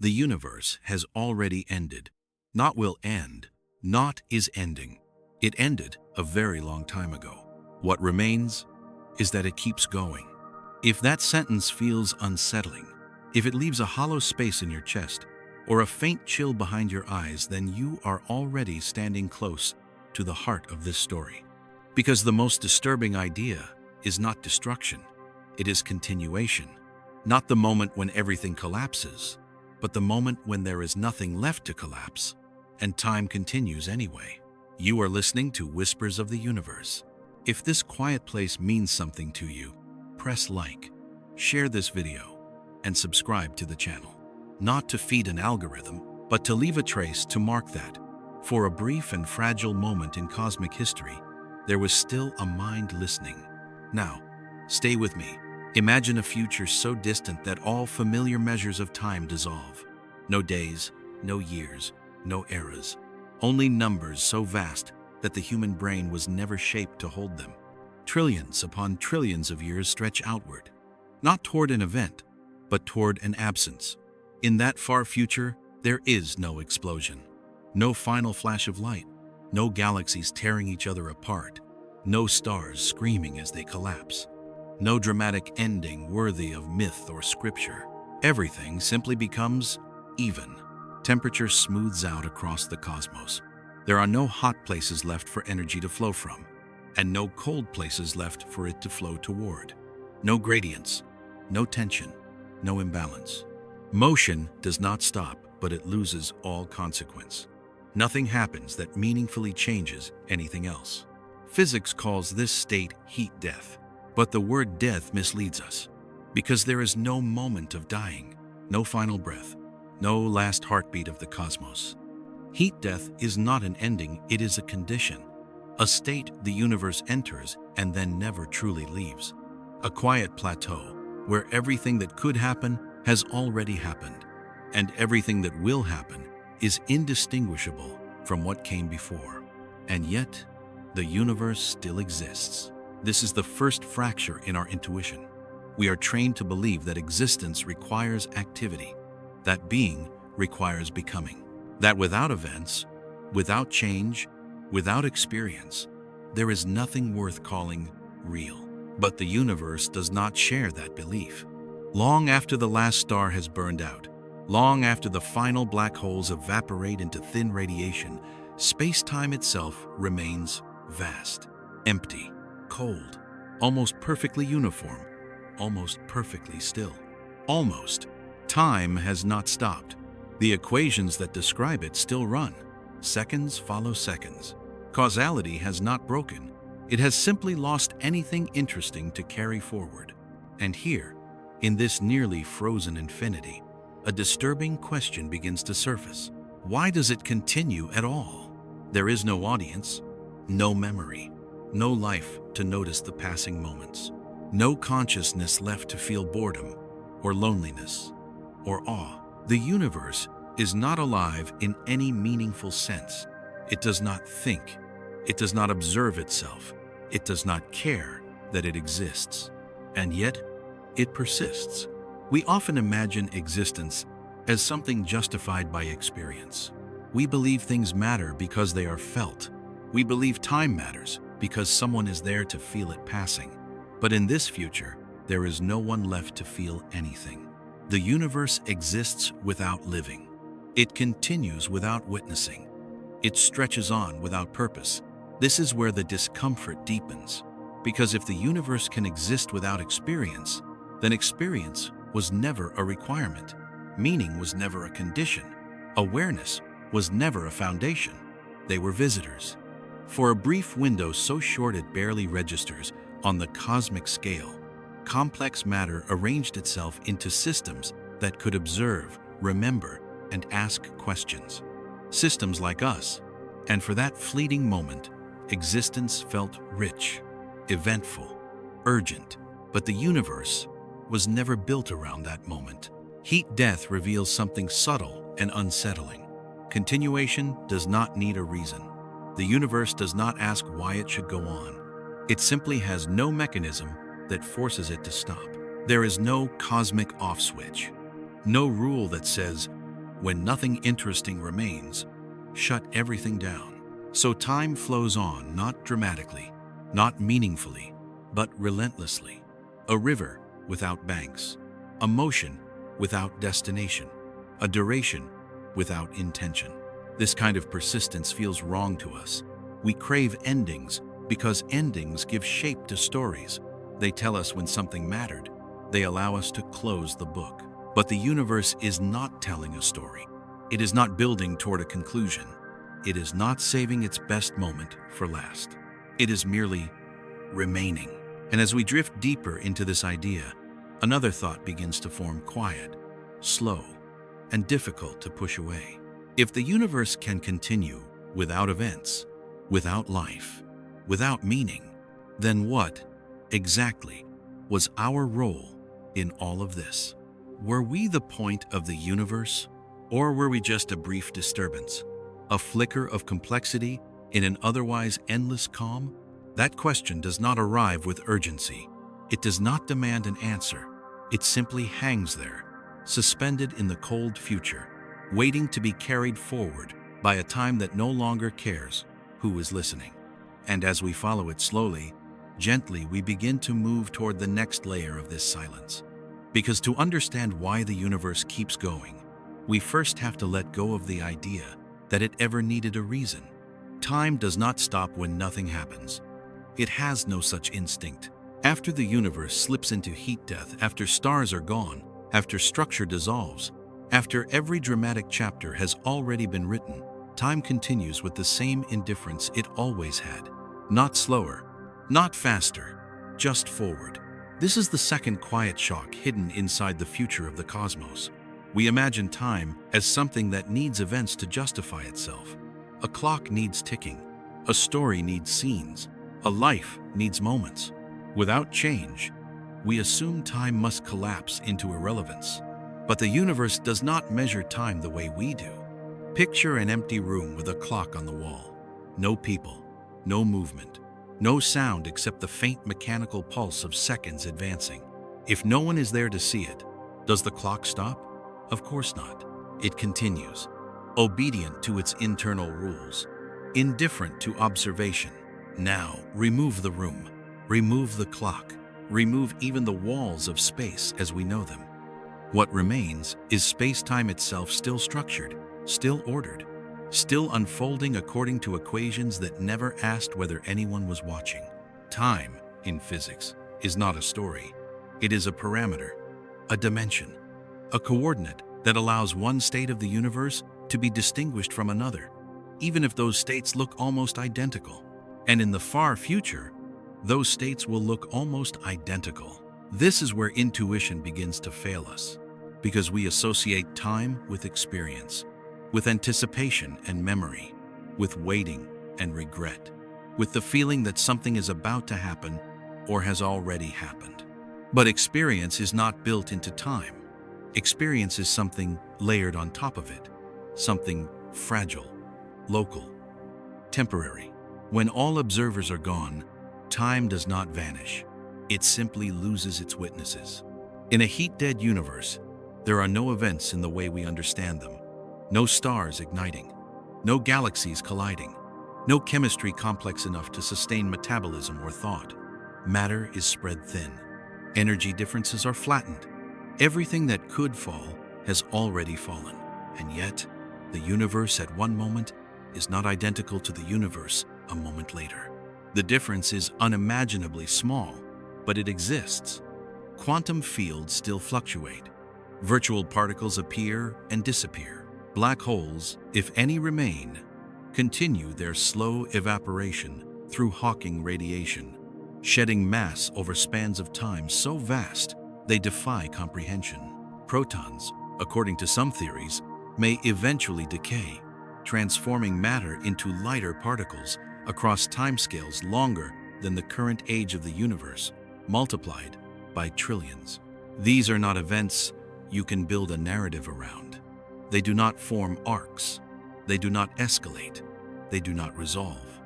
The universe has already ended. Not will end. Not is ending. It ended a very long time ago. What remains is that it keeps going. If that sentence feels unsettling, if it leaves a hollow space in your chest, or a faint chill behind your eyes, then you are already standing close to the heart of this story. Because the most disturbing idea is not destruction, it is continuation. Not the moment when everything collapses, but the moment when there is nothing left to collapse, and time continues anyway. You are listening to Whispers of the Universe. If this quiet place means something to you, press like, share this video, and subscribe to the channel. Not to feed an algorithm, but to leave a trace to mark that. For a brief and fragile moment in cosmic history, there was still a mind listening. Now, stay with me. Imagine a future so distant that all familiar measures of time dissolve. No days, no years, no eras. Only numbers so vast that the human brain was never shaped to hold them. Trillions upon trillions of years stretch outward, not toward an event, but toward an absence. In that far future, there is no explosion, no final flash of light, no galaxies tearing each other apart, no stars screaming as they collapse, no dramatic ending worthy of myth or scripture. Everything simply becomes even. Temperature smooths out across the cosmos. There are no hot places left for energy to flow from, and no cold places left for it to flow toward. No gradients, no tension, no imbalance. Motion does not stop, but it loses all consequence. Nothing happens that meaningfully changes anything else. Physics calls this state heat death, but the word death misleads us, because there is no moment of dying, no final breath, no last heartbeat of the cosmos. Heat death is not an ending, it is a condition, a state the universe enters and then never truly leaves. A quiet plateau where everything that could happen has already happened, and everything that will happen is indistinguishable from what came before. And yet, the universe still exists. This is the first fracture in our intuition. We are trained to believe that existence requires activity, that being requires becoming, that without events, without change, without experience, there is nothing worth calling real. But the universe does not share that belief. Long after the last star has burned out, long after the final black holes evaporate into thin radiation, space-time itself remains vast, empty, cold, almost perfectly uniform, almost perfectly still. Almost. Time has not stopped. The equations that describe it still run. Seconds follow seconds. Causality has not broken. It has simply lost anything interesting to carry forward. And here, in this nearly frozen infinity, a disturbing question begins to surface. Why does it continue at all? There is no audience, no memory, no life to notice the passing moments, no consciousness left to feel boredom or loneliness or awe. The universe is not alive in any meaningful sense. It does not think. It does not observe itself. It does not care that it exists. And yet, it persists. We often imagine existence as something justified by experience. We believe things matter because they are felt. We believe time matters because someone is there to feel it passing. But in this future, there is no one left to feel anything. The universe exists without living. It continues without witnessing. It stretches on without purpose. This is where the discomfort deepens. Because if the universe can exist without experience, then experience was never a requirement. Meaning was never a condition. Awareness was never a foundation. They were visitors. For a brief window so short it barely registers on the cosmic scale, complex matter arranged itself into systems that could observe, remember, and ask questions. Systems like us. And for that fleeting moment, existence felt rich, eventful, urgent. But the universe was never built around that moment. Heat death reveals something subtle and unsettling. Continuation does not need a reason. The universe does not ask why it should go on. It simply has no mechanism that forces it to stop. There is no cosmic off switch. No rule that says, when nothing interesting remains, shut everything down. So time flows on, not dramatically, not meaningfully, but relentlessly. A river without banks, a motion without destination, a duration without intention. This kind of persistence feels wrong to us. We crave endings because endings give shape to stories. They tell us when something mattered. They allow us to close the book. But the universe is not telling a story. It is not building toward a conclusion. It is not saving its best moment for last. It is merely remaining. And as we drift deeper into this idea, another thought begins to form, quiet, slow, and difficult to push away. If the universe can continue without events, without life, without meaning, then what exactly was our role in all of this? Were we the point of the universe, or were we just a brief disturbance, a flicker of complexity in an otherwise endless calm? That question does not arrive with urgency. It does not demand an answer. It simply hangs there, suspended in the cold future, waiting to be carried forward by a time that no longer cares who is listening. And as we follow it slowly, gently, we begin to move toward the next layer of this silence. Because to understand why the universe keeps going, we first have to let go of the idea that it ever needed a reason. Time does not stop when nothing happens. It has no such instinct. After the universe slips into heat death, after stars are gone, after structure dissolves, after every dramatic chapter has already been written, time continues with the same indifference it always had. Not slower, not faster, just forward. This is the second quiet shock hidden inside the future of the cosmos. We imagine time as something that needs events to justify itself. A clock needs ticking. A story needs scenes. A life needs moments. Without change, we assume time must collapse into irrelevance. But the universe does not measure time the way we do. Picture an empty room with a clock on the wall. No people, no movement, no sound except the faint mechanical pulse of seconds advancing. If no one is there to see it, does the clock stop? Of course not. It continues, obedient to its internal rules, indifferent to observation. Now, remove the room, remove the clock, remove even the walls of space as we know them. What remains is space-time itself, still structured, still ordered, still unfolding according to equations that never asked whether anyone was watching. Time, in physics, is not a story. It is a parameter, a dimension, a coordinate that allows one state of the universe to be distinguished from another, even if those states look almost identical. And in the far future, those states will look almost identical. This is where intuition begins to fail us, because we associate time with experience, with anticipation and memory, with waiting and regret, with the feeling that something is about to happen or has already happened. But experience is not built into time. Experience is something layered on top of it, something fragile, local, temporary. When all observers are gone, time does not vanish. It simply loses its witnesses. In a heat-dead universe, there are no events in the way we understand them. No stars igniting, no galaxies colliding, no chemistry complex enough to sustain metabolism or thought. Matter is spread thin. Energy differences are flattened. Everything that could fall has already fallen. And yet, the universe at one moment is not identical to the universe a moment later. The difference is unimaginably small, but it exists. Quantum fields still fluctuate. Virtual particles appear and disappear. Black holes, if any remain, continue their slow evaporation through Hawking radiation, shedding mass over spans of time so vast they defy comprehension. Protons, according to some theories, may eventually decay, transforming matter into lighter particles across timescales longer than the current age of the universe, multiplied by trillions. These are not events you can build a narrative around. They do not form arcs. They do not escalate. They do not resolve.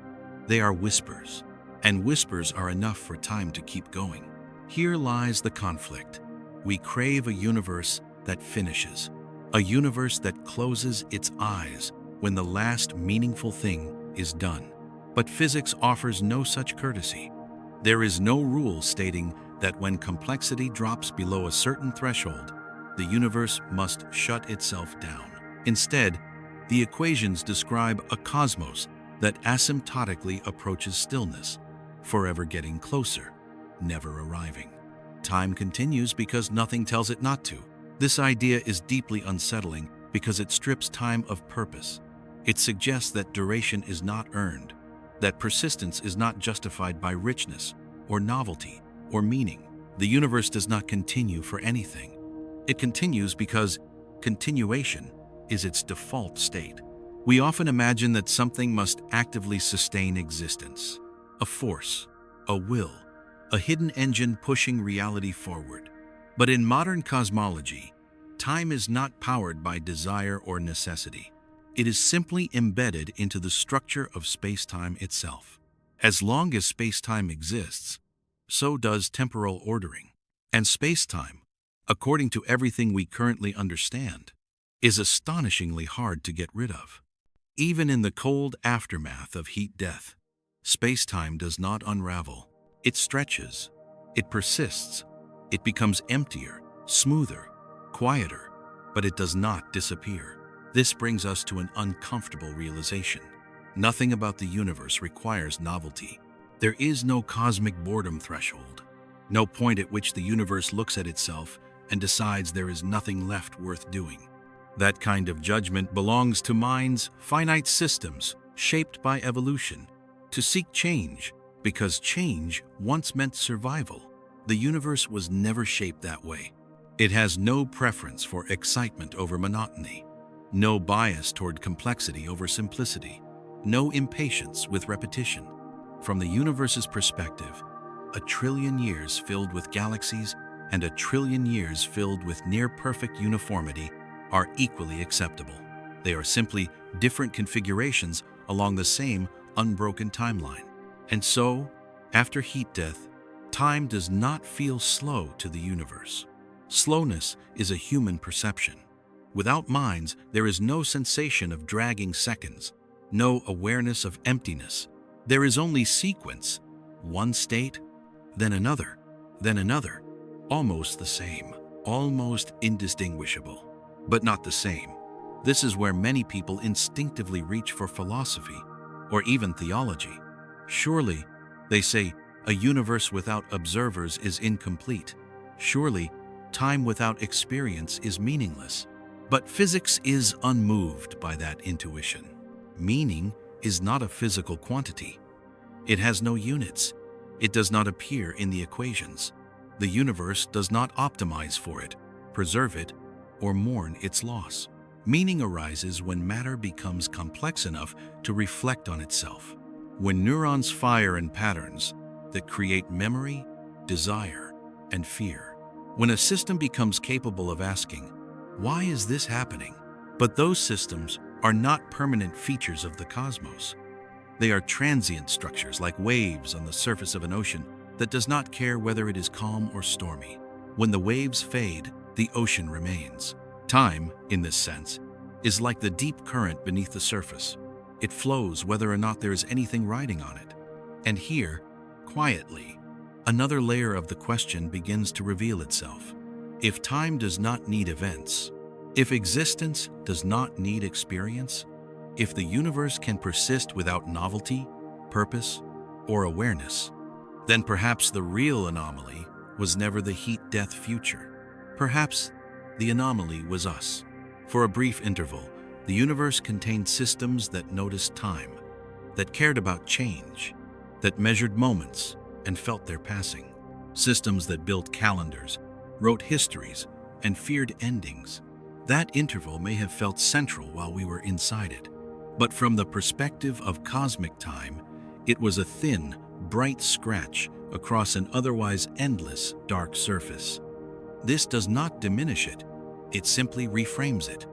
They are whispers, and whispers are enough for time to keep going. Here lies the conflict. We crave a universe that finishes, a universe that closes its eyes when the last meaningful thing is done. But physics offers no such courtesy. There is no rule stating that when complexity drops below a certain threshold, the universe must shut itself down. Instead, the equations describe a cosmos that asymptotically approaches stillness, forever getting closer, never arriving. Time continues because nothing tells it not to. This idea is deeply unsettling because it strips time of purpose. It suggests that duration is not earned, that persistence is not justified by richness or novelty or meaning. The universe does not continue for anything. It continues because continuation is its default state. We often imagine that something must actively sustain existence, a force, a will, a hidden engine pushing reality forward. But in modern cosmology, time is not powered by desire or necessity. It is simply embedded into the structure of space-time itself. As long as space-time exists, so does temporal ordering. And space-time, according to everything we currently understand, is astonishingly hard to get rid of. Even in the cold aftermath of heat death, space-time does not unravel. It stretches, it persists, it becomes emptier, smoother, quieter, but it does not disappear. This brings us to an uncomfortable realization. Nothing about the universe requires novelty. There is no cosmic boredom threshold, no point at which the universe looks at itself and decides there is nothing left worth doing. That kind of judgment belongs to minds, finite systems, shaped by evolution, to seek change, because change once meant survival. The universe was never shaped that way. It has no preference for excitement over monotony, no bias toward complexity over simplicity, no impatience with repetition. From the universe's perspective, 1 trillion years filled with galaxies and 1 trillion years filled with near-perfect uniformity are equally acceptable. They are simply different configurations along the same unbroken timeline. And so, after heat death, time does not feel slow to the universe. Slowness is a human perception. Without minds, there is no sensation of dragging seconds, no awareness of emptiness. There is only sequence, one state, then another, almost the same, almost indistinguishable, but not the same. This is where many people instinctively reach for philosophy or even theology. Surely, they say, a universe without observers is incomplete. Surely, time without experience is meaningless. But physics is unmoved by that intuition. Meaning is not a physical quantity. It has no units. It does not appear in the equations. The universe does not optimize for it, preserve it, or mourn its loss. Meaning arises when matter becomes complex enough to reflect on itself. When neurons fire in patterns that create memory, desire, and fear. When a system becomes capable of asking, "Why is this happening?" But those systems are not permanent features of the cosmos. They are transient structures like waves on the surface of an ocean that does not care whether it is calm or stormy. When the waves fade, the ocean remains. Time, in this sense, is like the deep current beneath the surface. It flows whether or not there is anything riding on it. And here, quietly, another layer of the question begins to reveal itself. If time does not need events, if existence does not need experience, if the universe can persist without novelty, purpose, or awareness, then perhaps the real anomaly was never the heat-death future. Perhaps the anomaly was us. For a brief interval, the universe contained systems that noticed time, that cared about change, that measured moments and felt their passing. Systems that built calendars, wrote histories, and feared endings. That interval may have felt central while we were inside it. But from the perspective of cosmic time, it was a thin, bright scratch across an otherwise endless, dark surface. This does not diminish it, it simply reframes it.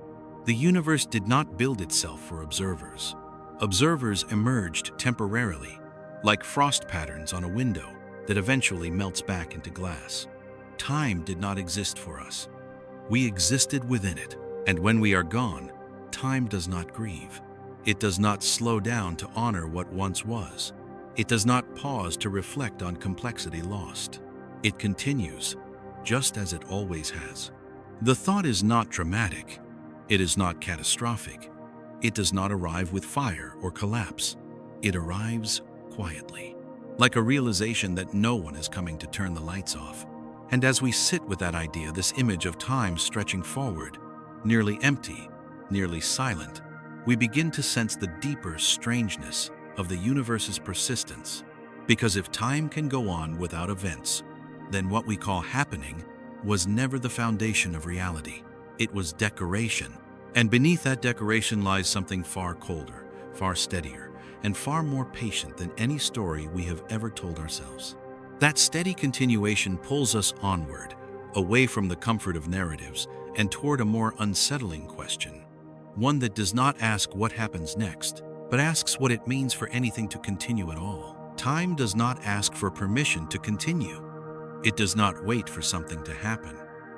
The universe did not build itself for observers. Observers emerged temporarily, like frost patterns on a window that eventually melts back into glass. Time did not exist for us. We existed within it. And when we are gone, time does not grieve. It does not slow down to honor what once was. It does not pause to reflect on complexity lost. It continues, just as it always has. The thought is not dramatic. It is not catastrophic. It does not arrive with fire or collapse. It arrives quietly, like a realization that no one is coming to turn the lights off. And as we sit with that idea, this image of time stretching forward, nearly empty, nearly silent, we begin to sense the deeper strangeness of the universe's persistence. Because if time can go on without events, then what we call happening was never the foundation of reality. It was decoration. And beneath that decoration lies something far colder, far steadier, and far more patient than any story we have ever told ourselves. That steady continuation pulls us onward, away from the comfort of narratives, and toward a more unsettling question. One that does not ask what happens next, but asks what it means for anything to continue at all. Time does not ask for permission to continue. It does not wait for something to happen.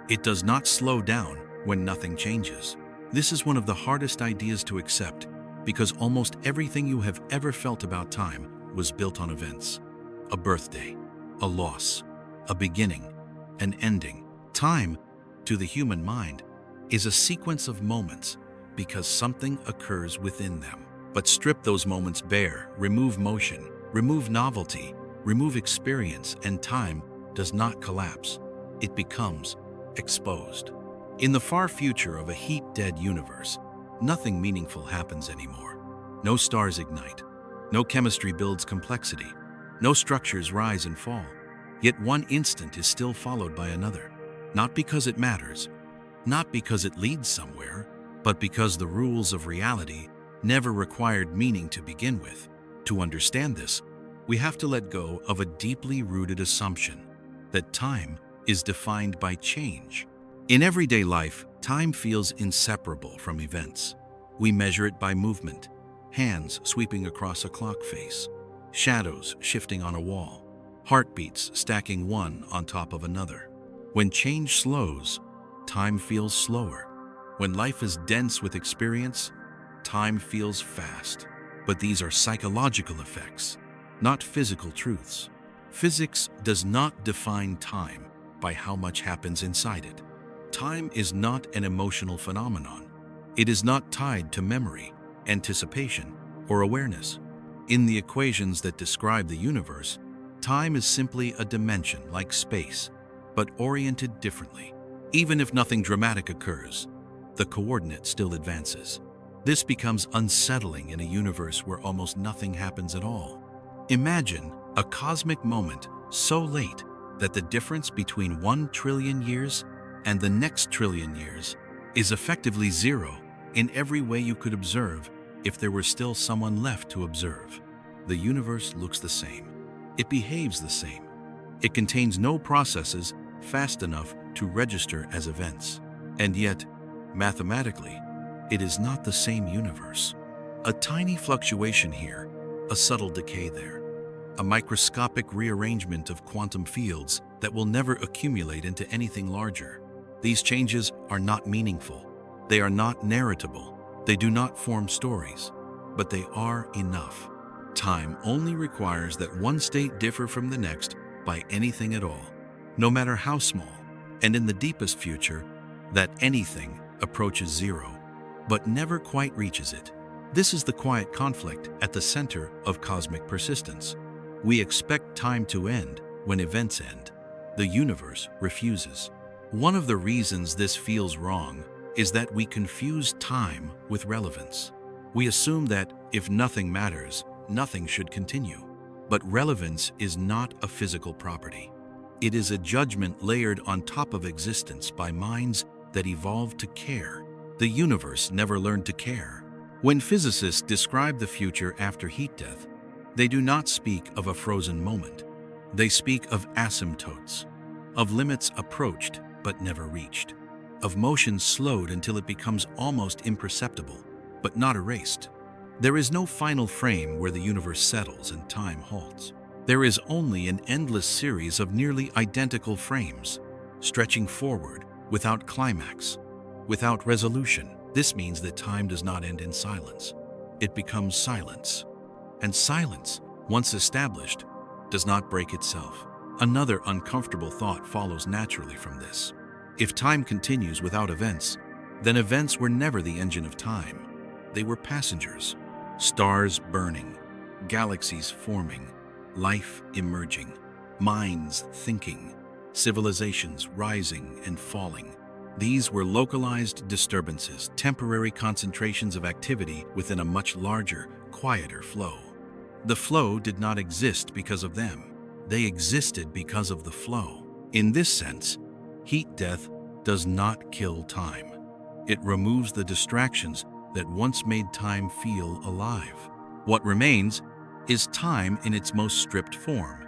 It does not slow down when nothing changes. This is one of the hardest ideas to accept, because almost everything you have ever felt about time was built on events. A birthday, a loss, a beginning, an ending. Time, to the human mind, is a sequence of moments because something occurs within them. But strip those moments bare, remove motion, remove novelty, remove experience, and time does not collapse. It becomes exposed. In the far future of a heat-dead universe, nothing meaningful happens anymore. No stars ignite. No chemistry builds complexity. No structures rise and fall. Yet one instant is still followed by another. Not because it matters, not because it leads somewhere, but because the rules of reality never required meaning to begin with. To understand this, we have to let go of a deeply rooted assumption that time is defined by change. In everyday life, time feels inseparable from events. We measure it by movement, hands sweeping across a clock face, shadows shifting on a wall, heartbeats stacking one on top of another. When change slows, time feels slower. When life is dense with experience, time feels fast. But these are psychological effects, not physical truths. Physics does not define time by how much happens inside it. Time is not an emotional phenomenon. It is not tied to memory, anticipation, or awareness. In the equations that describe the universe, time is simply a dimension like space, but oriented differently. Even if nothing dramatic occurs, the coordinate still advances. This becomes unsettling in a universe where almost nothing happens at all. Imagine a cosmic moment so late that the difference between 1 trillion years and the next trillion years is effectively zero in every way you could observe if there were still someone left to observe. The universe looks the same. It behaves the same. It contains no processes fast enough to register as events. And yet, mathematically, it is not the same universe. A tiny fluctuation here, a subtle decay there, a microscopic rearrangement of quantum fields that will never accumulate into anything larger. These changes are not meaningful. They are not narratable. They do not form stories, but they are enough. Time only requires that one state differ from the next by anything at all, no matter how small, and in the deepest future, that anything approaches zero, but never quite reaches it. This is the quiet conflict at the center of cosmic persistence. We expect time to end when events end. The universe refuses. One of the reasons this feels wrong is that we confuse time with relevance. We assume that if nothing matters, nothing should continue. But relevance is not a physical property. It is a judgment layered on top of existence by minds that evolved to care. The universe never learned to care. When physicists describe the future after heat death, they do not speak of a frozen moment. They speak of asymptotes, of limits approached but never reached, of motion slowed until it becomes almost imperceptible, but not erased. There is no final frame where the universe settles and time halts. There is only an endless series of nearly identical frames, stretching forward without climax. without resolution. This means that time does not end in silence. It becomes silence. And silence, once established, does not break itself. Another uncomfortable thought follows naturally from this. If time continues without events, then events were never the engine of time. They were passengers. Stars burning, galaxies forming, life emerging, minds thinking, civilizations rising and falling. These were localized disturbances, temporary concentrations of activity within a much larger, quieter flow. The flow did not exist because of them. They existed because of the flow. In this sense, heat death does not kill time. It removes the distractions that once made time feel alive. What remains is time in its most stripped form,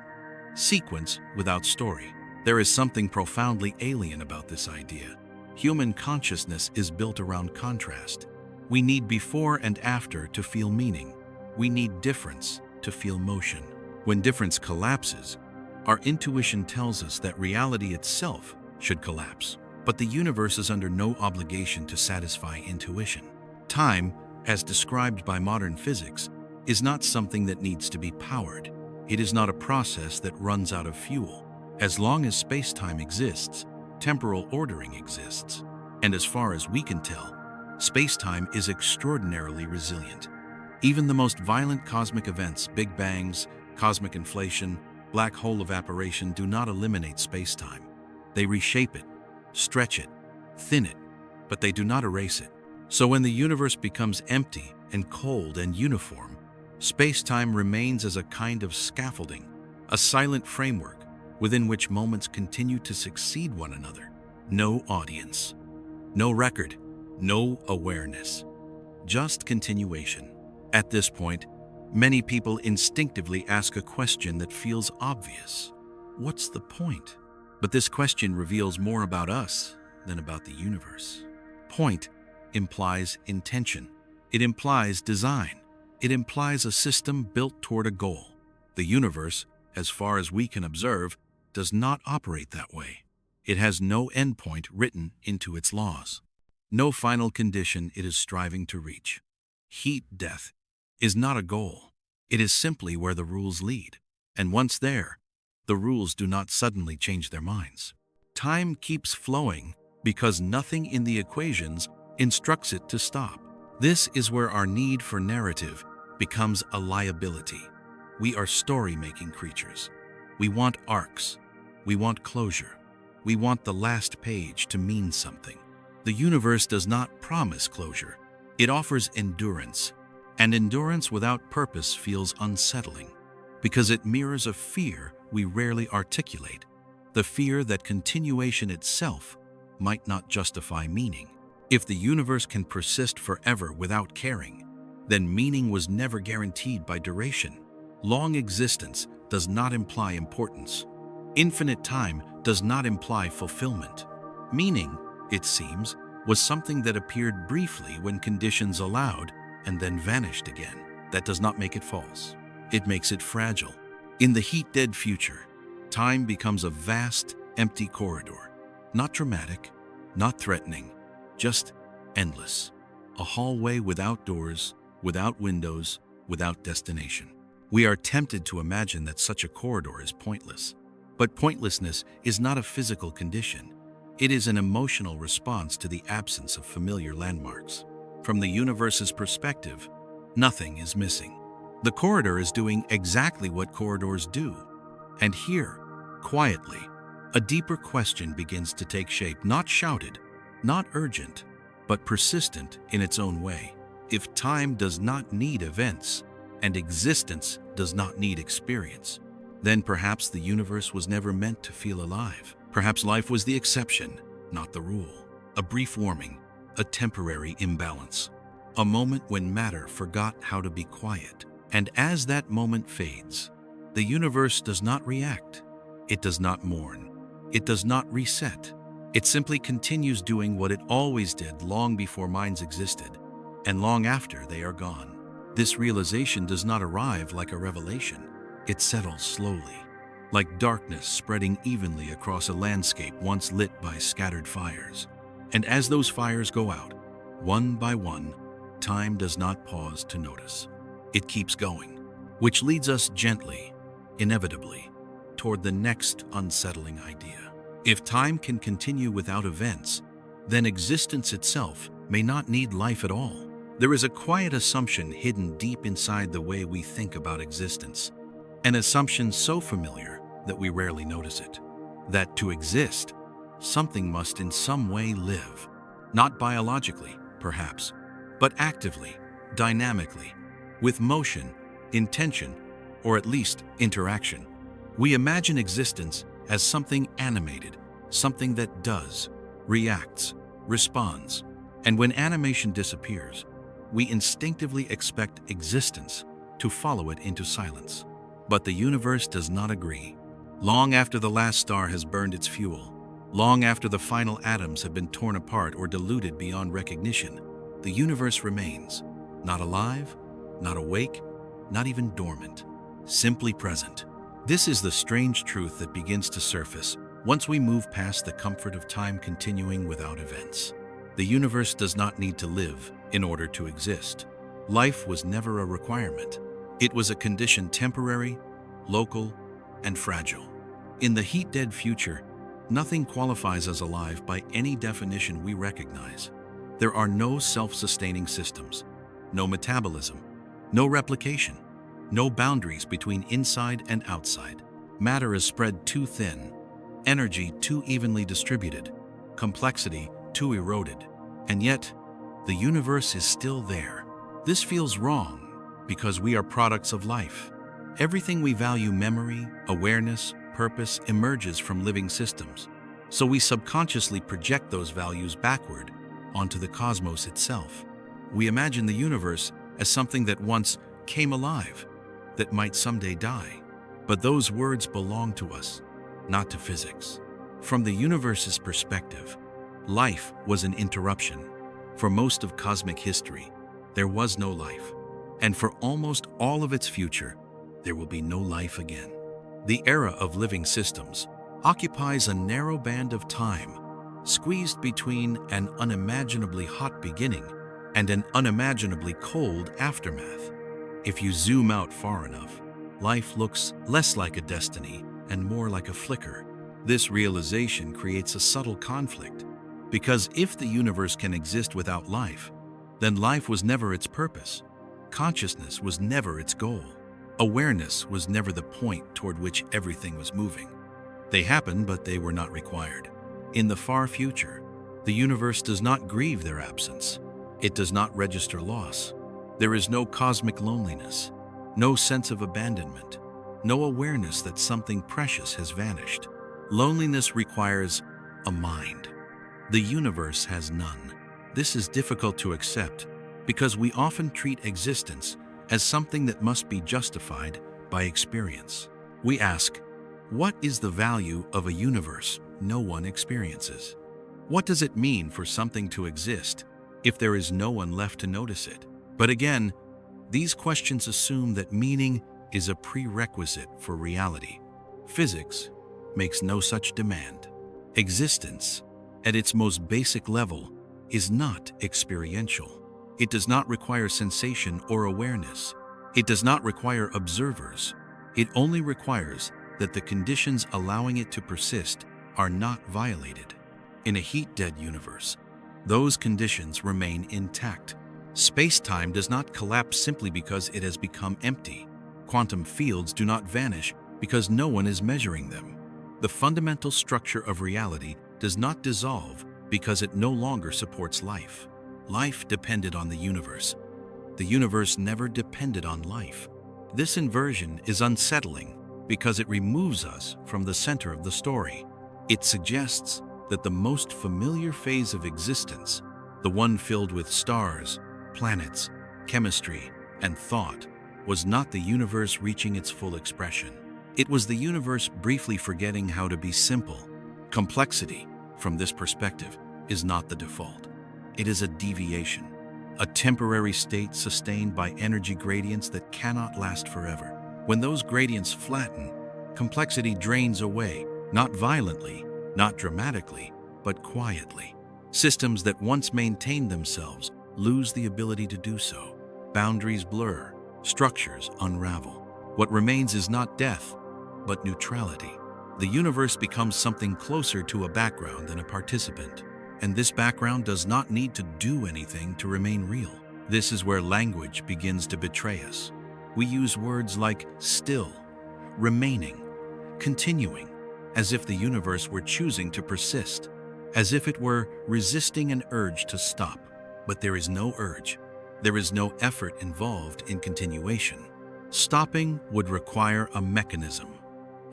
sequence without story. There is something profoundly alien about this idea. Human consciousness is built around contrast. We need before and after to feel meaning. We need difference to feel motion. When difference collapses, our intuition tells us that reality itself should collapse. But the universe is under no obligation to satisfy intuition. Time, as described by modern physics, is not something that needs to be powered. It is not a process that runs out of fuel. As long as space-time exists, temporal ordering exists. And as far as we can tell, space-time is extraordinarily resilient. Even the most violent cosmic events, Big Bangs, cosmic inflation, black hole evaporation, do not eliminate space-time. They reshape it, stretch it, thin it, but they do not erase it. So when the universe becomes empty and cold and uniform, space-time remains as a kind of scaffolding, a silent framework within which moments continue to succeed one another. No audience, no record, no awareness, just continuation. At this point, many people instinctively ask a question that feels obvious. What's the point? But this question reveals more about us than about the universe. Point implies intention. It implies design. It implies a system built toward a goal. The universe, as far as we can observe, does not operate that way. It has no endpoint written into its laws, no final condition it is striving to reach. Heat death is not a goal. It is simply where the rules lead. And once there, the rules do not suddenly change their minds. Time keeps flowing because nothing in the equations instructs it to stop. This is where our need for narrative becomes a liability. We are story-making creatures. We want arcs. We want closure. We want the last page to mean something. The universe does not promise closure. It offers endurance. And endurance without purpose feels unsettling because it mirrors a fear we rarely articulate, the fear that continuation itself might not justify meaning. If the universe can persist forever without caring, then meaning was never guaranteed by duration. Long existence does not imply importance. Infinite time does not imply fulfillment. Meaning, it seems, was something that appeared briefly when conditions allowed and then vanished again. That does not make it false. It makes it fragile. In the heat-dead future, time becomes a vast, empty corridor. Not dramatic, not threatening, just endless. A hallway without doors, without windows, without destination. We are tempted to imagine that such a corridor is pointless. But pointlessness is not a physical condition. It is an emotional response to the absence of familiar landmarks. From the universe's perspective, nothing is missing. The corridor is doing exactly what corridors do. And here, quietly, a deeper question begins to take shape, not shouted, not urgent, but persistent in its own way. If time does not need events, and existence does not need experience, then perhaps the universe was never meant to feel alive. Perhaps life was the exception, not the rule. A brief warming, a temporary imbalance, a moment when matter forgot how to be quiet. And as that moment fades, the universe does not react. It does not mourn. It does not reset. It simply continues doing what it always did long before minds existed, and long after they are gone. This realization does not arrive like a revelation. It settles slowly, like darkness spreading evenly across a landscape once lit by scattered fires. And as those fires go out, one by one, time does not pause to notice. It keeps going, which leads us gently, inevitably, toward the next unsettling idea. If time can continue without events, then existence itself may not need life at all. There is a quiet assumption hidden deep inside the way we think about existence, an assumption so familiar that we rarely notice it, that to exist, something must in some way live, not biologically, perhaps, but actively, dynamically, with motion, intention, or at least interaction. We imagine existence as something animated, something that does, reacts, responds. And when animation disappears, we instinctively expect existence to follow it into silence. But the universe does not agree. Long after the last star has burned its fuel, long after the final atoms have been torn apart or diluted beyond recognition, the universe remains, not alive, not awake, not even dormant, simply present. This is the strange truth that begins to surface once we move past the comfort of time continuing without events. The universe does not need to live in order to exist. Life was never a requirement. It was a condition, temporary, local, and fragile. In the heat-dead future, nothing qualifies as alive by any definition we recognize. There are no self-sustaining systems, no metabolism, no replication, no boundaries between inside and outside. Matter is spread too thin, energy too evenly distributed, complexity too eroded. And yet, the universe is still there. This feels wrong because we are products of life. Everything we value, memory, awareness, purpose, emerges from living systems. So we subconsciously project those values backward onto the cosmos itself. We imagine the universe as something that once came alive, that might someday die. But those words belong to us, not to physics. From the universe's perspective, life was an interruption. For most of cosmic history, there was no life. And for almost all of its future, there will be no life again. The era of living systems occupies a narrow band of time, squeezed between an unimaginably hot beginning and an unimaginably cold aftermath. If you zoom out far enough, life looks less like a destiny and more like a flicker. This realization creates a subtle conflict, because if the universe can exist without life, then life was never its purpose. Consciousness was never its goal. Awareness was never the point toward which everything was moving. They happened, but they were not required. In the far future, the universe does not grieve their absence. It does not register loss. There is no cosmic loneliness, no sense of abandonment, no awareness that something precious has vanished. Loneliness requires a mind. The universe has none. This is difficult to accept because we often treat existence as something that must be justified by experience. We ask, what is the value of a universe no one experiences? What does it mean for something to exist if there is no one left to notice it? But again, these questions assume that meaning is a prerequisite for reality. Physics makes no such demand. Existence, at its most basic level, is not experiential. It does not require sensation or awareness. It does not require observers. It only requires that the conditions allowing it to persist are not violated. In a heat-dead universe, those conditions remain intact. Space-time does not collapse simply because it has become empty. Quantum fields do not vanish because no one is measuring them. The fundamental structure of reality does not dissolve because it no longer supports life. Life depended on the universe. The universe never depended on life. This inversion is unsettling because it removes us from the center of the story. It suggests that the most familiar phase of existence, the one filled with stars, planets, chemistry, and thought, was not the universe reaching its full expression. It was the universe briefly forgetting how to be simple. Complexity, from this perspective, is not the default. It is a deviation, a temporary state sustained by energy gradients that cannot last forever. When those gradients flatten, complexity drains away, not violently, not dramatically, but quietly. Systems that once maintained themselves lose the ability to do so. Boundaries blur, structures unravel. What remains is not death, but neutrality. The universe becomes something closer to a background than a participant. And this background does not need to do anything to remain real. This is where language begins to betray us. We use words like still, remaining, continuing, as if the universe were choosing to persist, as if it were resisting an urge to stop. But there is no urge. There is no effort involved in continuation. Stopping would require a mechanism,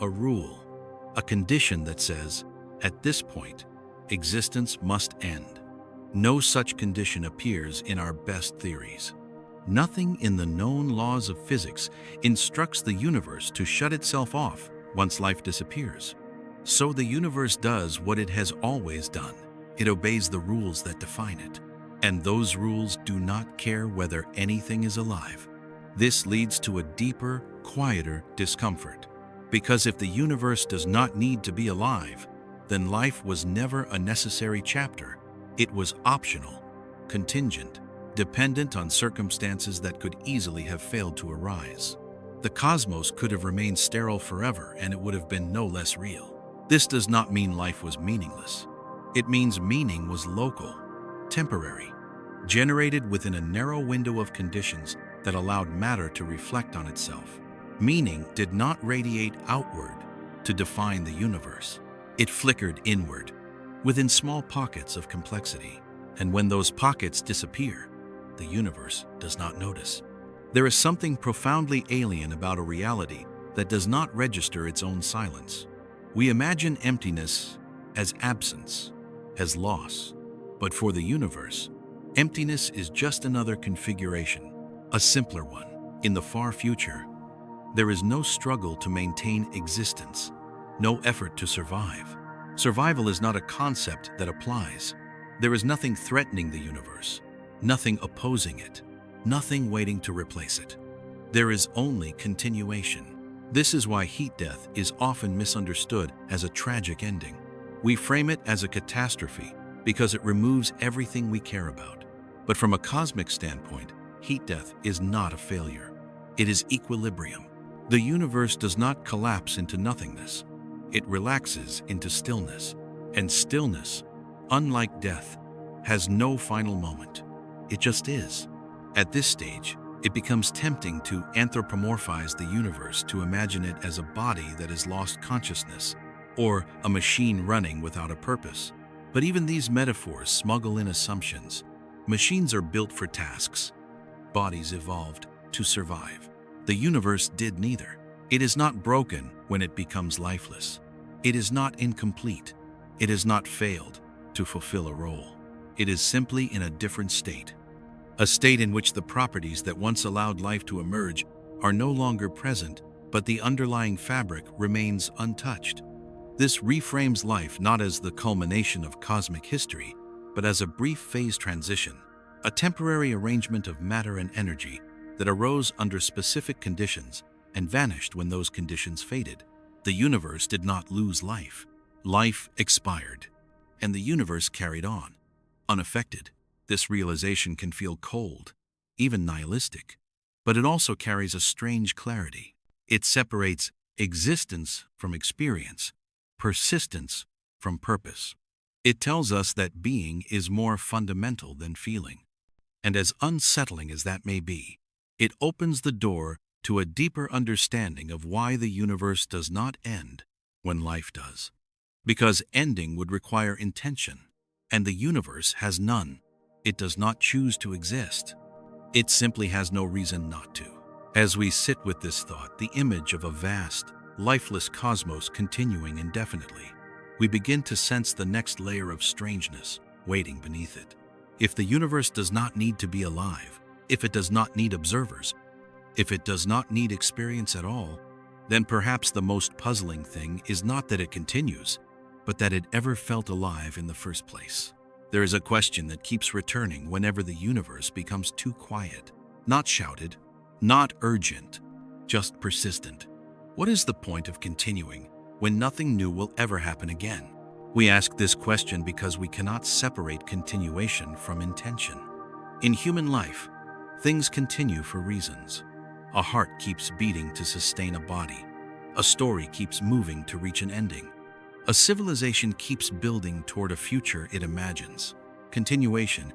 a rule, a condition that says, at this point, existence must end. No such condition appears in our best theories. Nothing in the known laws of physics instructs the universe to shut itself off once life disappears. So the universe does what it has always done. It obeys the rules that define it. And those rules do not care whether anything is alive. This leads to a deeper, quieter discomfort. Because if the universe does not need to be alive, then life was never a necessary chapter. It was optional, contingent, dependent on circumstances that could easily have failed to arise. The cosmos could have remained sterile forever, and it would have been no less real. This does not mean life was meaningless. It means meaning was local, temporary, generated within a narrow window of conditions that allowed matter to reflect on itself. Meaning did not radiate outward to define the universe. It flickered inward, within small pockets of complexity. And when those pockets disappear, the universe does not notice. There is something profoundly alien about a reality that does not register its own silence. We imagine emptiness as absence, as loss. But for the universe, emptiness is just another configuration, a simpler one. In the far future, there is no struggle to maintain existence, no effort to survive. Survival is not a concept that applies. There is nothing threatening the universe, nothing opposing it, nothing waiting to replace it. There is only continuation. This is why heat death is often misunderstood as a tragic ending. We frame it as a catastrophe because it removes everything we care about. But from a cosmic standpoint, heat death is not a failure. It is equilibrium. The universe does not collapse into nothingness. It relaxes into stillness. And stillness, unlike death, has no final moment. It just is. At this stage, it becomes tempting to anthropomorphize the universe, to imagine it as a body that has lost consciousness, or a machine running without a purpose. But even these metaphors smuggle in assumptions. Machines are built for tasks. Bodies evolved to survive. The universe did neither. It is not broken when it becomes lifeless. It is not incomplete. It has not failed to fulfill a role. It is simply in a different state. A state in which the properties that once allowed life to emerge are no longer present, but the underlying fabric remains untouched. This reframes life not as the culmination of cosmic history, but as a brief phase transition, a temporary arrangement of matter and energy that arose under specific conditions and vanished when those conditions faded. The universe did not lose life. Life expired, and the universe carried on, unaffected. This realization can feel cold, even nihilistic, but it also carries a strange clarity. It separates existence from experience, persistence from purpose. It tells us that being is more fundamental than feeling. And as unsettling as that may be, it opens the door to a deeper understanding of why the universe does not end when life does. Because ending would require intention, and the universe has none. It does not choose to exist. It simply has no reason not to. As we sit with this thought, the image of a vast, lifeless cosmos continuing indefinitely, we begin to sense the next layer of strangeness waiting beneath it. If the universe does not need to be alive, if it does not need observers, if it does not need experience at all, then perhaps the most puzzling thing is not that it continues, but that it ever felt alive in the first place. There is a question that keeps returning whenever the universe becomes too quiet, not shouted, not urgent, just persistent. What is the point of continuing when nothing new will ever happen again? We ask this question because we cannot separate continuation from intention. In human life, things continue for reasons. A heart keeps beating to sustain a body. A story keeps moving to reach an ending. A civilization keeps building toward a future it imagines. Continuation,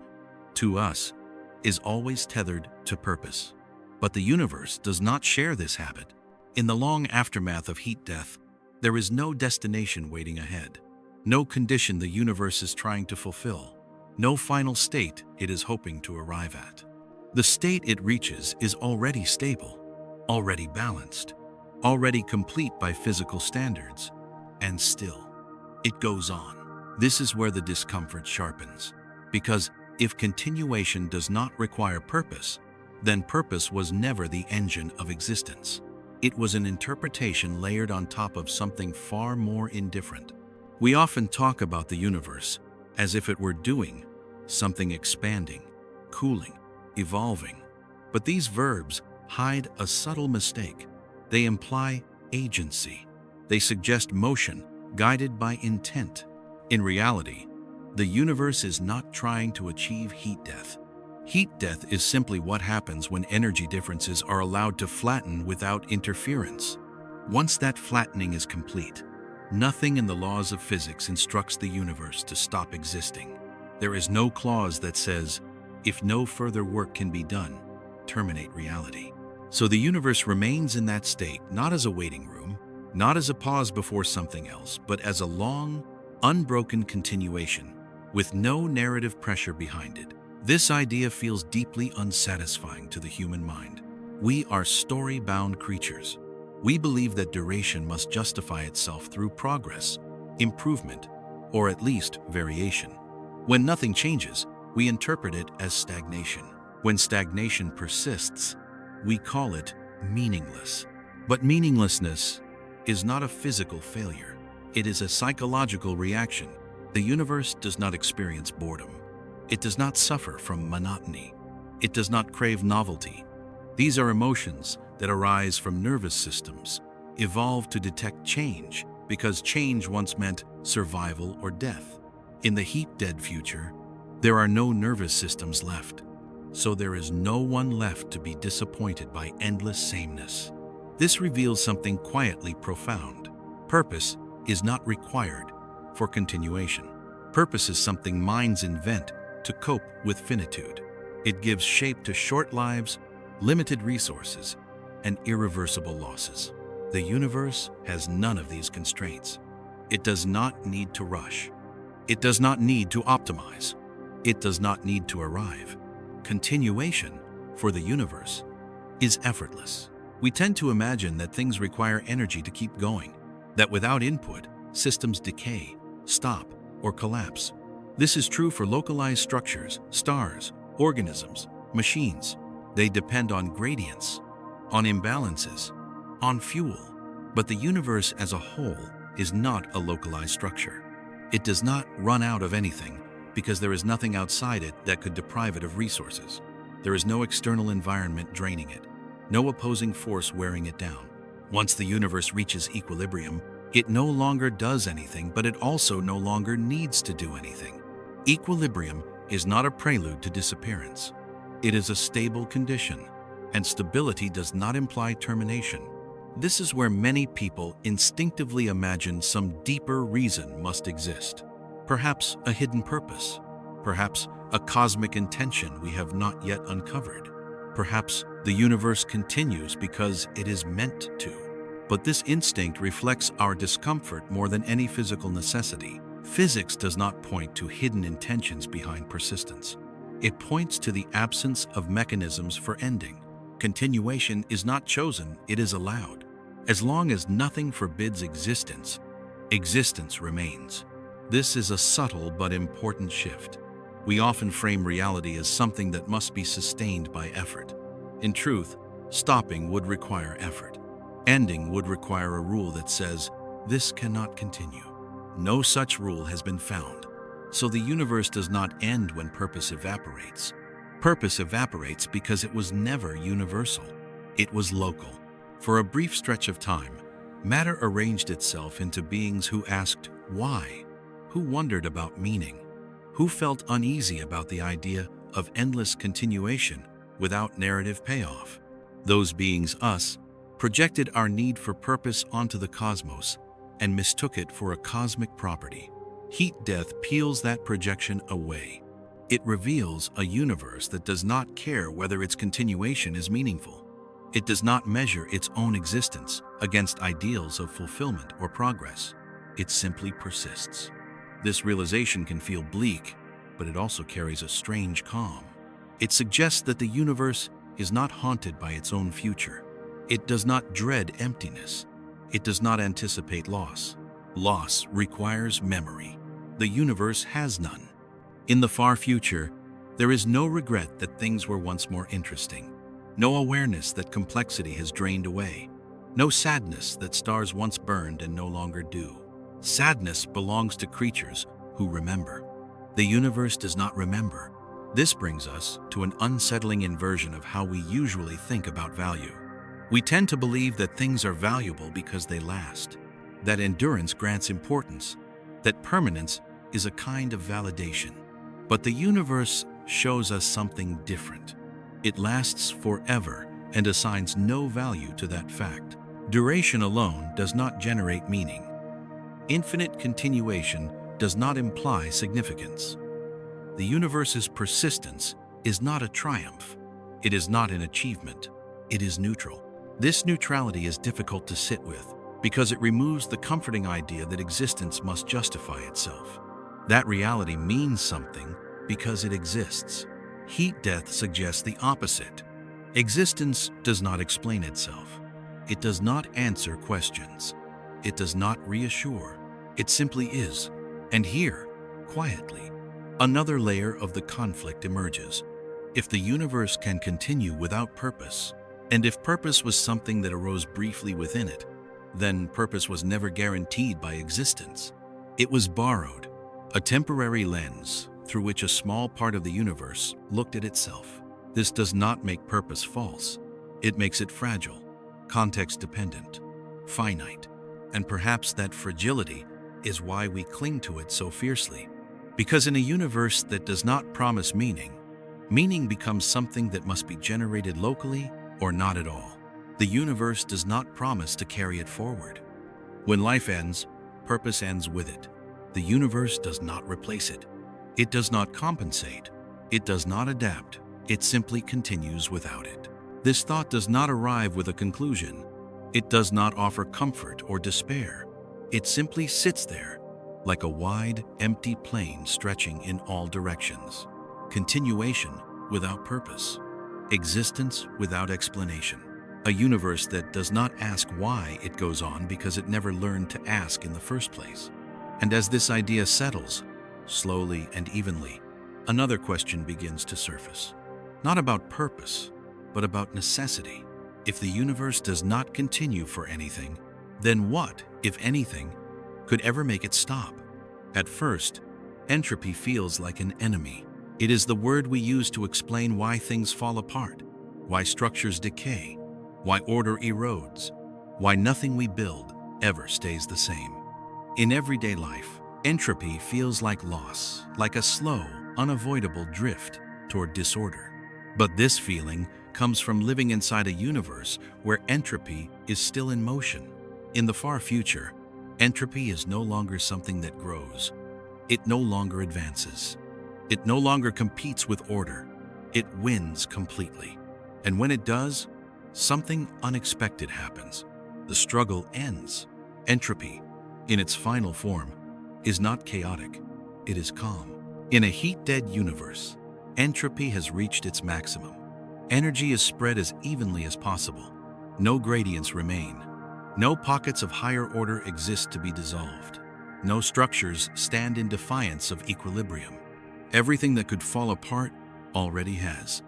to us, is always tethered to purpose. But the universe does not share this habit. In the long aftermath of heat death, there is no destination waiting ahead, no condition the universe is trying to fulfill, no final state it is hoping to arrive at. The state it reaches is already stable, already balanced, already complete by physical standards, and still, it goes on. This is where the discomfort sharpens, because if continuation does not require purpose, then purpose was never the engine of existence. It was an interpretation layered on top of something far more indifferent. We often talk about the universe as if it were doing something, expanding, cooling, evolving. But these verbs hide a subtle mistake. They imply agency. They suggest motion, guided by intent. In reality, the universe is not trying to achieve heat death. Heat death is simply what happens when energy differences are allowed to flatten without interference. Once that flattening is complete, nothing in the laws of physics instructs the universe to stop existing. There is no clause that says, if no further work can be done, terminate reality. So the universe remains in that state, not as a waiting room, not as a pause before something else, but as a long, unbroken continuation, with no narrative pressure behind it. This idea feels deeply unsatisfying to the human mind. We are story-bound creatures. We believe that duration must justify itself through progress, improvement, or at least variation. When nothing changes, we interpret it as stagnation. When stagnation persists, we call it meaningless. But meaninglessness is not a physical failure. It is a psychological reaction. The universe does not experience boredom. It does not suffer from monotony. It does not crave novelty. These are emotions that arise from nervous systems, evolved to detect change, because change once meant survival or death. In the heat-dead future, there are no nervous systems left, so there is no one left to be disappointed by endless sameness. This reveals something quietly profound. Purpose is not required for continuation. Purpose is something minds invent to cope with finitude. It gives shape to short lives, limited resources, and irreversible losses. The universe has none of these constraints. It does not need to rush. It does not need to optimize. It does not need to arrive. Continuation, for the universe, is effortless. We tend to imagine that things require energy to keep going, that without input, systems decay, stop, or collapse. This is true for localized structures, stars, organisms, machines. They depend on gradients, on imbalances, on fuel. But the universe as a whole is not a localized structure. It does not run out of anything because there is nothing outside it that could deprive it of resources. There is no external environment draining it, no opposing force wearing it down. Once the universe reaches equilibrium, it no longer does anything, but it also no longer needs to do anything. Equilibrium is not a prelude to disappearance. It is a stable condition, and stability does not imply termination. This is where many people instinctively imagine some deeper reason must exist. Perhaps a hidden purpose. Perhaps a cosmic intention we have not yet uncovered. Perhaps the universe continues because it is meant to. But this instinct reflects our discomfort more than any physical necessity. Physics does not point to hidden intentions behind persistence. It points to the absence of mechanisms for ending. Continuation is not chosen, it is allowed. As long as nothing forbids existence, existence remains. This is a subtle but important shift. We often frame reality as something that must be sustained by effort. In truth, stopping would require effort. Ending would require a rule that says, this cannot continue. No such rule has been found. So the universe does not end when purpose evaporates. Purpose evaporates because it was never universal. It was local. For a brief stretch of time, matter arranged itself into beings who asked, why? Who wondered about meaning? Who felt uneasy about the idea of endless continuation without narrative payoff? Those beings, us, projected our need for purpose onto the cosmos and mistook it for a cosmic property. Heat death peels that projection away. It reveals a universe that does not care whether its continuation is meaningful. It does not measure its own existence against ideals of fulfillment or progress. It simply persists. This realization can feel bleak, but it also carries a strange calm. It suggests that the universe is not haunted by its own future. It does not dread emptiness. It does not anticipate loss. Loss requires memory. The universe has none. In the far future, there is no regret that things were once more interesting, no awareness that complexity has drained away, no sadness that stars once burned and no longer do. Sadness belongs to creatures who remember. The universe does not remember. This brings us to an unsettling inversion of how we usually think about value. We tend to believe that things are valuable because they last, that endurance grants importance, that permanence is a kind of validation. But the universe shows us something different. It lasts forever and assigns no value to that fact. Duration alone does not generate meaning. Infinite continuation does not imply significance. The universe's persistence is not a triumph. It is not an achievement. It is neutral. This neutrality is difficult to sit with because it removes the comforting idea that existence must justify itself. That reality means something because it exists. Heat death suggests the opposite. Existence does not explain itself. It does not answer questions. It does not reassure. It simply is. And here, quietly, another layer of the conflict emerges. If the universe can continue without purpose, and if purpose was something that arose briefly within it, then purpose was never guaranteed by existence. It was borrowed, a temporary lens through which a small part of the universe looked at itself. This does not make purpose false. It makes it fragile, context-dependent, finite, and perhaps that fragility is why we cling to it so fiercely. Because in a universe that does not promise meaning, meaning becomes something that must be generated locally or not at all. The universe does not promise to carry it forward. When life ends, purpose ends with it. The universe does not replace it. It does not compensate. It does not adapt. It simply continues without it. This thought does not arrive with a conclusion. It does not offer comfort or despair. It simply sits there, like a wide, empty plain stretching in all directions. Continuation without purpose. Existence without explanation. A universe that does not ask why it goes on because it never learned to ask in the first place. And as this idea settles, slowly and evenly, another question begins to surface. Not about purpose, but about necessity. If the universe does not continue for anything, then what, if anything, could ever make it stop? At first, entropy feels like an enemy. It is the word we use to explain why things fall apart, why structures decay, why order erodes, why nothing we build ever stays the same. In everyday life, entropy feels like loss, like a slow, unavoidable drift toward disorder. But this feeling comes from living inside a universe where entropy is still in motion. In the far future, entropy is no longer something that grows. It no longer advances. It no longer competes with order. It wins completely. And when it does, something unexpected happens. The struggle ends. Entropy, in its final form, is not chaotic. It is calm. In a heat-dead universe, entropy has reached its maximum. Energy is spread as evenly as possible. No gradients remain. No pockets of higher order exist to be dissolved. No structures stand in defiance of equilibrium. Everything that could fall apart already has.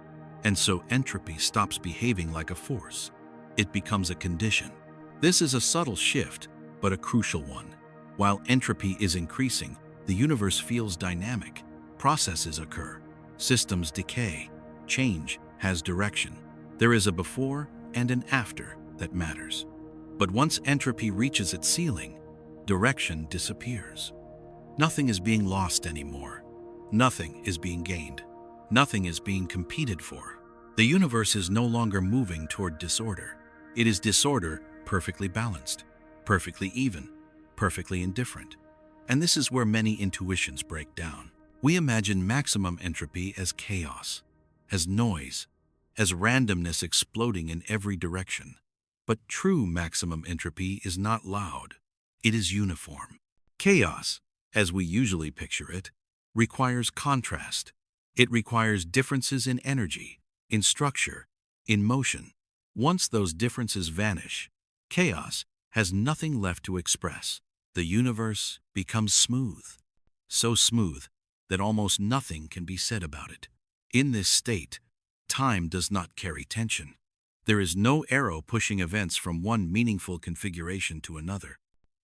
And so entropy stops behaving like a force. It becomes a condition. This is a subtle shift, but a crucial one. While entropy is increasing, the universe feels dynamic. Processes occur. Systems decay. Change has direction. There is a before and an after that matters. But once entropy reaches its ceiling, direction disappears. Nothing is being lost anymore. Nothing is being gained. Nothing is being competed for. The universe is no longer moving toward disorder. It is disorder perfectly balanced, perfectly even, perfectly indifferent. And this is where many intuitions break down. We imagine maximum entropy as chaos, as noise, as randomness exploding in every direction. But true maximum entropy is not loud. It is uniform. Chaos, as we usually picture it, requires contrast. It requires differences in energy, in structure, in motion. Once those differences vanish, chaos has nothing left to express. The universe becomes smooth, so smooth that almost nothing can be said about it. In this state, time does not carry tension. There is no arrow pushing events from one meaningful configuration to another.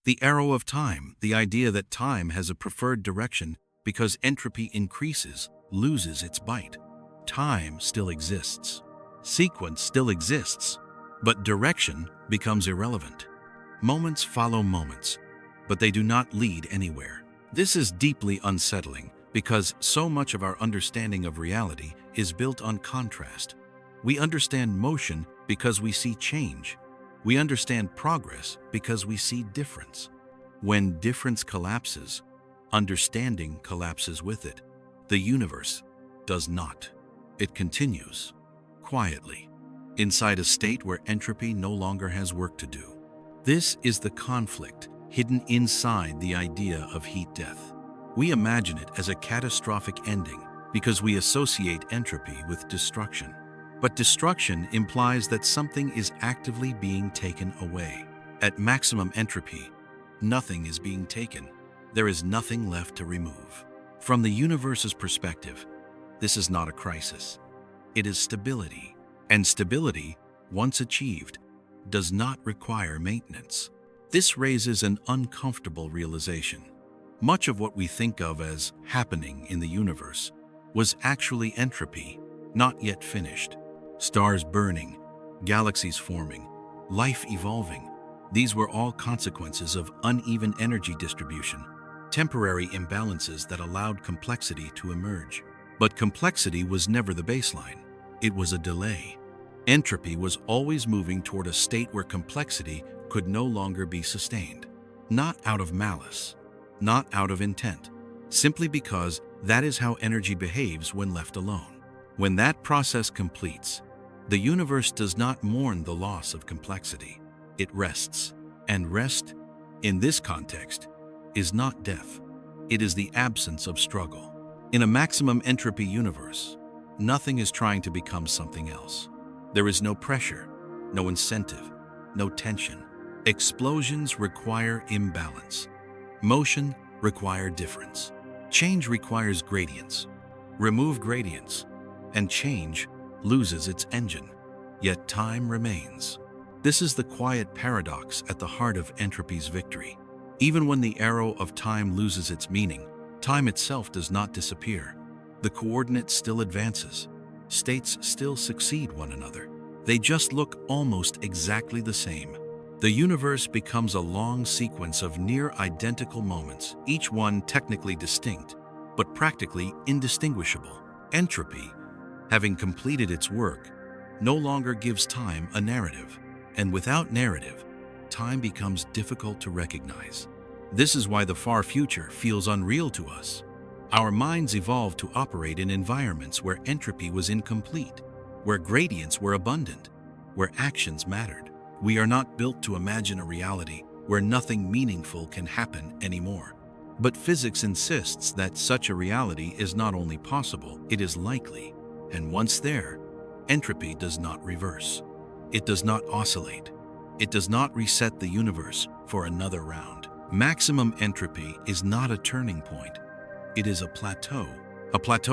The arrow of time, the idea that time has a preferred direction because entropy increases, loses its bite. Time still exists. Sequence still exists, but direction becomes irrelevant. Moments follow moments, but they do not lead anywhere. This is deeply unsettling because so much of our understanding of reality is built on contrast. We understand motion because we see change. We understand progress because we see difference. When difference collapses, understanding collapses with it. The universe does not. It continues, quietly, inside a state where entropy no longer has work to do. This is the conflict hidden inside the idea of heat death. We imagine it as a catastrophic ending because we associate entropy with destruction. But destruction implies that something is actively being taken away. At maximum entropy, nothing is being taken. There is nothing left to remove. From the universe's perspective, this is not a crisis. It is stability. And stability, once achieved, does not require maintenance. This raises an uncomfortable realization. Much of what we think of as happening in the universe was actually entropy, not yet finished. Stars burning, galaxies forming, life evolving. These were all consequences of uneven energy distribution, temporary imbalances that allowed complexity to emerge. But complexity was never the baseline. It was a delay. Entropy was always moving toward a state where complexity could no longer be sustained. Not out of malice, not out of intent, simply because that is how energy behaves when left alone. When that process completes, the universe does not mourn the loss of complexity. It rests. And rest, in this context, is not death. It is the absence of struggle. In a maximum entropy universe, nothing is trying to become something else. There is no pressure, no incentive, no tension. Explosions require imbalance. Motion requires difference. Change requires gradients. Remove gradients, and change loses its engine. Yet time remains. This is the quiet paradox at the heart of entropy's victory. Even when the arrow of time loses its meaning, time itself does not disappear. The coordinate still advances. States still succeed one another. They just look almost exactly the same. The universe becomes a long sequence of near-identical moments, each one technically distinct, but practically indistinguishable. Entropy, having completed its work, no longer gives time a narrative. And without narrative, time becomes difficult to recognize. This is why the far future feels unreal to us. Our minds evolved to operate in environments where entropy was incomplete, where gradients were abundant, where actions mattered. We are not built to imagine a reality where nothing meaningful can happen anymore. But physics insists that such a reality is not only possible, it is likely. And once there, entropy does not reverse. It does not oscillate. It does not reset the universe for another round. Maximum entropy is not a turning point. It is a plateau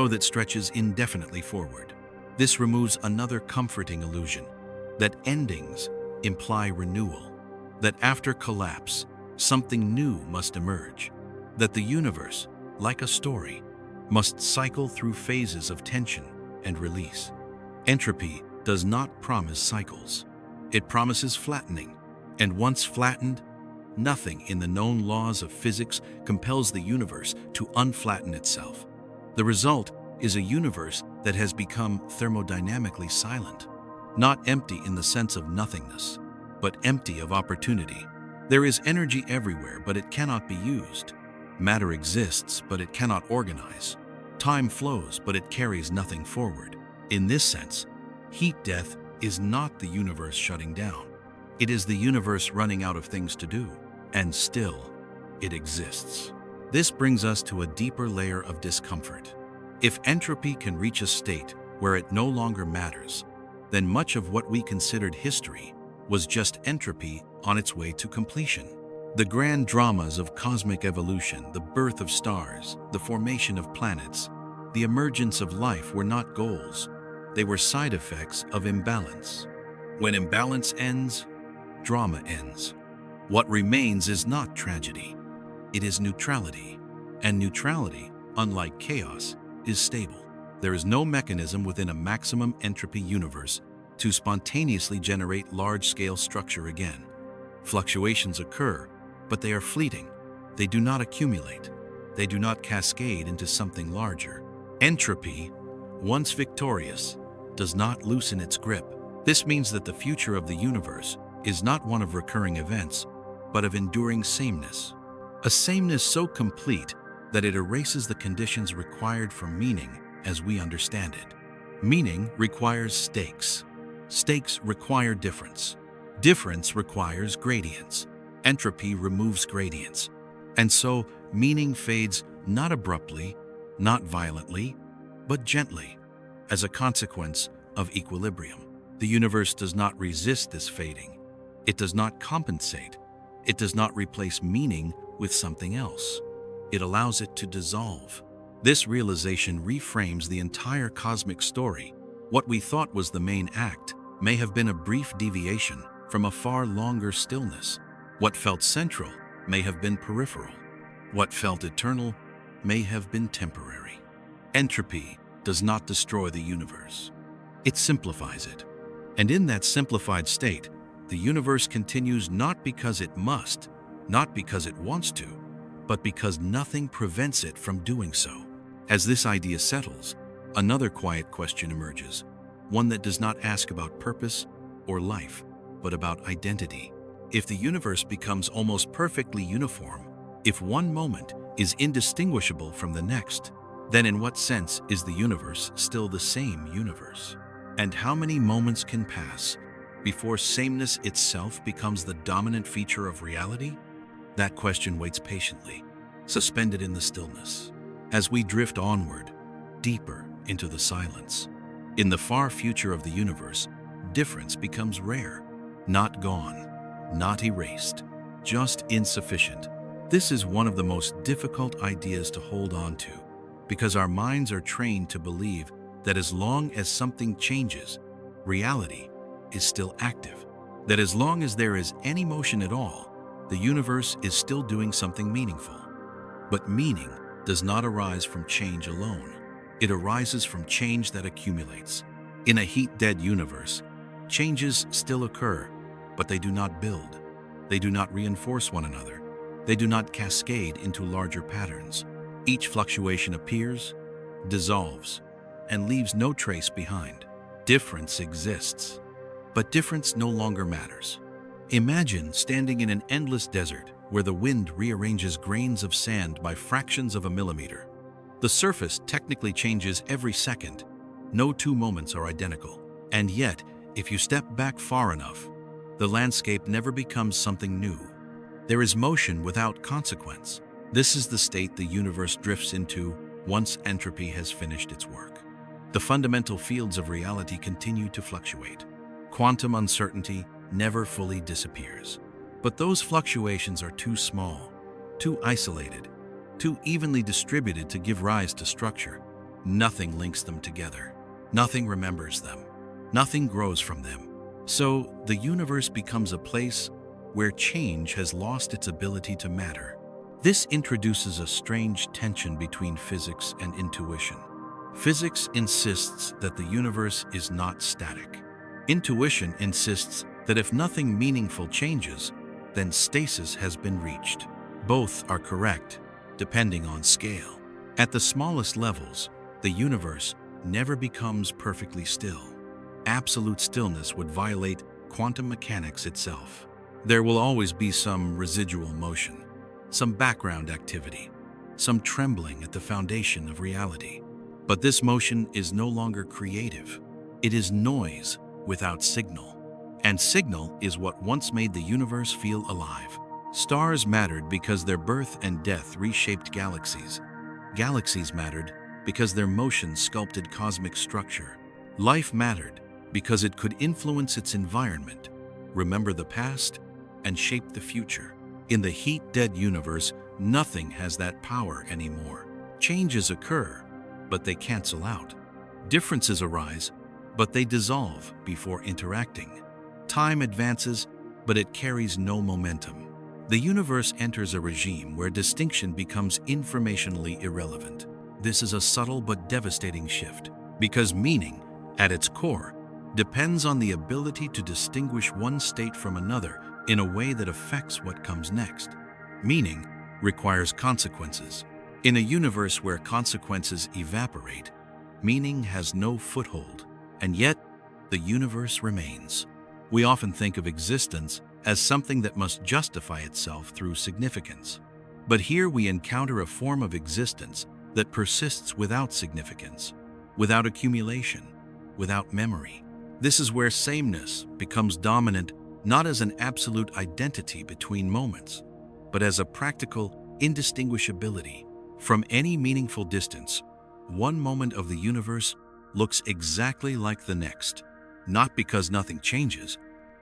that stretches indefinitely forward. This removes another comforting illusion, that endings imply renewal, that after collapse, something new must emerge, that the universe, like a story, must cycle through phases of tension and release. Entropy does not promise cycles. It promises flattening, and once flattened, Nothing in the known laws of physics compels the universe to unflatten itself. The result is a universe that has become thermodynamically silent, not empty in the sense of nothingness, but empty of opportunity. There is energy everywhere, but it cannot be used. Matter exists, but it cannot organize. Time flows, but it carries nothing forward. In this sense, heat death is not the universe shutting down. It is the universe running out of things to do, and still, it exists. This brings us to a deeper layer of discomfort. If entropy can reach a state where it no longer matters, then much of what we considered history was just entropy on its way to completion. The grand dramas of cosmic evolution, the birth of stars, the formation of planets, the emergence of life were not goals. They were side effects of imbalance. When imbalance ends, drama ends. What remains is not tragedy. It is neutrality. And neutrality, unlike chaos, is stable. There is no mechanism within a maximum entropy universe to spontaneously generate large-scale structure again. Fluctuations occur, but they are fleeting. They do not accumulate. They do not cascade into something larger. Entropy, once victorious, does not loosen its grip. This means that the future of the universe is not one of recurring events, but of enduring sameness. A sameness so complete that it erases the conditions required for meaning as we understand it. Meaning requires stakes. Stakes require difference. Difference requires gradients. Entropy removes gradients. And so, meaning fades not abruptly, not violently, but gently, as a consequence of equilibrium. The universe does not resist this fading. It does not compensate. It does not replace meaning with something else. It allows it to dissolve. This realization reframes the entire cosmic story. What we thought was the main act may have been a brief deviation from a far longer stillness. What felt central may have been peripheral. What felt eternal may have been temporary. Entropy does not destroy the universe. It simplifies it. And in that simplified state, the universe continues not because it must, not because it wants to, but because nothing prevents it from doing so. As this idea settles, another quiet question emerges, one that does not ask about purpose or life, but about identity. If the universe becomes almost perfectly uniform, if one moment is indistinguishable from the next, then in what sense is the universe still the same universe? And how many moments can pass before sameness itself becomes the dominant feature of reality? That question waits patiently, suspended in the stillness, as we drift onward, deeper into the silence. In the far future of the universe, difference becomes rare, not gone, not erased, just insufficient. This is one of the most difficult ideas to hold on to, because our minds are trained to believe that as long as something changes, reality is still active. That as long as there is any motion at all, the universe is still doing something meaningful. But meaning does not arise from change alone. It arises from change that accumulates. In a heat-dead universe, changes still occur, but they do not build. They do not reinforce one another. They do not cascade into larger patterns. Each fluctuation appears, dissolves, and leaves no trace behind. Difference exists, but difference no longer matters. Imagine standing in an endless desert where the wind rearranges grains of sand by fractions of a millimeter. The surface technically changes every second. No two moments are identical. And yet, if you step back far enough, the landscape never becomes something new. There is motion without consequence. This is the state the universe drifts into once entropy has finished its work. The fundamental fields of reality continue to fluctuate. Quantum uncertainty never fully disappears. But those fluctuations are too small, too isolated, too evenly distributed to give rise to structure. Nothing links them together. Nothing remembers them. Nothing grows from them. So the universe becomes a place where change has lost its ability to matter. This introduces a strange tension between physics and intuition. Physics insists that the universe is not static. Intuition insists that if nothing meaningful changes, then stasis has been reached. Both are correct, depending on scale. At the smallest levels, the universe never becomes perfectly still. Absolute stillness would violate quantum mechanics itself. There will always be some residual motion, some background activity, some trembling at the foundation of reality. But this motion is no longer creative. It is noise without signal. And signal is what once made the universe feel alive. Stars mattered because their birth and death reshaped galaxies. Galaxies mattered because their motion sculpted cosmic structure. Life mattered because it could influence its environment, remember the past, and shape the future. In the heat-dead universe, nothing has that power anymore. Changes occur, but they cancel out. Differences arise, but they dissolve before interacting. Time advances, but it carries no momentum. The universe enters a regime where distinction becomes informationally irrelevant. This is a subtle but devastating shift, because meaning, at its core, depends on the ability to distinguish one state from another in a way that affects what comes next. Meaning requires consequences. In a universe where consequences evaporate, meaning has no foothold, and yet the universe remains. We often think of existence as something that must justify itself through significance. But here we encounter a form of existence that persists without significance, without accumulation, without memory. This is where sameness becomes dominant, not as an absolute identity between moments, but as a practical indistinguishability. From any meaningful distance, one moment of the universe looks exactly like the next, not because nothing changes,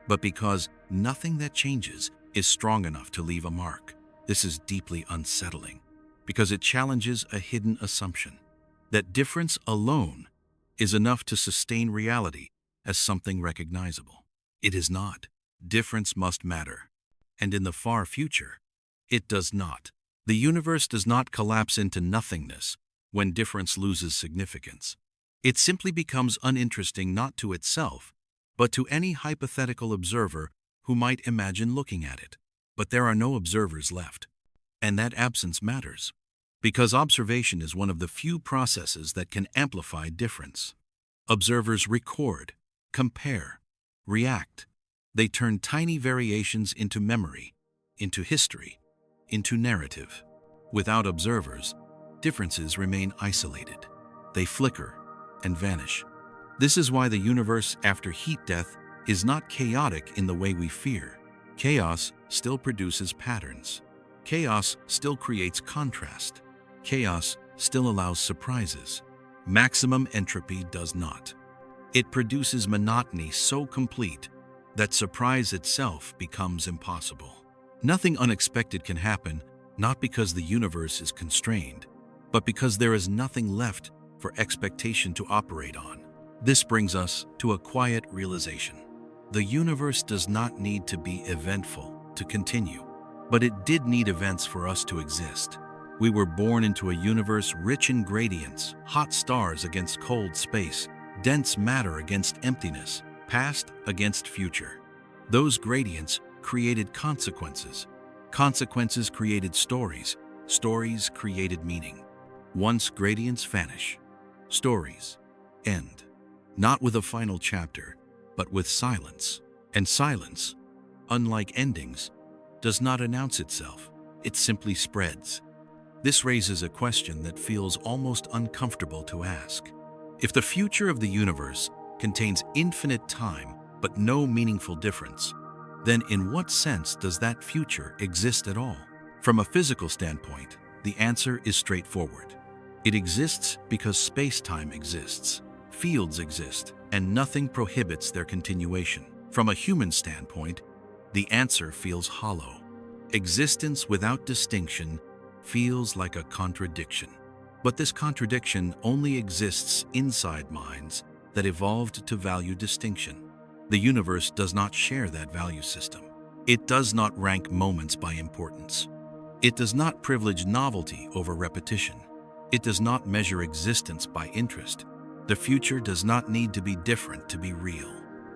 but because nothing that changes is strong enough to leave a mark. This is deeply unsettling, because it challenges a hidden assumption that difference alone is enough to sustain reality as something recognizable. It is not. Difference must matter. And in the far future, it does not. The universe does not collapse into nothingness when difference loses significance. It simply becomes uninteresting not to itself, but to any hypothetical observer who might imagine looking at it. But there are no observers left. And that absence matters, because observation is one of the few processes that can amplify difference. Observers record, compare, react. They turn tiny variations into memory, into history, into narrative. Without observers, differences remain isolated. They flicker and vanish. This is why the universe after heat death is not chaotic in the way we fear. Chaos still produces patterns. Chaos still creates contrast. Chaos still allows surprises. Maximum entropy does not. It produces monotony so complete that surprise itself becomes impossible. Nothing unexpected can happen, not because the universe is constrained, but because there is nothing left for expectation to operate on. This brings us to a quiet realization. The universe does not need to be eventful to continue, but it did need events for us to exist. We were born into a universe rich in gradients, hot stars against cold space, dense matter against emptiness, past against future. Those gradients created consequences. Consequences created stories. Stories created meaning. Once gradients vanish, stories end. Not with a final chapter, but with silence. And silence, unlike endings, does not announce itself. It simply spreads. This raises a question that feels almost uncomfortable to ask. If the future of the universe contains infinite time but no meaningful difference, then in what sense does that future exist at all? From a physical standpoint, the answer is straightforward. It exists because space-time exists, fields exist, and nothing prohibits their continuation. From a human standpoint, the answer feels hollow. Existence without distinction feels like a contradiction. But this contradiction only exists inside minds that evolved to value distinction. The universe does not share that value system. It does not rank moments by importance. It does not privilege novelty over repetition. It does not measure existence by interest. The future does not need to be different to be real.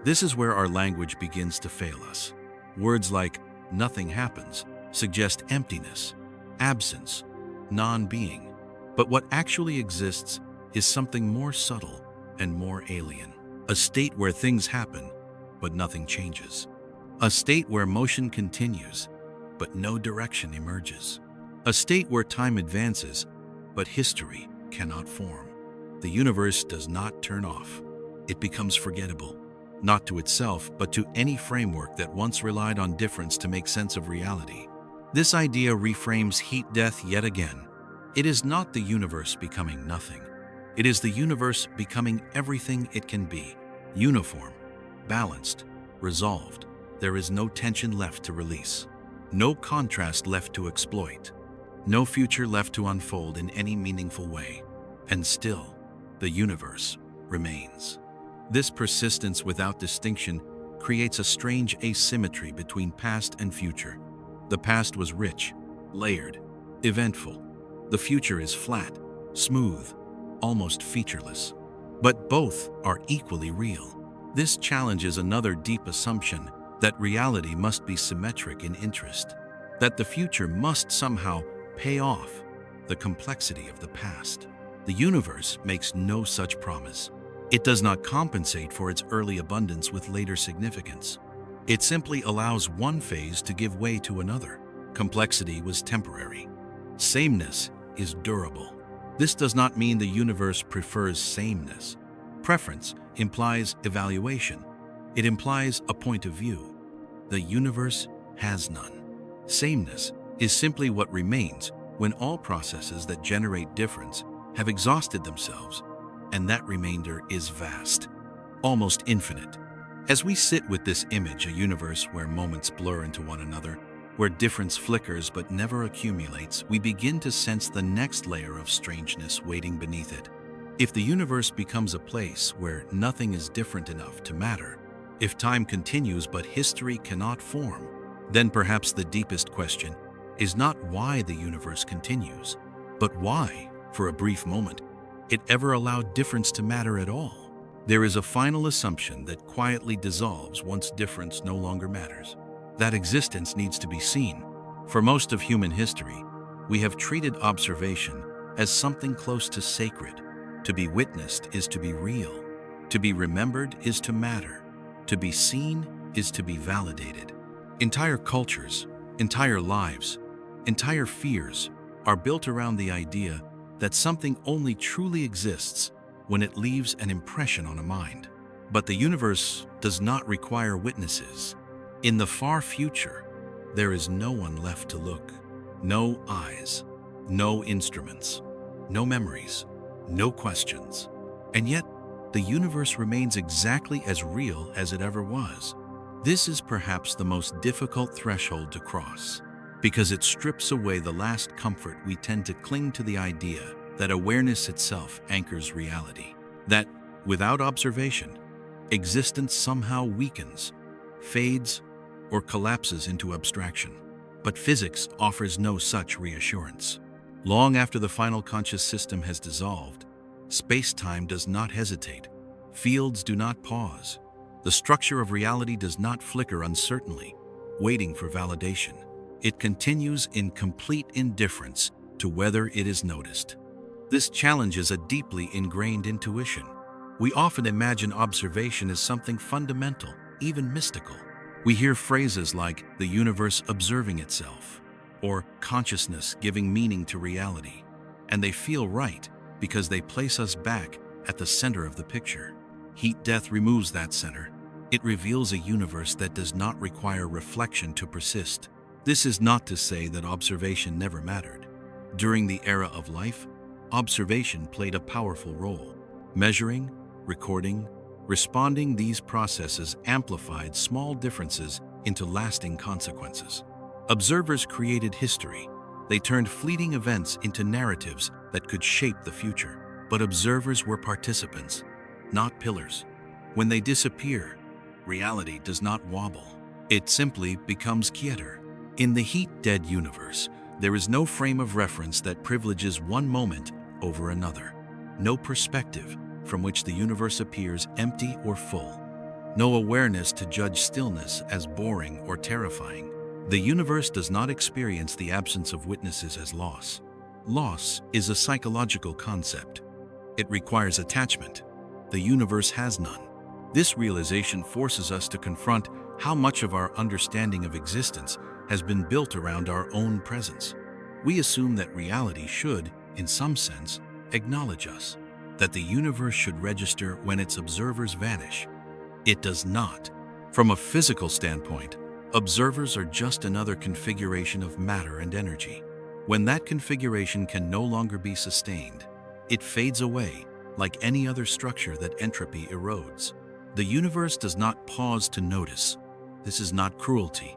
This is where our language begins to fail us. Words like nothing happens, suggest emptiness, absence, non-being. But what actually exists is something more subtle and more alien. A state where things happen, but nothing changes. A state where motion continues, but no direction emerges. A state where time advances, but history cannot form. The universe does not turn off. It becomes forgettable, not to itself, but to any framework that once relied on difference to make sense of reality. This idea reframes heat death yet again. It is not the universe becoming nothing. It is the universe becoming everything it can be: uniform, balanced, resolved. There is no tension left to release, no contrast left to exploit, no future left to unfold in any meaningful way. And still, the universe remains. This persistence without distinction creates a strange asymmetry between past and future. The past was rich, layered, eventful. The future is flat, smooth, almost featureless. But both are equally real. This challenges another deep assumption, that reality must be symmetric in interest, that the future must somehow pay off the complexity of the past. The universe makes no such promise. It does not compensate for its early abundance with later significance. It simply allows one phase to give way to another. Complexity was temporary. Sameness is durable. This does not mean the universe prefers sameness. Preference implies evaluation. It implies a point of view. The universe has none. Sameness is simply what remains when all processes that generate difference have exhausted themselves, and that remainder is vast, almost infinite. As we sit with this image, a universe where moments blur into one another, where difference flickers but never accumulates, we begin to sense the next layer of strangeness waiting beneath it. If the universe becomes a place where nothing is different enough to matter, if time continues but history cannot form, then perhaps the deepest question is not why the universe continues, but why, for a brief moment, it ever allowed difference to matter at all. There is a final assumption that quietly dissolves once difference no longer matters. That existence needs to be seen. For most of human history, we have treated observation as something close to sacred. To be witnessed is to be real. To be remembered is to matter. To be seen is to be validated. Entire cultures, entire lives, entire fears are built around the idea that something only truly exists when it leaves an impression on a mind. But the universe does not require witnesses. In the far future, there is no one left to look. No eyes, no instruments, no memories, no questions. And yet, the universe remains exactly as real as it ever was. This is perhaps the most difficult threshold to cross, because it strips away the last comfort we tend to cling to: the idea that awareness itself anchors reality, that without observation, existence somehow weakens, fades, or collapses into abstraction. But physics offers no such reassurance. Long after the final conscious system has dissolved, space-time does not hesitate. Fields do not pause. The structure of reality does not flicker uncertainly, waiting for validation. It continues in complete indifference to whether it is noticed. This challenges a deeply ingrained intuition. We often imagine observation as something fundamental, even mystical. We hear phrases like the universe observing itself, or consciousness giving meaning to reality, and they feel right because they place us back at the center of the picture. Heat death removes that center. It reveals a universe that does not require reflection to persist. This is not to say that observation never mattered. During the era of life, observation played a powerful role. Measuring, recording, responding, these processes amplified small differences into lasting consequences. Observers created history. They turned fleeting events into narratives that could shape the future. But observers were participants, not pillars. When they disappear, reality does not wobble. It simply becomes quieter. In the heat-dead universe, there is no frame of reference that privileges one moment over another. No perspective from which the universe appears empty or full. No awareness to judge stillness as boring or terrifying. The universe does not experience the absence of witnesses as loss. Loss is a psychological concept. It requires attachment. The universe has none. This realization forces us to confront how much of our understanding of existence has been built around our own presence. We assume that reality should, in some sense, acknowledge us, that the universe should register when its observers vanish. It does not. From a physical standpoint, observers are just another configuration of matter and energy. When that configuration can no longer be sustained, it fades away like any other structure that entropy erodes. The universe does not pause to notice. This is not cruelty.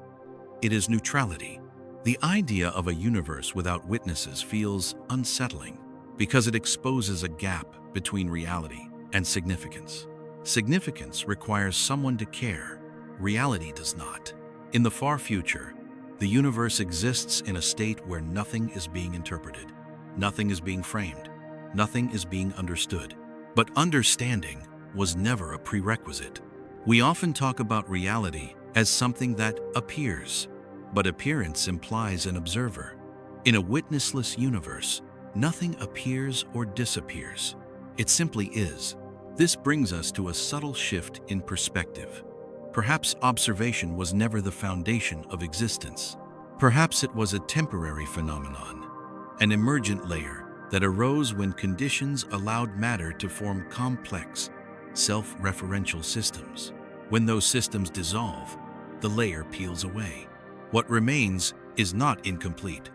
It is neutrality. The idea of a universe without witnesses feels unsettling because it exposes a gap between reality and significance. Significance requires someone to care. Reality does not. In the far future, the universe exists in a state where nothing is being interpreted, nothing is being framed, nothing is being understood. But understanding was never a prerequisite. We often talk about reality as something that appears, but appearance implies an observer. In a witnessless universe, nothing appears or disappears. It simply is. This brings us to a subtle shift in perspective. Perhaps observation was never the foundation of existence. Perhaps it was a temporary phenomenon, an emergent layer that arose when conditions allowed matter to form complex, self-referential systems. When those systems dissolve, the layer peels away. What remains is not incomplete.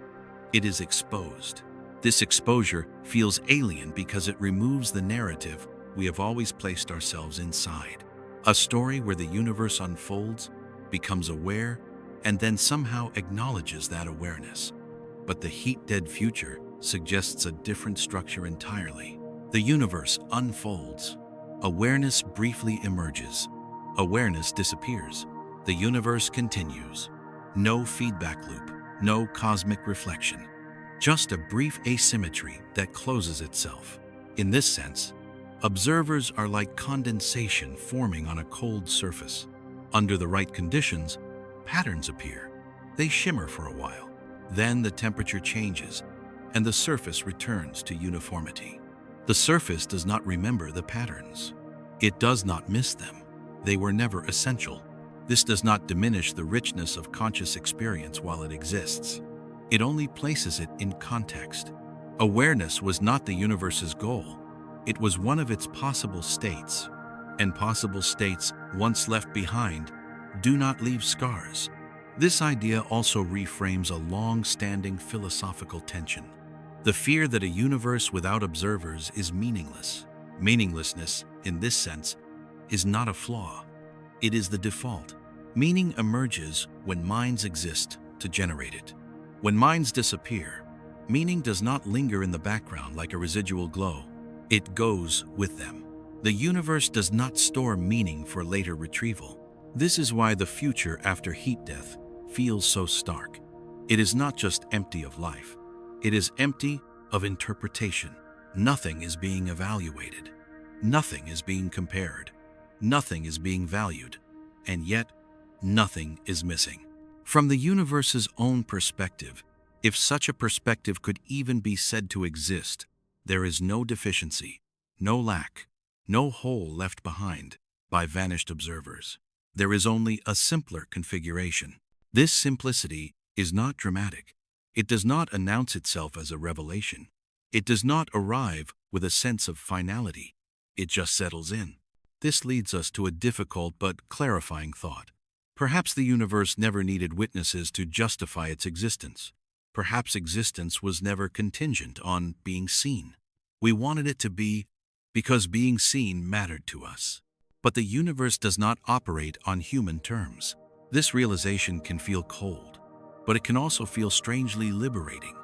It is exposed. This exposure feels alien because it removes the narrative we have always placed ourselves inside. A story where the universe unfolds, becomes aware, and then somehow acknowledges that awareness. But the heat-dead future suggests a different structure entirely. The universe unfolds. Awareness briefly emerges. Awareness disappears. The universe continues. No feedback loop, no cosmic reflection. Just a brief asymmetry that closes itself. In this sense, observers are like condensation forming on a cold surface. Under the right conditions, patterns appear. They shimmer for a while. Then the temperature changes, and the surface returns to uniformity. The surface does not remember the patterns. It does not miss them. They were never essential. This does not diminish the richness of conscious experience while it exists. It only places it in context. Awareness was not the universe's goal. It was one of its possible states. And possible states, once left behind, do not leave scars. This idea also reframes a long-standing philosophical tension. The fear that a universe without observers is meaningless. Meaninglessness, in this sense, is not a flaw. It is the default. Meaning emerges when minds exist to generate it. When minds disappear, meaning does not linger in the background like a residual glow. It goes with them. The universe does not store meaning for later retrieval. This is why the future after heat death feels so stark. It is not just empty of life. It is empty of interpretation. Nothing is being evaluated. Nothing is being compared. Nothing is being valued. And yet, nothing is missing. From the universe's own perspective, if such a perspective could even be said to exist, there is no deficiency, no lack, no hole left behind by vanished observers. There is only a simpler configuration. This simplicity is not dramatic. It does not announce itself as a revelation. It does not arrive with a sense of finality. It just settles in. This leads us to a difficult but clarifying thought. Perhaps the universe never needed witnesses to justify its existence. Perhaps existence was never contingent on being seen. We wanted it to be because being seen mattered to us. But the universe does not operate on human terms. This realization can feel cold, but it can also feel strangely liberating.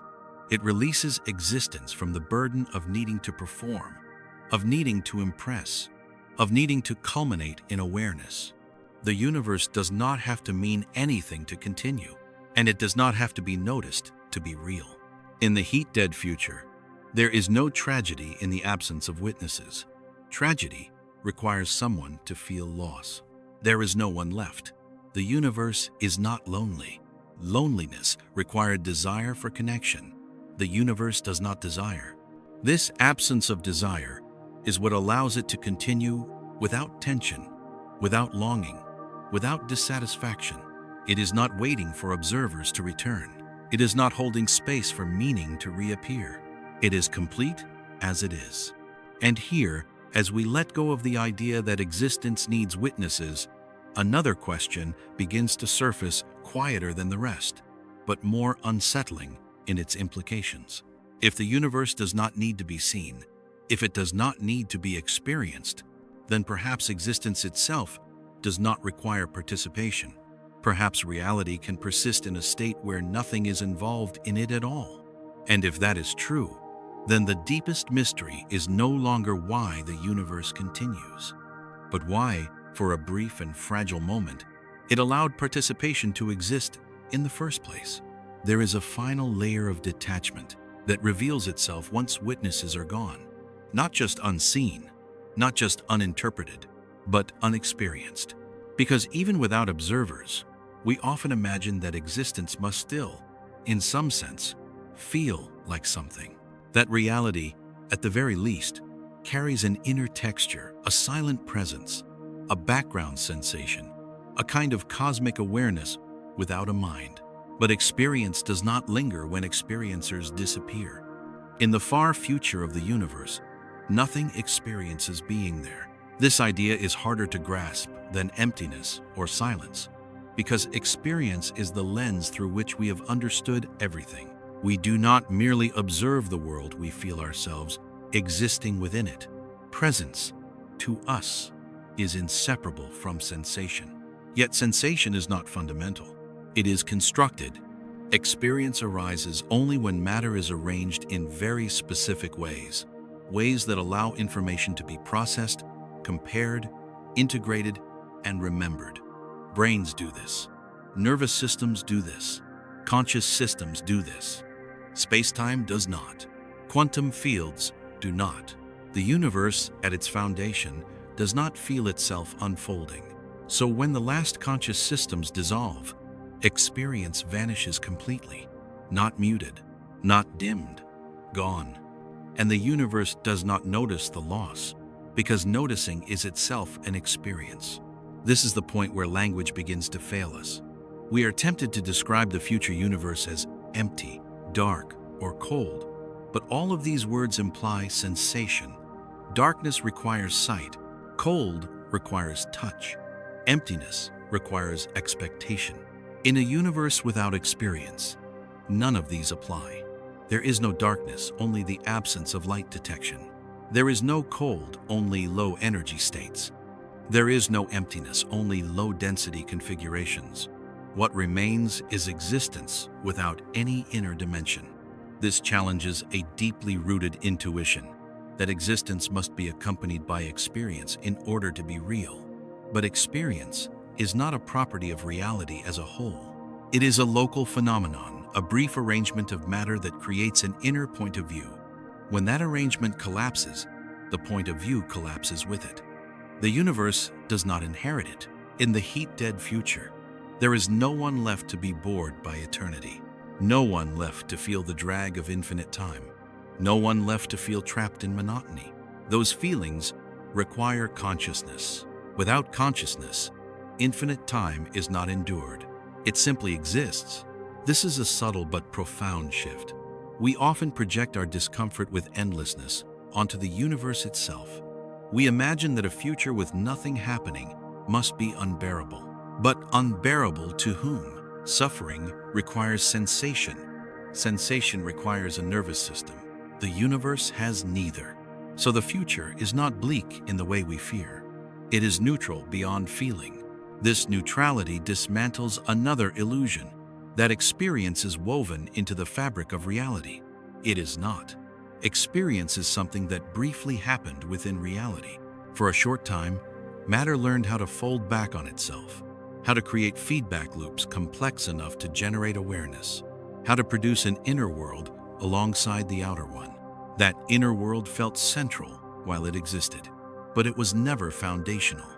It releases existence from the burden of needing to perform, of needing to impress, of needing to culminate in awareness. The universe does not have to mean anything to continue, and it does not have to be noticed to be real. In the heat-dead future, there is no tragedy in the absence of witnesses. Tragedy requires someone to feel loss. There is no one left. The universe is not lonely. Loneliness required desire for connection. The universe does not desire. This absence of desire is what allows it to continue without tension, without longing, without dissatisfaction. It is not waiting for observers to return. It is not holding space for meaning to reappear. It is complete as it is. And here, as we let go of the idea that existence needs witnesses, another question begins to surface, quieter than the rest, but more unsettling in its implications. If the universe does not need to be seen, if it does not need to be experienced, then perhaps existence itself does not require participation. Perhaps reality can persist in a state where nothing is involved in it at all. And if that is true, then the deepest mystery is no longer why the universe continues, but why, for a brief and fragile moment, it allowed participation to exist in the first place. There is a final layer of detachment that reveals itself once witnesses are gone. Not just unseen, not just uninterpreted, but unexperienced. Because even without observers, we often imagine that existence must still, in some sense, feel like something. That reality, at the very least, carries an inner texture, a silent presence, a background sensation, a kind of cosmic awareness without a mind. But experience does not linger when experiencers disappear. In the far future of the universe, nothing experiences being there. This idea is harder to grasp than emptiness or silence, because experience is the lens through which we have understood everything. We do not merely observe the world, we feel ourselves existing within it. Presence, to us, is inseparable from sensation. Yet sensation is not fundamental. It is constructed. Experience arises only when matter is arranged in very specific ways, ways that allow information to be processed, compared, integrated, and remembered. Brains do this. Nervous systems do this. Conscious systems do this. Space-time does not. Quantum fields do not. The universe, at its foundation, does not feel itself unfolding. So when the last conscious systems dissolve, experience vanishes completely, not muted, not dimmed, gone. And the universe does not notice the loss, because noticing is itself an experience. This is the point where language begins to fail us. We are tempted to describe the future universe as empty, dark, or cold, but all of these words imply sensation. Darkness requires sight, cold requires touch, emptiness requires expectation. In a universe without experience, none of these apply. There is no darkness, only the absence of light detection. There is no cold, only low energy states. There is no emptiness, only low density configurations. What remains is existence without any inner dimension. This challenges a deeply rooted intuition that existence must be accompanied by experience in order to be real. But experience is not a property of reality as a whole. It is a local phenomenon, a brief arrangement of matter that creates an inner point of view. When that arrangement collapses, the point of view collapses with it. The universe does not inherit it. In the heat-dead future, there is no one left to be bored by eternity. No one left to feel the drag of infinite time. No one left to feel trapped in monotony. Those feelings require consciousness. Without consciousness, infinite time is not endured. It simply exists. This is a subtle but profound shift. We often project our discomfort with endlessness onto the universe itself. We imagine that a future with nothing happening must be unbearable. But unbearable to whom? Suffering requires sensation. Sensation requires a nervous system. The universe has neither. So the future is not bleak in the way we fear. It is neutral beyond feeling. This neutrality dismantles another illusion, that experience is woven into the fabric of reality. It is not. Experience is something that briefly happened within reality. For a short time, matter learned how to fold back on itself, how to create feedback loops complex enough to generate awareness, how to produce an inner world alongside the outer one. That inner world felt central while it existed, but it was never foundational.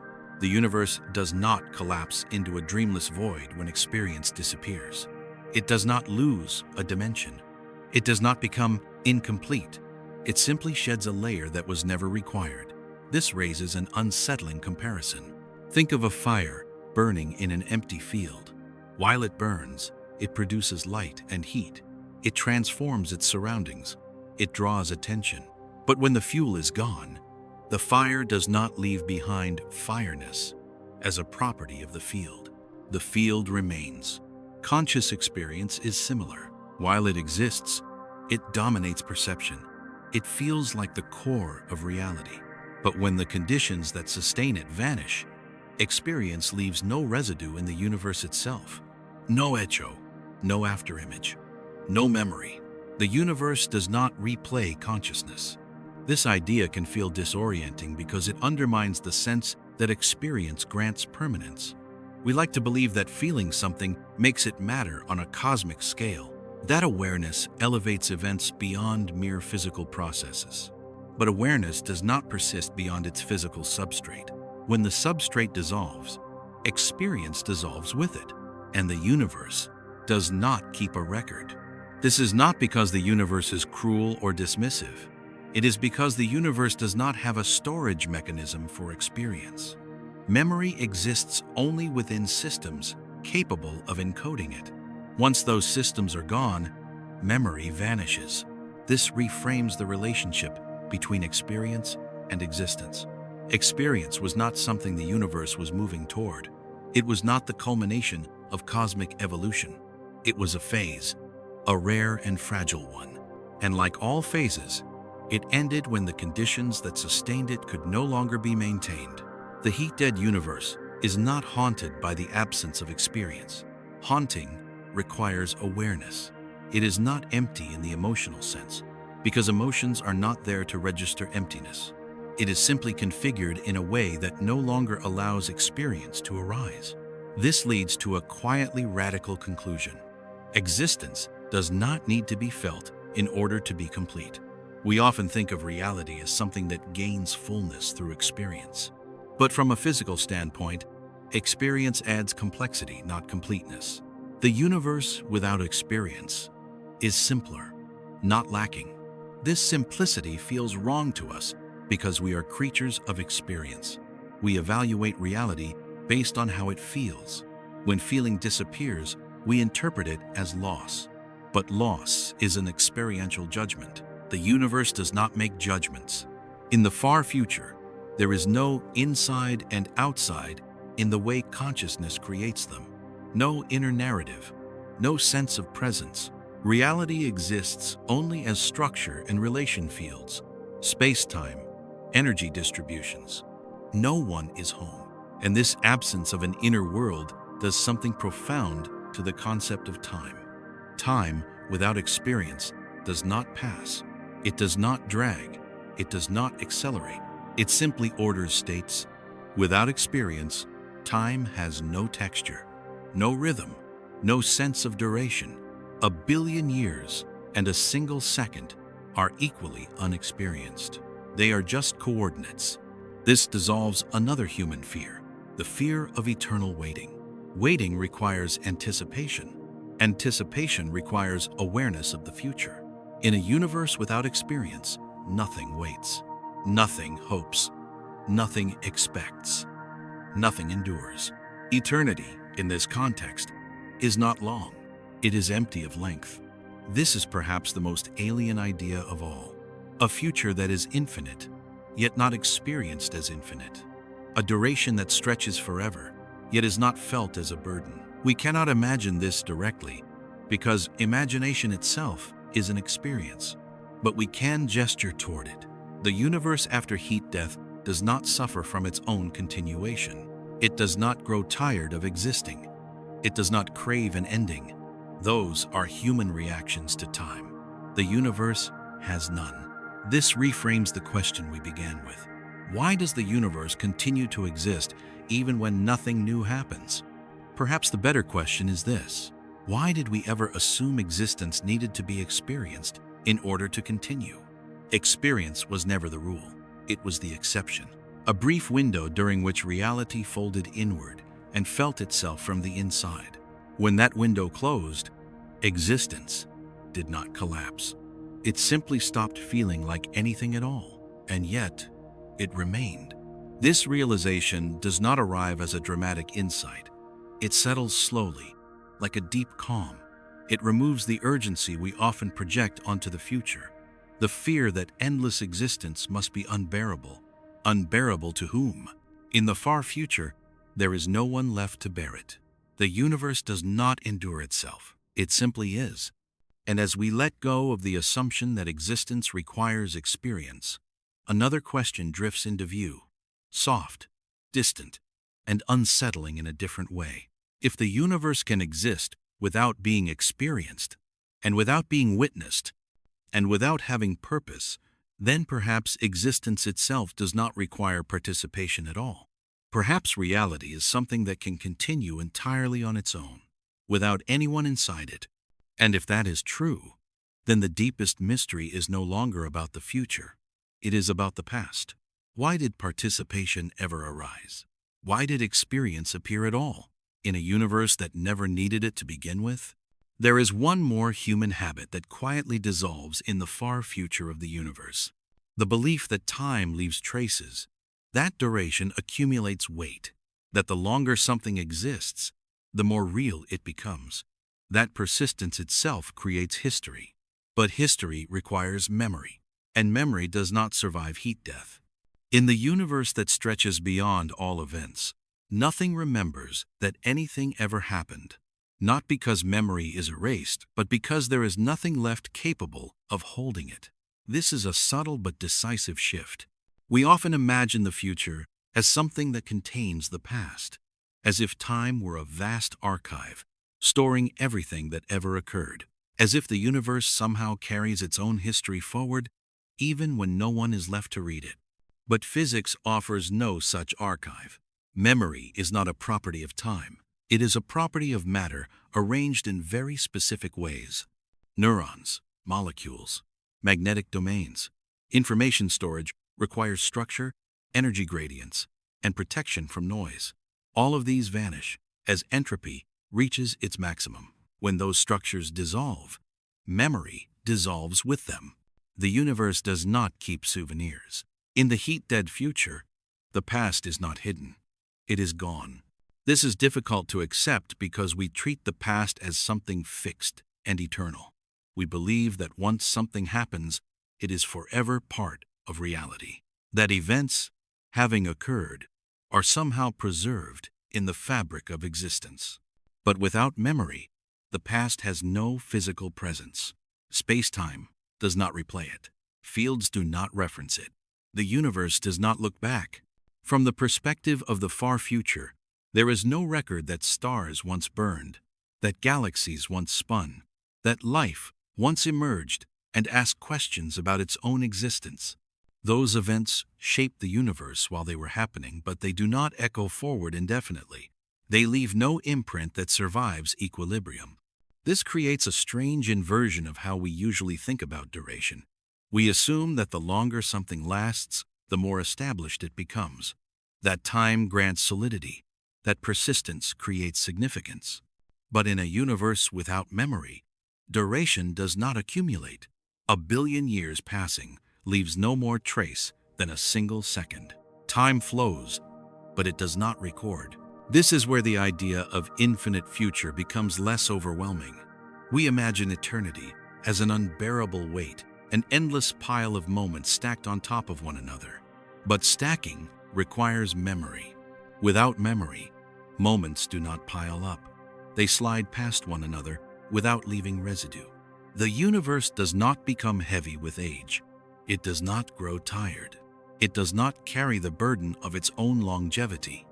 The universe does not collapse into a dreamless void when experience disappears. It does not lose a dimension. It does not become incomplete. It simply sheds a layer that was never required. This raises an unsettling comparison. Think of a fire burning in an empty field. While it burns, it produces light and heat. It transforms its surroundings. It draws attention. But when the fuel is gone, the fire does not leave behind fireness as a property of the field. The field remains. Conscious experience is similar. While it exists, it dominates perception. It feels like the core of reality. But when the conditions that sustain it vanish, experience leaves no residue in the universe itself. No echo, no afterimage, no memory. The universe does not replay consciousness. This idea can feel disorienting because it undermines the sense that experience grants permanence. We like to believe that feeling something makes it matter on a cosmic scale. That awareness elevates events beyond mere physical processes. But awareness does not persist beyond its physical substrate. When the substrate dissolves, experience dissolves with it, and the universe does not keep a record. This is not because the universe is cruel or dismissive. It is because the universe does not have a storage mechanism for experience. Memory exists only within systems capable of encoding it. Once those systems are gone, memory vanishes. This reframes the relationship between experience and existence. Experience was not something the universe was moving toward. It was not the culmination of cosmic evolution. It was a phase, a rare and fragile one. And like all phases, it ended when the conditions that sustained it could no longer be maintained. The heat-dead universe is not haunted by the absence of experience. Haunting requires awareness. It is not empty in the emotional sense, because emotions are not there to register emptiness. It is simply configured in a way that no longer allows experience to arise. This leads to a quietly radical conclusion. Existence does not need to be felt in order to be complete. We often think of reality as something that gains fullness through experience. But from a physical standpoint, experience adds complexity, not completeness. The universe without experience is simpler, not lacking. This simplicity feels wrong to us because we are creatures of experience. We evaluate reality based on how it feels. When feeling disappears, we interpret it as loss. But loss is an experiential judgment. The universe does not make judgments. In the far future, there is no inside and outside in the way consciousness creates them. No inner narrative, no sense of presence. Reality exists only as structure and relation fields, space-time, energy distributions. No one is home, and this absence of an inner world does something profound to the concept of time. Time without experience does not pass. It does not drag. It does not accelerate. It simply orders states. Without experience, time has no texture, no rhythm, no sense of duration. 1 billion years and a single second are equally unexperienced. They are just coordinates. This dissolves another human fear, the fear of eternal waiting. Waiting requires anticipation. Anticipation requires awareness of the future. In a universe without experience, nothing waits. Nothing hopes. Nothing expects. Nothing endures. Eternity, in this context, is not long. It is empty of length. This is perhaps the most alien idea of all. A future that is infinite, yet not experienced as infinite. A duration that stretches forever, yet is not felt as a burden. We cannot imagine this directly, because imagination itself is an experience. But we can gesture toward it. The universe after heat death does not suffer from its own continuation. It does not grow tired of existing. It does not crave an ending. Those are human reactions to time. The universe has none. This reframes the question we began with. Why does the universe continue to exist even when nothing new happens? Perhaps the better question is this: why did we ever assume existence needed to be experienced in order to continue? Experience was never the rule. It was the exception. A brief window during which reality folded inward and felt itself from the inside. When that window closed, Existence did not collapse. It simply stopped feeling like anything at all, and yet it remained. This realization does not arrive as a dramatic insight. It settles slowly, like a deep calm. It removes the urgency we often project onto the future, the fear that endless existence must be unbearable. Unbearable to whom? In the far future, there is no one left to bear it. The universe does not endure itself. It simply is. And as we let go of the assumption that existence requires experience, another question drifts into view, soft, distant, and unsettling in a different way. If the universe can exist without being experienced, and without being witnessed, and without having purpose, then perhaps existence itself does not require participation at all. Perhaps reality is something that can continue entirely on its own, without anyone inside it. And if that is true, then the deepest mystery is no longer about the future. It is about the past. Why did participation ever arise? Why did experience appear at all, in a universe that never needed it to begin with? There is one more human habit that quietly dissolves in the far future of the universe. The belief that time leaves traces, that duration accumulates weight, that the longer something exists, the more real it becomes. That persistence itself creates history. But history requires memory, and memory does not survive heat death. In the universe that stretches beyond all events, nothing remembers that anything ever happened. Not because memory is erased, but because there is nothing left capable of holding it. This is a subtle but decisive shift. We often imagine the future as something that contains the past, as if time were a vast archive, storing everything that ever occurred, as if the universe somehow carries its own history forward, even when no one is left to read it. But physics offers no such archive. Memory is not a property of time. It is a property of matter arranged in very specific ways. Neurons, molecules, magnetic domains. Information storage requires structure, energy gradients, and protection from noise. All of these vanish as entropy reaches its maximum. When those structures dissolve, memory dissolves with them. The universe does not keep souvenirs. In the heat-dead future, the past is not hidden. It is gone. This is difficult to accept because we treat the past as something fixed and eternal. We believe that once something happens, it is forever part of reality. That events, having occurred, are somehow preserved in the fabric of existence. But without memory, the past has no physical presence. Space-time does not replay it. Fields do not reference it. The universe does not look back. From the perspective of the far future, there is no record that stars once burned, that galaxies once spun, that life once emerged and asked questions about its own existence. Those events shaped the universe while they were happening, but they do not echo forward indefinitely. They leave no imprint that survives equilibrium. This creates a strange inversion of how we usually think about duration. We assume that the longer something lasts, the more established it becomes. That time grants solidity, that persistence creates significance. But in a universe without memory, duration does not accumulate. A billion years passing leaves no more trace than a single second. Time flows, but it does not record. This is where the idea of infinite future becomes less overwhelming. We imagine eternity as an unbearable weight, an endless pile of moments stacked on top of one another. But stacking requires memory. Without memory, moments do not pile up. They slide past one another without leaving residue. The universe does not become heavy with age. It does not grow tired. It does not carry the burden of its own longevity.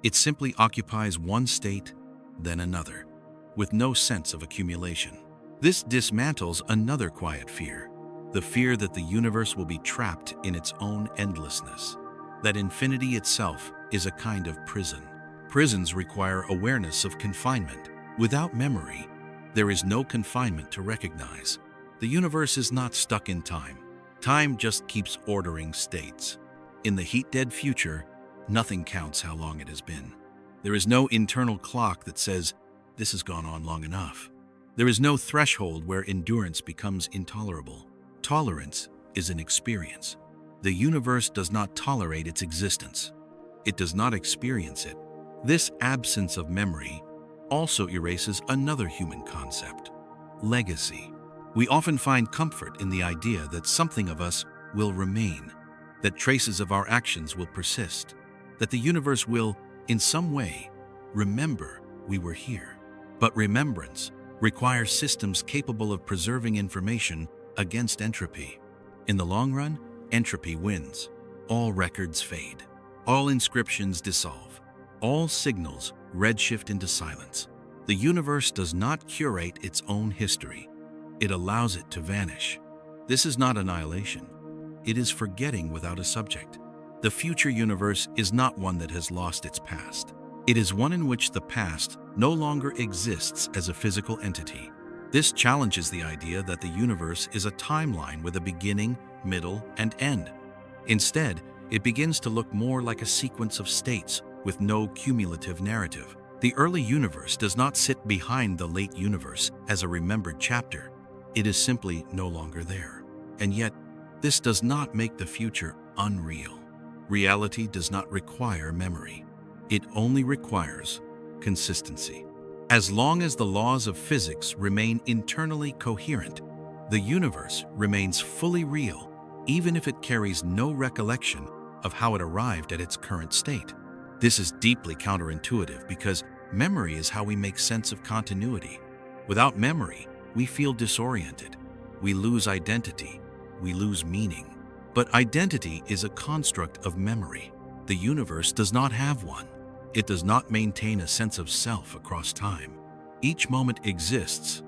It simply occupies one state, then another, with no sense of accumulation. This dismantles another quiet fear, the fear that the universe will be trapped in its own endlessness, that infinity itself is a kind of prison. Prisons require awareness of confinement. Without memory, there is no confinement to recognize. The universe is not stuck in time. Time just keeps ordering states. In the heat-dead future, nothing counts how long it has been. There is no internal clock that says, this has gone on long enough. There is no threshold where endurance becomes intolerable. Tolerance is an experience. The universe does not tolerate its existence. It does not experience it. This absence of memory also erases another human concept: legacy. We often find comfort in the idea that something of us will remain, that traces of our actions will persist, that the universe will, in some way, remember we were here. But remembrance requires systems capable of preserving information against entropy. In the long run, entropy wins. All records fade. All inscriptions dissolve. All signals redshift into silence. The universe does not curate its own history. It allows it to vanish. This is not annihilation. It is forgetting without a subject. The future universe is not one that has lost its past. It is one in which the past no longer exists as a physical entity. This challenges the idea that the universe is a timeline with a beginning, middle, and end. Instead, it begins to look more like a sequence of states with no cumulative narrative. The early universe does not sit behind the late universe as a remembered chapter. It is simply no longer there. And yet, this does not make the future unreal. Reality does not require memory. It only requires consistency. As long as the laws of physics remain internally coherent, the universe remains fully real, even if it carries no recollection of how it arrived at its current state. This is deeply counterintuitive because memory is how we make sense of continuity. Without memory, we feel disoriented. We lose identity. We lose meaning. But identity is a construct of memory. The universe does not have one. It does not maintain a sense of self across time. Each moment exists,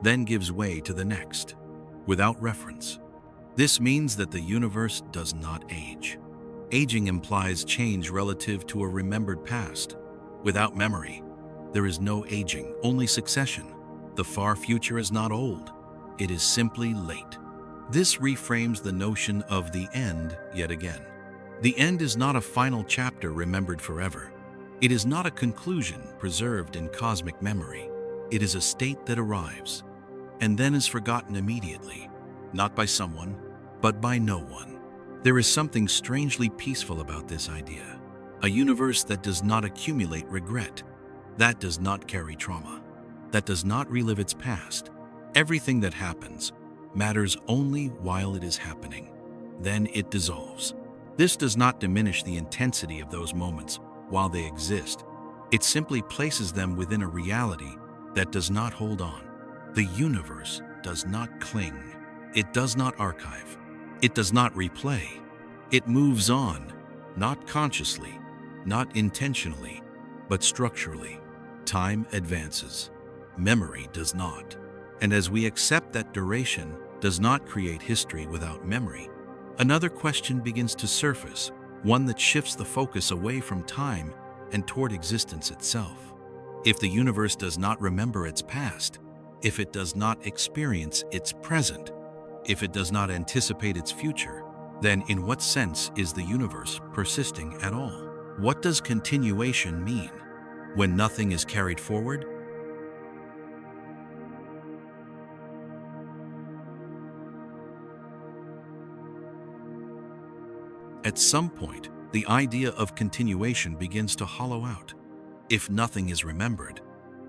then gives way to the next, without reference. This means that the universe does not age. Aging implies change relative to a remembered past. Without memory, there is no aging, only succession. The far future is not old. It is simply late. This reframes the notion of the end yet again. The end is not a final chapter remembered forever. It is not a conclusion preserved in cosmic memory. It is a state that arrives and then is forgotten immediately, not by someone, but by no one. There is something strangely peaceful about this idea. A universe that does not accumulate regret, that does not carry trauma, that does not relive its past. Everything that happens matters only while it is happening. Then it dissolves. This does not diminish the intensity of those moments while they exist. It simply places them within a reality that does not hold on. The universe does not cling. It does not archive. It does not replay. It moves on, not consciously, not intentionally, but structurally. Time advances. Memory does not. And as we accept that duration does not create history without memory, another question begins to surface, one that shifts the focus away from time and toward existence itself. If the universe does not remember its past, if it does not experience its present, if it does not anticipate its future, then in what sense is the universe persisting at all? What does continuation mean? When nothing is carried forward? At some point, the idea of continuation begins to hollow out. If nothing is remembered,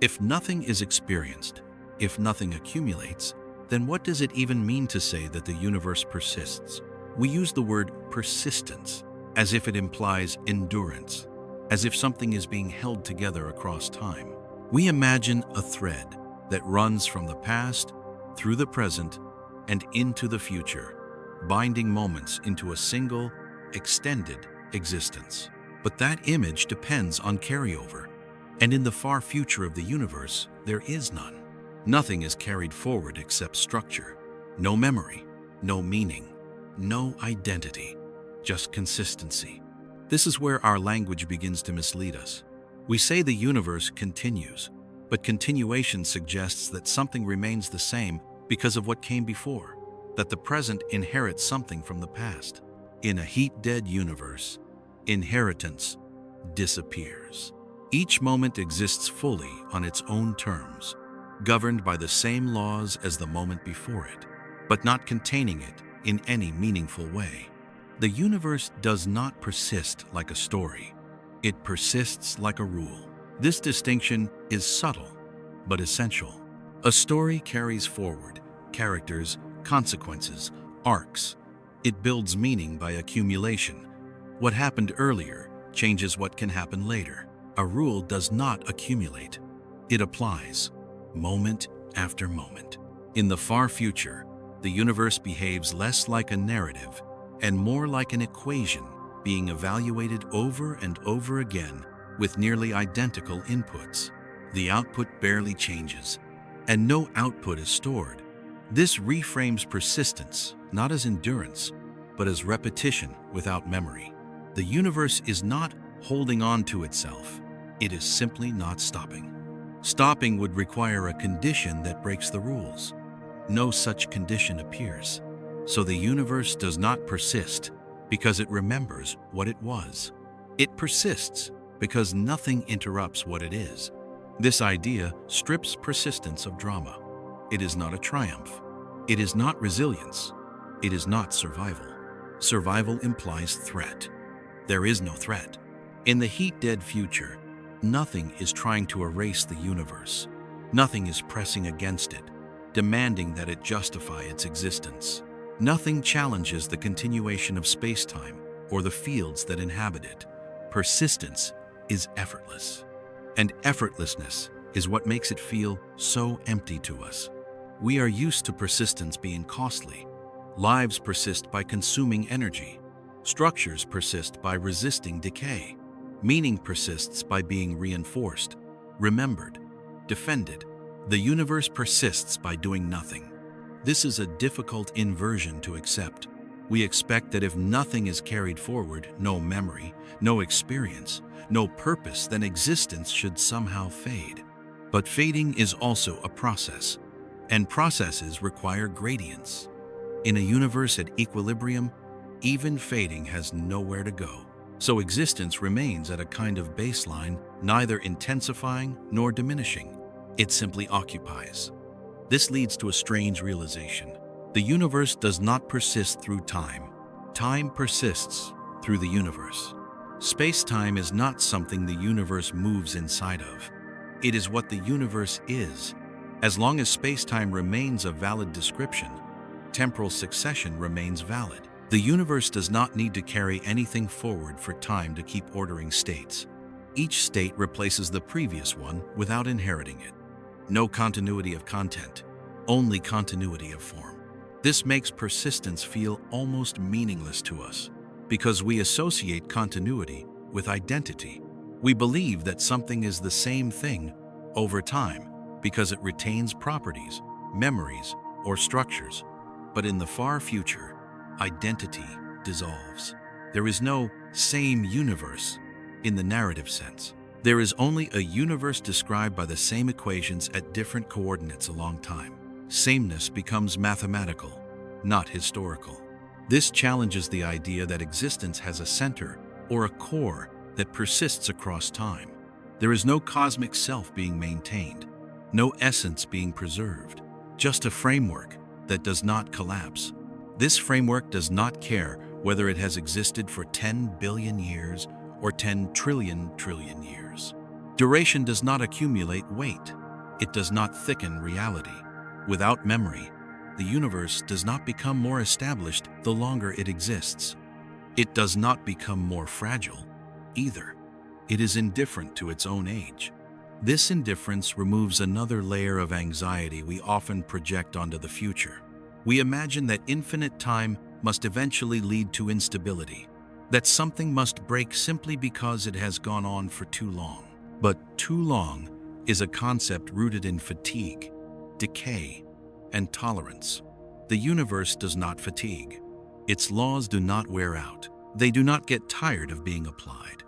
if nothing is experienced, if nothing accumulates, then what does it even mean to say that the universe persists? We use the word persistence as if it implies endurance, as if something is being held together across time. We imagine a thread that runs from the past through the present and into the future, binding moments into a single, extended existence. But that image depends on carryover, and in the far future of the universe, there is none. Nothing is carried forward except structure. No memory, no meaning, no identity, just consistency. This is where our language begins to mislead us. We say the universe continues, but continuation suggests that something remains the same because of what came before, that the present inherits something from the past. In a heat-dead universe, inheritance disappears. Each moment exists fully on its own terms. governed by the same laws as the moment before it, but not containing it in any meaningful way. The universe does not persist like a story. It persists like a rule. This distinction is subtle, but essential. A story carries forward characters, consequences, arcs. It builds meaning by accumulation. What happened earlier changes what can happen later. A rule does not accumulate. It applies, moment after moment. In the far future, the universe behaves less like a narrative and more like an equation being evaluated over and over again with nearly identical inputs. The output barely changes, and no output is stored. This reframes persistence not as endurance, but as repetition without memory. The universe is not holding on to itself. It is simply not stopping. Stopping would require a condition that breaks the rules. No such condition appears. So the universe does not persist because it remembers what it was. It persists because nothing interrupts what it is. This idea strips persistence of drama. It is not a triumph. It is not resilience. It is not survival. Survival implies threat. There is no threat. In the heat-dead future, nothing is trying to erase the universe. Nothing is pressing against it, demanding that it justify its existence. Nothing challenges the continuation of space-time or the fields that inhabit it. Persistence is effortless. And effortlessness is what makes it feel so empty to us. We are used to persistence being costly. Lives persist by consuming energy. Structures persist by resisting decay. Meaning persists by being reinforced, remembered, defended. The universe persists by doing nothing. This is a difficult inversion to accept. We expect that if nothing is carried forward, no memory, no experience, no purpose, then existence should somehow fade. But fading is also a process, and processes require gradients. In a universe at equilibrium, even fading has nowhere to go. So existence remains at a kind of baseline, neither intensifying nor diminishing. It simply occupies. This leads to a strange realization. The universe does not persist through time. Time persists through the universe. Space-time is not something the universe moves inside of. It is what the universe is. As long as space-time remains a valid description, temporal succession remains valid. The universe does not need to carry anything forward for time to keep ordering states. Each state replaces the previous one without inheriting it. No continuity of content, only continuity of form. This makes persistence feel almost meaningless to us because we associate continuity with identity. We believe that something is the same thing over time because it retains properties, memories, or structures. But in the far future, identity dissolves. There is no same universe in the narrative sense. There is only a universe described by the same equations at different coordinates along time. Sameness becomes mathematical, not historical. This challenges the idea that existence has a center or a core that persists across time. There is no cosmic self being maintained, no essence being preserved, just a framework that does not collapse. This framework does not care whether it has existed for 10 billion years or 10 trillion years. Duration does not accumulate weight. It does not thicken reality. Without memory, the universe does not become more established the longer it exists. It does not become more fragile either. It is indifferent to its own age. This indifference removes another layer of anxiety we often project onto the future. We imagine that infinite time must eventually lead to instability, that something must break simply because it has gone on for too long. But too long is a concept rooted in fatigue, decay, and tolerance. The universe does not fatigue. Its laws do not wear out. They do not get tired of being applied.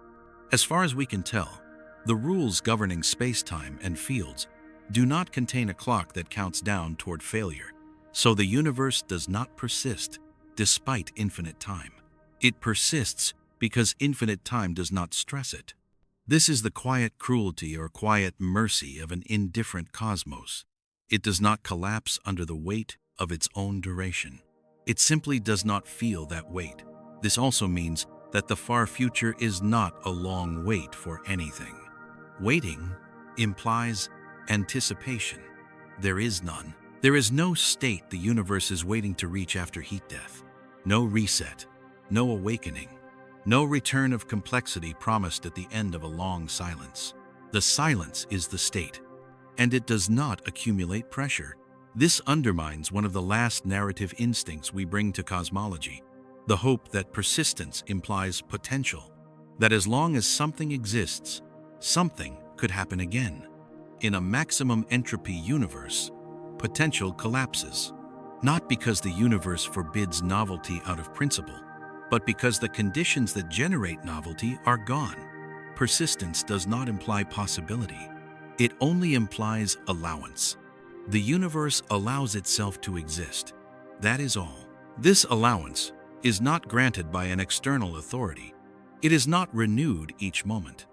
As far as we can tell, the rules governing space-time and fields do not contain a clock that counts down toward failure. So the universe does not persist despite infinite time. It persists because infinite time does not stress it. This is the quiet cruelty or quiet mercy of an indifferent cosmos. It does not collapse under the weight of its own duration. It simply does not feel that weight. This also means that the far future is not a long wait for anything. Waiting implies anticipation. There is none. There is no state the universe is waiting to reach after heat death. No reset, no awakening, no return of complexity promised at the end of a long silence. The silence is the state, and it does not accumulate pressure. This undermines one of the last narrative instincts we bring to cosmology, the hope that persistence implies potential, that as long as something exists, something could happen again. In a maximum entropy universe, potential collapses, not because the universe forbids novelty out of principle, but because the conditions that generate novelty are gone. Persistence does not imply possibility. It only implies allowance. The universe allows itself to exist. That is all. This allowance is not granted by an external authority. It is not renewed each moment.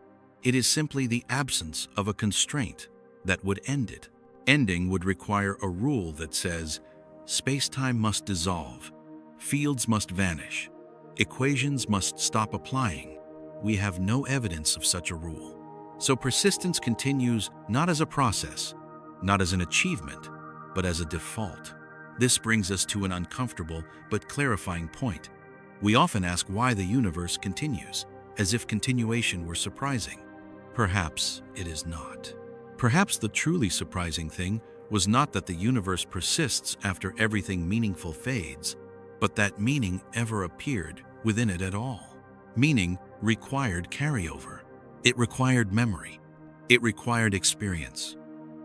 It is simply the absence of a constraint that would end it. Ending would require a rule that says, space-time must dissolve, fields must vanish, equations must stop applying. We have no evidence of such a rule. So persistence continues not as a process, not as an achievement, but as a default. This brings us to an uncomfortable but clarifying point. We often ask why the universe continues, as if continuation were surprising. Perhaps it is not. Perhaps the truly surprising thing was not that the universe persists after everything meaningful fades, but that meaning ever appeared within it at all. Meaning required carryover. It required memory. It required experience.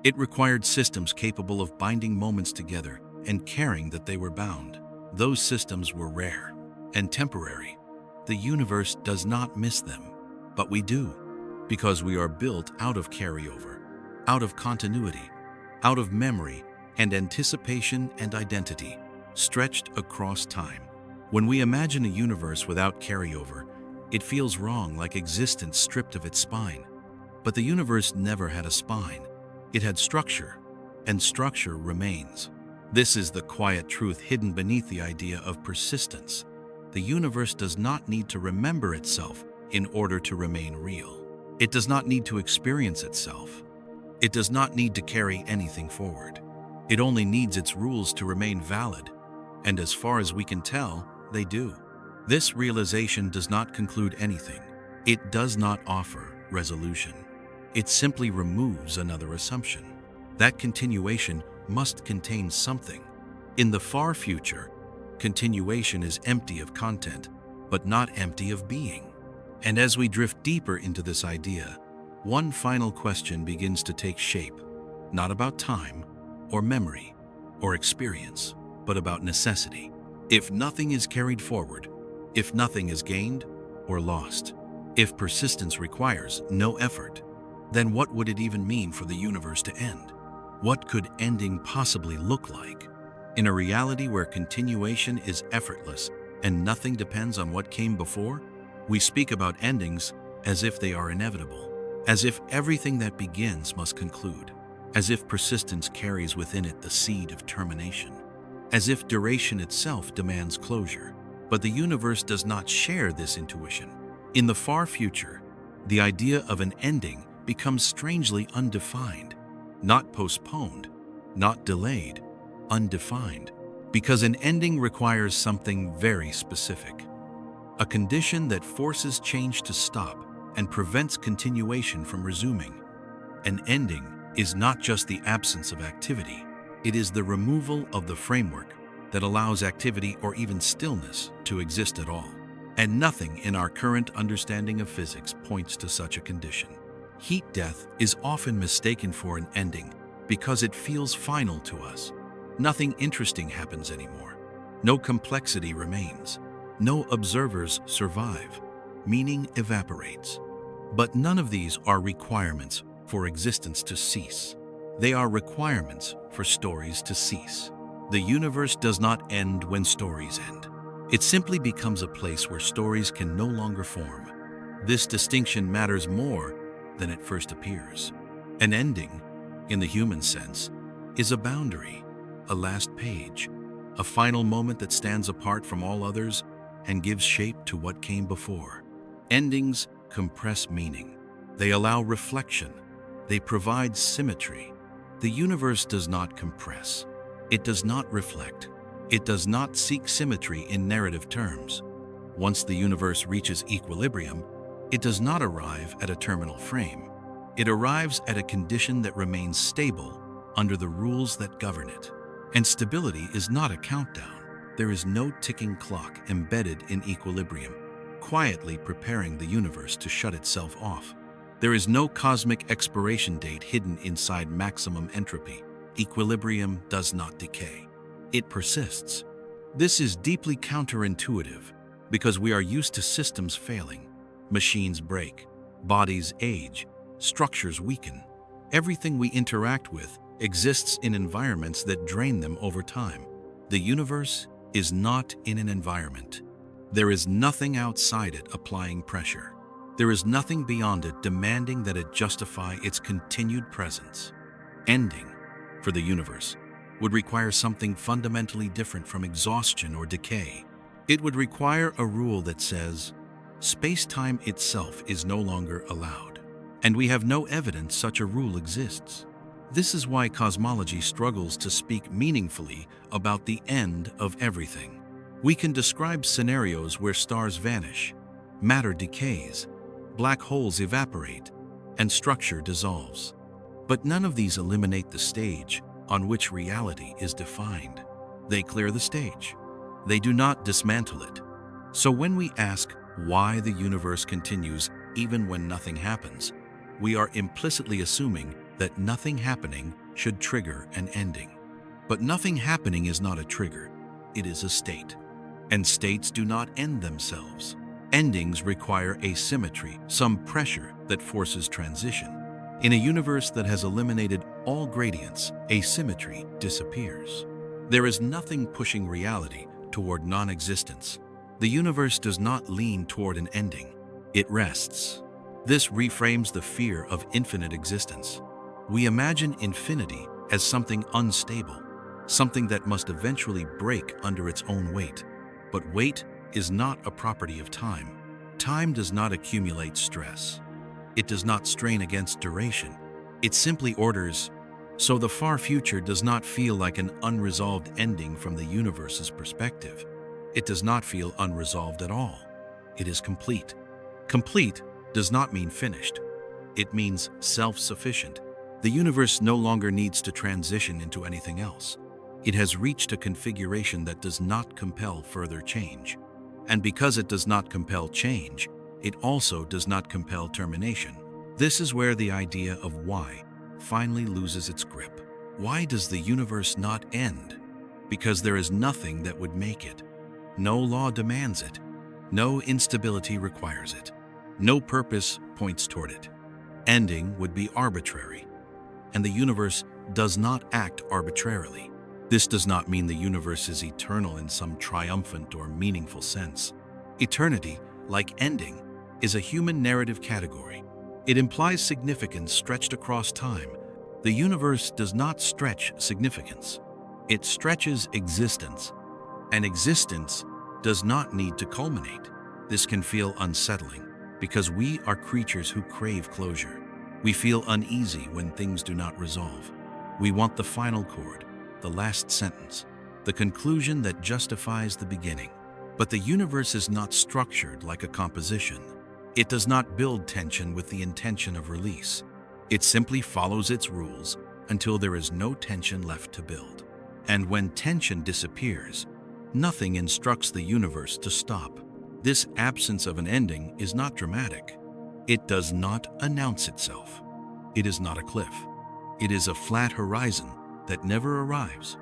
It required systems capable of binding moments together and caring that they were bound. Those systems were rare and temporary. The universe does not miss them, but we do, because we are built out of carryover, out of continuity, out of memory and anticipation and identity, stretched across time. When we imagine a universe without carryover, it feels wrong, like existence stripped of its spine. But the universe never had a spine. It had structure, and structure remains. This is the quiet truth hidden beneath the idea of persistence. The universe does not need to remember itself in order to remain real. It does not need to experience itself. It does not need to carry anything forward. It only needs its rules to remain valid, and as far as we can tell, they do. This realization does not conclude anything. It does not offer resolution. It simply removes another assumption. That continuation must contain something. In the far future, continuation is empty of content, but not empty of being. And as we drift deeper into this idea, one final question begins to take shape, not about time, or memory, or experience, but about necessity. If nothing is carried forward, if nothing is gained or lost, if persistence requires no effort, then what would it even mean for the universe to end? What could ending possibly look like? In a reality where continuation is effortless and nothing depends on what came before, we speak about endings as if they are inevitable, as if everything that begins must conclude, as if persistence carries within it the seed of termination, as if duration itself demands closure. But the universe does not share this intuition. In the far future, the idea of an ending becomes strangely undefined, not postponed, not delayed, undefined, because an ending requires something very specific, a condition that forces change to stop and prevents continuation from resuming. An ending is not just the absence of activity, it is the removal of the framework that allows activity or even stillness to exist at all. And nothing in our current understanding of physics points to such a condition. Heat death is often mistaken for an ending because it feels final to us. Nothing interesting happens anymore. No complexity remains. No observers survive. Meaning evaporates. But none of these are requirements for existence to cease. They are requirements for stories to cease. The universe does not end when stories end. It simply becomes a place where stories can no longer form. This distinction matters more than it first appears. An ending, in the human sense, is a boundary, a last page, a final moment that stands apart from all others and gives shape to what came before. Endings compress meaning. They allow reflection. They provide symmetry. The universe does not compress. It does not reflect. It does not seek symmetry in narrative terms. Once the universe reaches equilibrium, it does not arrive at a terminal frame. It arrives at a condition that remains stable under the rules that govern it. And stability is not a countdown. There is no ticking clock embedded in equilibrium, quietly preparing the universe to shut itself off. There is no cosmic expiration date hidden inside maximum entropy. Equilibrium does not decay. It persists. This is deeply counterintuitive because we are used to systems failing. Machines break, bodies age, structures weaken. Everything we interact with exists in environments that drain them over time. The universe is not in an environment. There is nothing outside it applying pressure. There is nothing beyond it demanding that it justify its continued presence. Ending, for the universe, would require something fundamentally different from exhaustion or decay. It would require a rule that says, space-time itself is no longer allowed. And we have no evidence such a rule exists. This is why cosmology struggles to speak meaningfully about the end of everything. We can describe scenarios where stars vanish, matter decays, black holes evaporate, and structure dissolves. But none of these eliminate the stage on which reality is defined. They clear the stage. They do not dismantle it. So when we ask why the universe continues even when nothing happens, we are implicitly assuming that nothing happening should trigger an ending. But nothing happening is not a trigger. It is a state. And states do not end themselves. Endings require asymmetry, some pressure that forces transition. In a universe that has eliminated all gradients, asymmetry disappears. There is nothing pushing reality toward non-existence. The universe does not lean toward an ending. It rests. This reframes the fear of infinite existence. We imagine infinity as something unstable, something that must eventually break under its own weight. But weight is not a property of time. Time does not accumulate stress. It does not strain against duration. It simply orders. So the far future does not feel like an unresolved ending from the universe's perspective. It does not feel unresolved at all. It is complete. Complete does not mean finished. It means self-sufficient. The universe no longer needs to transition into anything else. It has reached a configuration that does not compel further change. And because it does not compel change, it also does not compel termination. This is where the idea of why finally loses its grip. Why does the universe not end? Because there is nothing that would make it. No law demands it. No instability requires it. No purpose points toward it. Ending would be arbitrary. And the universe does not act arbitrarily. This does not mean the universe is eternal in some triumphant or meaningful sense. Eternity, like ending, is a human narrative category. It implies significance stretched across time. The universe does not stretch significance. It stretches existence. And existence does not need to culminate. This can feel unsettling because we are creatures who crave closure. We feel uneasy when things do not resolve. We want the final chord, the last sentence, the conclusion that justifies the beginning. But the universe is not structured like a composition. It does not build tension with the intention of release. It simply follows its rules until there is no tension left to build. And when tension disappears, nothing instructs the universe to stop. This absence of an ending is not dramatic. It does not announce itself. It is not a cliff. It is a flat horizon that never arrives.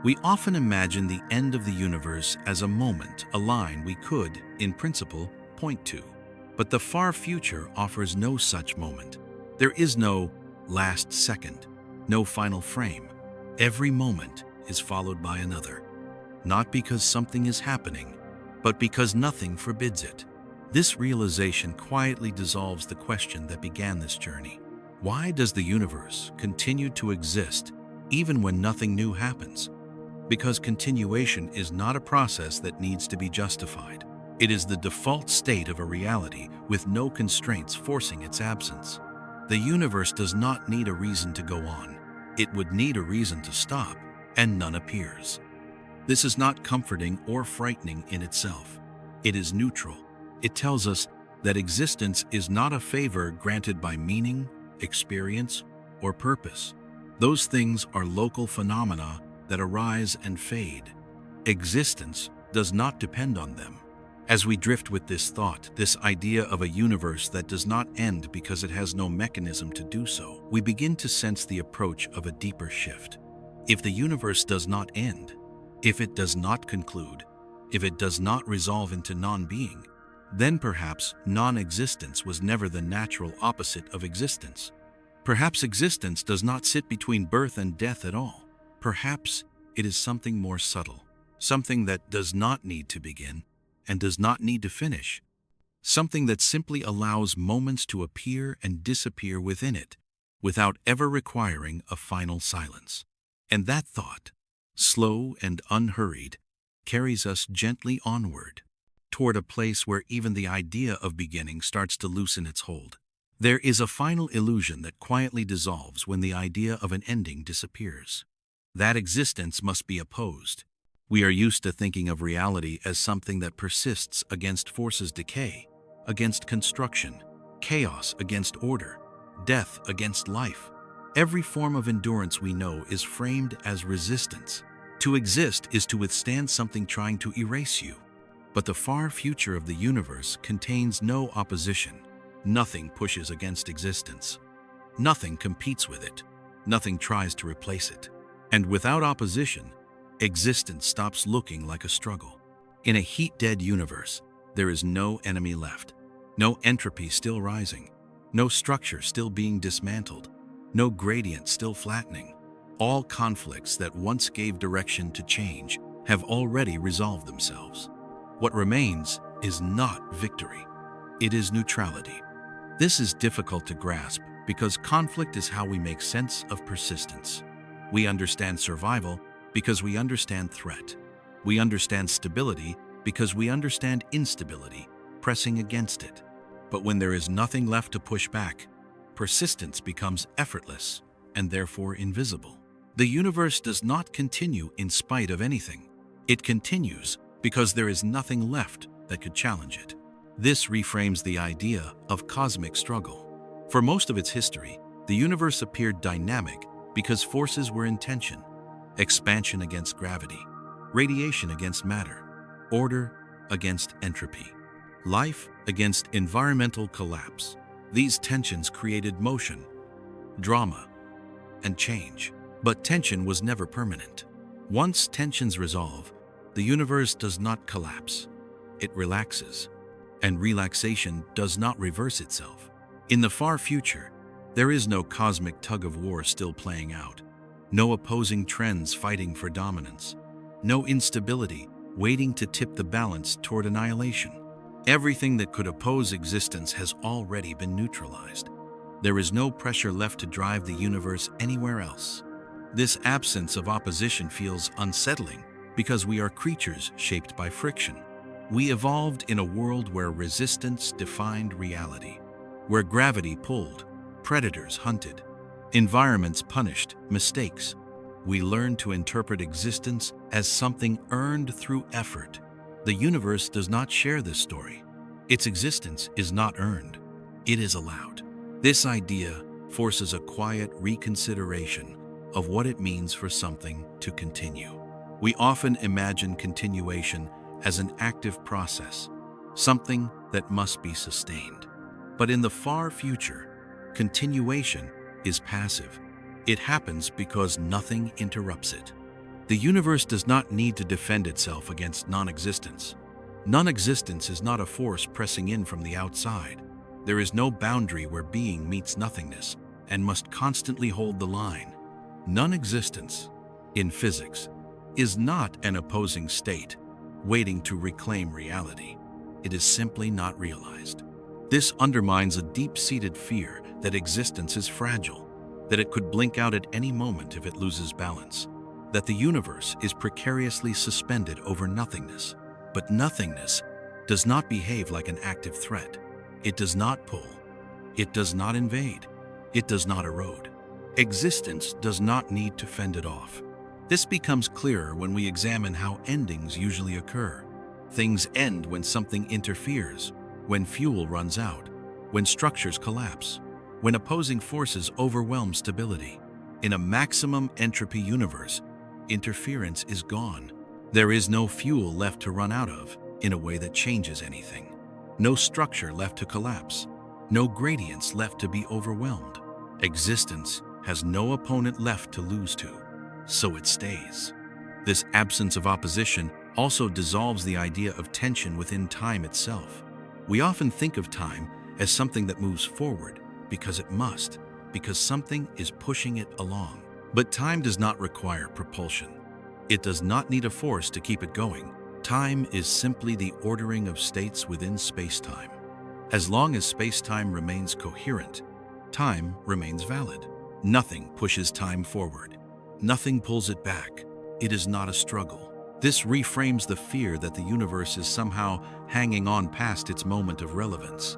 We often imagine the end of the universe as a moment, a line we could, in principle, point to. But the far future offers no such moment. There is no last second, no final frame. Every moment is followed by another, not because something is happening, but because nothing forbids it. This realization quietly dissolves the question that began this journey. Why does the universe continue to exist even when nothing new happens. Because continuation is not a process that needs to be justified. It is the default state of a reality with no constraints forcing its absence. The universe does not need a reason to go on. It would need a reason to stop, and none appears. This is not comforting or frightening in itself. It is neutral. It tells us that existence is not a favor granted by meaning, experience, or purpose. Those things are local phenomena that arise and fade. Existence does not depend on them. As we drift with this thought, this idea of a universe that does not end because it has no mechanism to do so, we begin to sense the approach of a deeper shift. If the universe does not end, if it does not conclude, if it does not resolve into non-being, then perhaps non-existence was never the natural opposite of existence. Perhaps existence does not sit between birth and death at all. Perhaps it is something more subtle, something that does not need to begin and does not need to finish, something that simply allows moments to appear and disappear within it, without ever requiring a final silence. And that thought, slow and unhurried, carries us gently onward, toward a place where even the idea of beginning starts to loosen its hold. There is a final illusion that quietly dissolves when the idea of an ending disappears. That existence must be opposed. We are used to thinking of reality as something that persists against forces decay, against construction, chaos against order, death against life. Every form of endurance we know is framed as resistance. To exist is to withstand something trying to erase you. But the far future of the universe contains no opposition. Nothing pushes against existence. Nothing competes with it. Nothing tries to replace it. And without opposition, existence stops looking like a struggle. In a heat-dead universe, there is no enemy left, no entropy still rising, no structure still being dismantled, no gradient still flattening. All conflicts that once gave direction to change have already resolved themselves. What remains is not victory, it is neutrality. This is difficult to grasp because conflict is how we make sense of persistence. We understand survival because we understand threat. We understand stability because we understand instability, pressing against it. But when there is nothing left to push back, persistence becomes effortless and therefore invisible. The universe does not continue in spite of anything. It continues because there is nothing left that could challenge it. This reframes the idea of cosmic struggle. For most of its history, the universe appeared dynamic because forces were in tension: expansion against gravity, radiation against matter, order against entropy, life against environmental collapse. These tensions created motion, drama, and change. But tension was never permanent. Once tensions resolve, the universe does not collapse. It relaxes. And relaxation does not reverse itself. In the far future, there is no cosmic tug-of-war still playing out. No opposing trends fighting for dominance. No instability waiting to tip the balance toward annihilation. Everything that could oppose existence has already been neutralized. There is no pressure left to drive the universe anywhere else. This absence of opposition feels unsettling because we are creatures shaped by friction. We evolved in a world where resistance defined reality, where gravity pulled, predators hunted, environments punished mistakes. We learned to interpret existence as something earned through effort. The universe does not share this story. Its existence is not earned. It is allowed. This idea forces a quiet reconsideration of what it means for something to continue. We often imagine continuation as an active process, something that must be sustained. But in the far future, continuation is passive. It happens because nothing interrupts it. The universe does not need to defend itself against non-existence. Non-existence is not a force pressing in from the outside. There is no boundary where being meets nothingness and must constantly hold the line. Non-existence, in physics, is not an opposing state waiting to reclaim reality. It is simply not realized. This undermines a deep-seated fear that existence is fragile. that it could blink out at any moment if it loses balance, that the universe is precariously suspended over nothingness. But nothingness does not behave like an active threat. It does not pull. It does not invade. It does not erode. Existence does not need to fend it off. This becomes clearer when we examine how endings usually occur. Things end when something interferes, when fuel runs out, when structures collapse, when opposing forces overwhelm stability. In a maximum entropy universe, interference is gone. There is no fuel left to run out of in a way that changes anything. No structure left to collapse. No gradients left to be overwhelmed. Existence has no opponent left to lose to, so it stays. This absence of opposition also dissolves the idea of tension within time itself. We often think of time as something that moves forward because it must, because something is pushing it along. But time does not require propulsion. It does not need a force to keep it going. Time is simply the ordering of states within space-time. As long as space-time remains coherent, time remains valid. Nothing pushes time forward. Nothing pulls it back. It is not a struggle. This reframes the fear that the universe is somehow hanging on past its moment of relevance.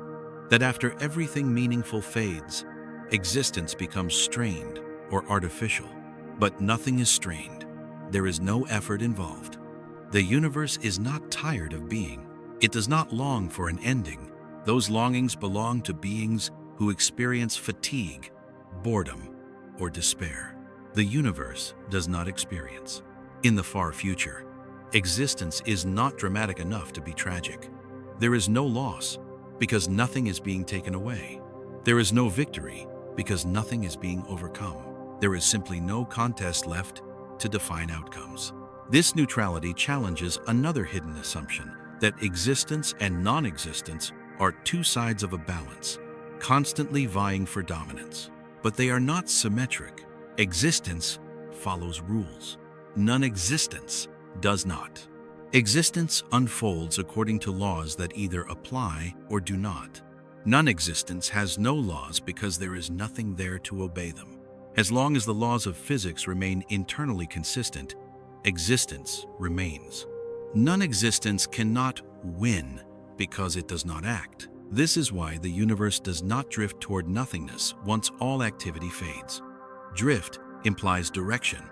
That after everything meaningful fades, existence becomes strained or artificial. But nothing is strained. There is no effort involved. The universe is not tired of being. It does not long for an ending. Those longings belong to beings who experience fatigue, boredom, or despair. The universe does not experience. In the far future, existence is not dramatic enough to be tragic. There is no loss because nothing is being taken away. There is no victory because nothing is being overcome. There is simply no contest left to define outcomes. This neutrality challenges another hidden assumption that existence and non-existence are two sides of a balance, constantly vying for dominance. But they are not symmetric. Existence follows rules. Non-existence does not. Existence unfolds according to laws that either apply or do not. Non-existence has no laws because there is nothing there to obey them. As long as the laws of physics remain internally consistent, existence remains. Non-existence cannot win because it does not act. This is why the universe does not drift toward nothingness once all activity fades. Drift implies direction.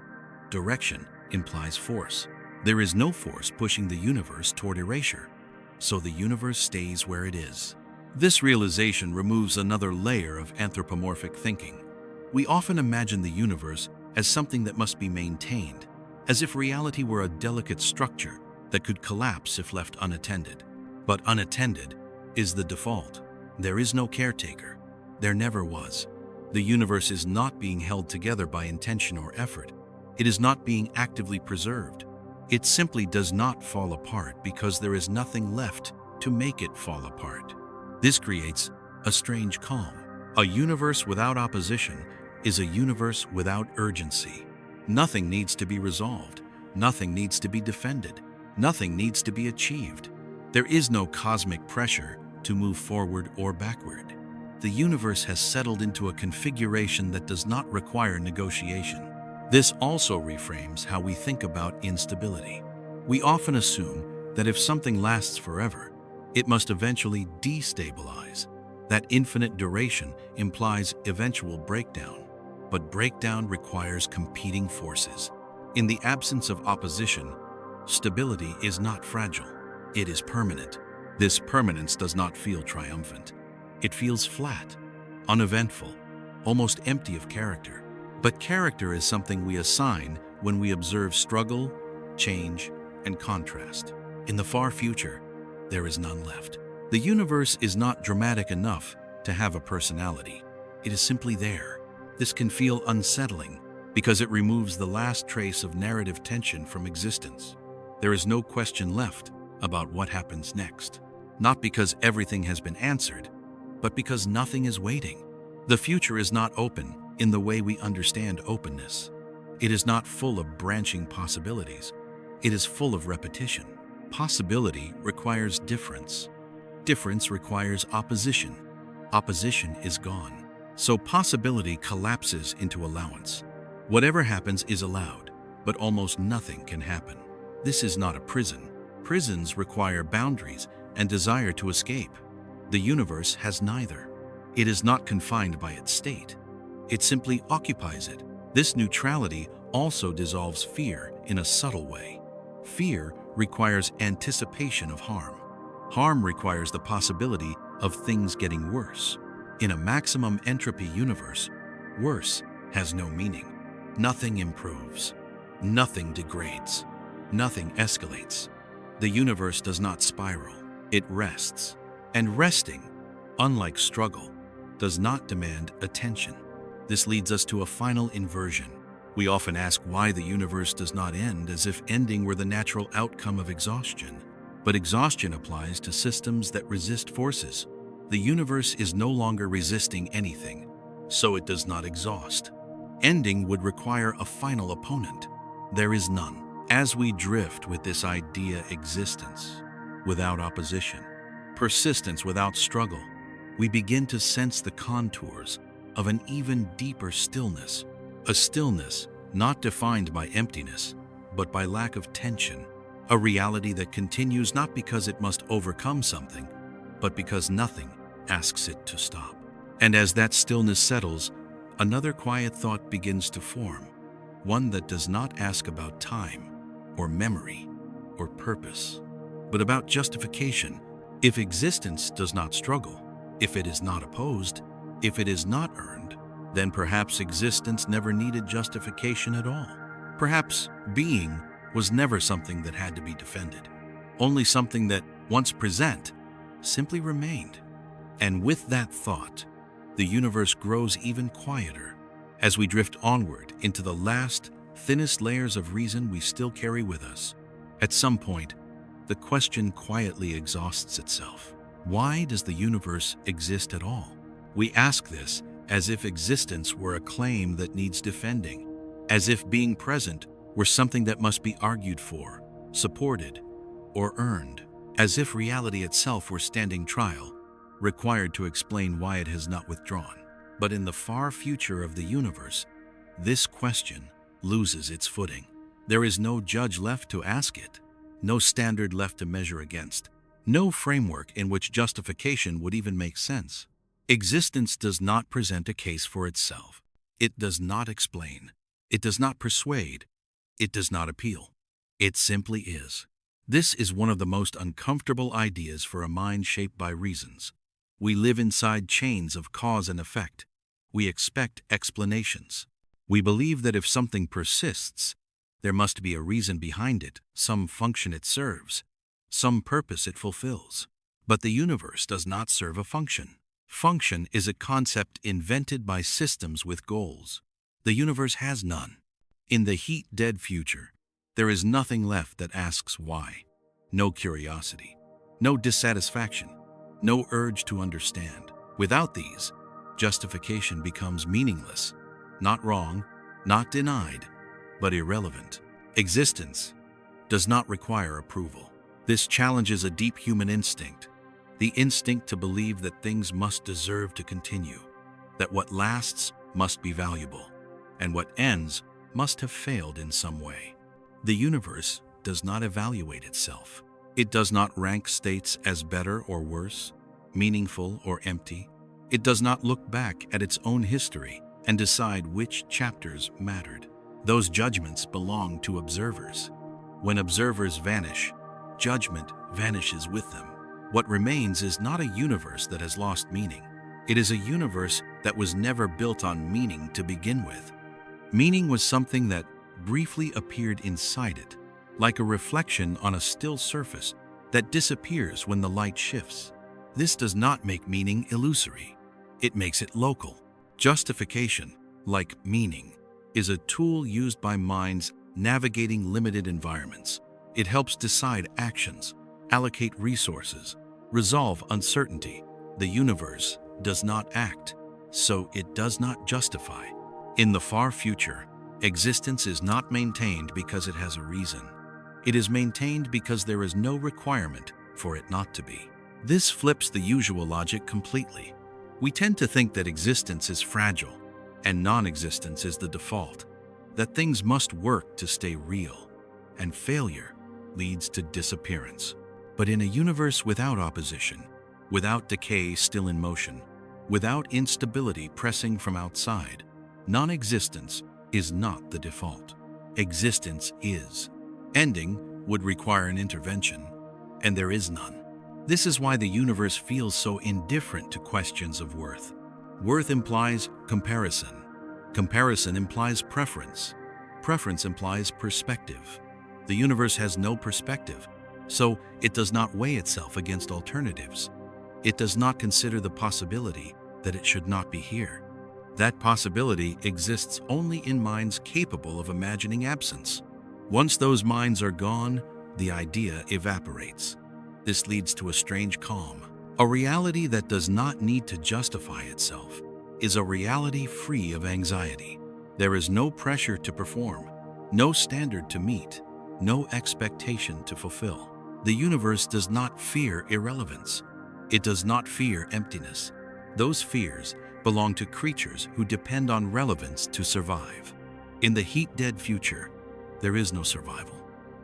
Direction implies force. There is no force pushing the universe toward erasure, so the universe stays where it is. This realization removes another layer of anthropomorphic thinking. We often imagine the universe as something that must be maintained, as if reality were a delicate structure that could collapse if left unattended. But unattended is the default. There is no caretaker. There never was. The universe is not being held together by intention or effort. It is not being actively preserved. It simply does not fall apart because there is nothing left to make it fall apart. This creates a strange calm. A universe without opposition is a universe without urgency. Nothing needs to be resolved. Nothing needs to be defended. Nothing needs to be achieved. There is no cosmic pressure to move forward or backward. The universe has settled into a configuration that does not require negotiation. This also reframes how we think about instability. We often assume that if something lasts forever, it must eventually destabilize. That infinite duration implies eventual breakdown. But breakdown requires competing forces. In the absence of opposition, stability is not fragile. It is permanent. This permanence does not feel triumphant. It feels flat, uneventful, almost empty of character. But character is something we assign when we observe struggle, change, and contrast. In the far future, there is none left. The universe is not dramatic enough to have a personality. It is simply there. This can feel unsettling because it removes the last trace of narrative tension from existence. There is no question left about what happens next. Not because everything has been answered, but because nothing is waiting. The future is not open in the way we understand openness. It is not full of branching possibilities. It is full of repetition. Possibility requires difference. Difference requires opposition. Opposition is gone. So possibility collapses into allowance. Whatever happens is allowed, but almost nothing can happen. This is not a prison. Prisons require boundaries and desire to escape. The universe has neither. It is not confined by its state. It simply occupies it. This neutrality also dissolves fear in a subtle way. Fear requires anticipation of harm. Harm requires the possibility of things getting worse. In a maximum entropy universe, worse has no meaning. Nothing improves. Nothing degrades. Nothing escalates. The universe does not spiral. It rests. And resting, unlike struggle, does not demand attention. This leads us to a final inversion. We often ask why the universe does not end, as if ending were the natural outcome of exhaustion. But exhaustion applies to systems that resist forces. The universe is no longer resisting anything, so it does not exhaust. Ending would require a final opponent. There is none. As we drift with this idea, existence without opposition, persistence without struggle, we begin to sense the contours of an even deeper stillness. A stillness not defined by emptiness, but by lack of tension. A reality that continues not because it must overcome something, but because nothing asks it to stop. And as that stillness settles, another quiet thought begins to form, one that does not ask about time, or memory, or purpose, but about justification. If existence does not struggle, if it is not opposed, if it is not earned, then perhaps existence never needed justification at all. Perhaps being was never something that had to be defended, only something that, once present, simply remained. And with that thought, the universe grows even quieter as we drift onward into the last, thinnest layers of reason we still carry with us. At some point, the question quietly exhausts itself. Why does the universe exist at all? We ask this as if existence were a claim that needs defending, as if being present were something that must be argued for, supported, or earned, as if reality itself were standing trial, required to explain why it has not withdrawn. But in the far future of the universe, this question loses its footing. There is no judge left to ask it, no standard left to measure against, no framework in which justification would even make sense. Existence does not present a case for itself. It does not explain. It does not persuade. It does not appeal. It simply is. This is one of the most uncomfortable ideas for a mind shaped by reasons. We live inside chains of cause and effect. We expect explanations. We believe that if something persists, there must be a reason behind it, some function it serves, some purpose it fulfills. But the universe does not serve a function. Function is a concept invented by systems with goals. The universe has none. In the heat-dead future, there is nothing left that asks why. No curiosity, no dissatisfaction, no urge to understand. Without these, justification becomes meaningless, not wrong, not denied, but irrelevant. Existence does not require approval. This challenges a deep human instinct, the instinct to believe that things must deserve to continue, that what lasts must be valuable, and what ends must have failed in some way. The universe does not evaluate itself. It does not rank states as better or worse, meaningful or empty. It does not look back at its own history and decide which chapters mattered. Those judgments belong to observers. When observers vanish, judgment vanishes with them. What remains is not a universe that has lost meaning. It is a universe that was never built on meaning to begin with. Meaning was something that briefly appeared inside it, like a reflection on a still surface that disappears when the light shifts. This does not make meaning illusory. It makes it local. Justification, like meaning, is a tool used by minds navigating limited environments. It helps decide actions, allocate resources, resolve uncertainty. The universe does not act, so it does not justify. In the far future, existence is not maintained because it has a reason. It is maintained because there is no requirement for it not to be. This flips the usual logic completely. We tend to think that existence is fragile and non-existence is the default, that things must work to stay real, and failure leads to disappearance. But in a universe without opposition, without decay still in motion, without instability pressing from outside, non-existence is not the default. Existence is. Ending would require an intervention, and there is none. This is why the universe feels so indifferent to questions of worth. Worth implies comparison. Comparison implies preference. Preference implies perspective. The universe has no perspective, so it does not weigh itself against alternatives. It does not consider the possibility that it should not be here. That possibility exists only in minds capable of imagining absence. Once those minds are gone, the idea evaporates. This leads to a strange calm. A reality that does not need to justify itself is a reality free of anxiety. There is no pressure to perform, no standard to meet, no expectation to fulfill. The universe does not fear irrelevance. It does not fear emptiness. Those fears belong to creatures who depend on relevance to survive. In the heat-dead future, there is no survival.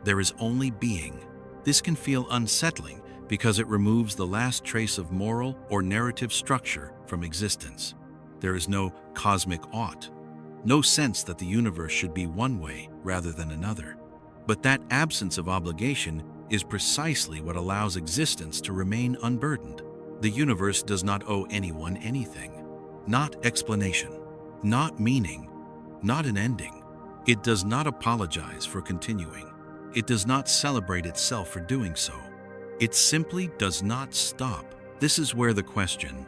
There is only being. This can feel unsettling because it removes the last trace of moral or narrative structure from existence. There is no cosmic ought, no sense that the universe should be one way rather than another. But that absence of obligation is precisely what allows existence to remain unburdened. The universe does not owe anyone anything. Not explanation, not meaning, not an ending. It does not apologize for continuing. It does not celebrate itself for doing so. It simply does not stop. This is where the question,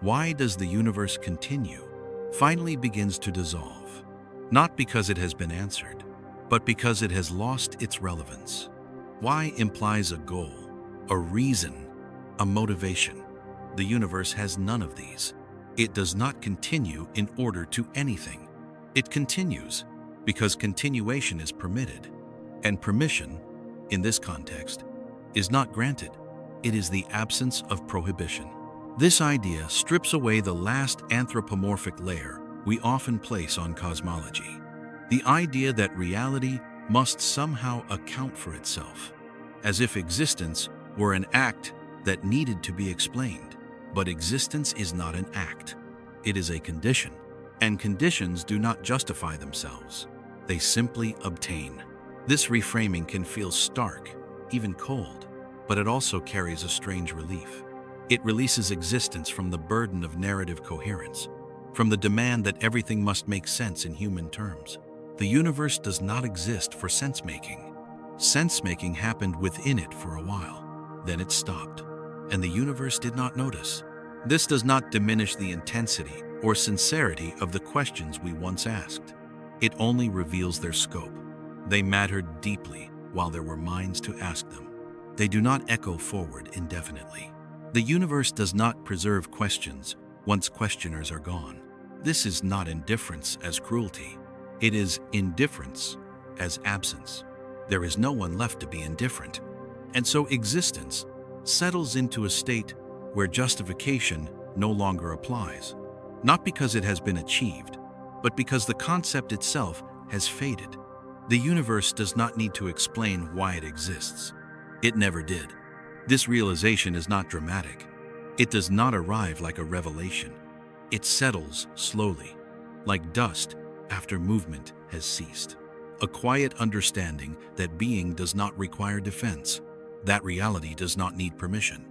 why does the universe continue, finally begins to dissolve. Not because it has been answered, but because it has lost its relevance. Why implies a goal, a reason, a motivation. The universe has none of these. It does not continue in order to anything. It continues because continuation is permitted. And permission, in this context, is not granted. It is the absence of prohibition. This idea strips away the last anthropomorphic layer we often place on cosmology. The idea that reality must somehow account for itself, as if existence were an act that needed to be explained. But existence is not an act. It is a condition, and conditions do not justify themselves. They simply obtain. This reframing can feel stark, even cold, but it also carries a strange relief. It releases existence from the burden of narrative coherence, from the demand that everything must make sense in human terms. The universe does not exist for sense-making. Sense-making happened within it for a while. Then it stopped, and the universe did not notice. This does not diminish the intensity or sincerity of the questions we once asked. It only reveals their scope. They mattered deeply while there were minds to ask them. They do not echo forward indefinitely. The universe does not preserve questions once questioners are gone. This is not indifference as cruelty. It is indifference as absence. There is no one left to be indifferent. And so existence settles into a state where justification no longer applies, not because it has been achieved, but because the concept itself has faded. The universe does not need to explain why it exists. It never did. This realization is not dramatic. It does not arrive like a revelation. It settles slowly, like dust after movement has ceased. A quiet understanding that being does not require defense, that reality does not need permission.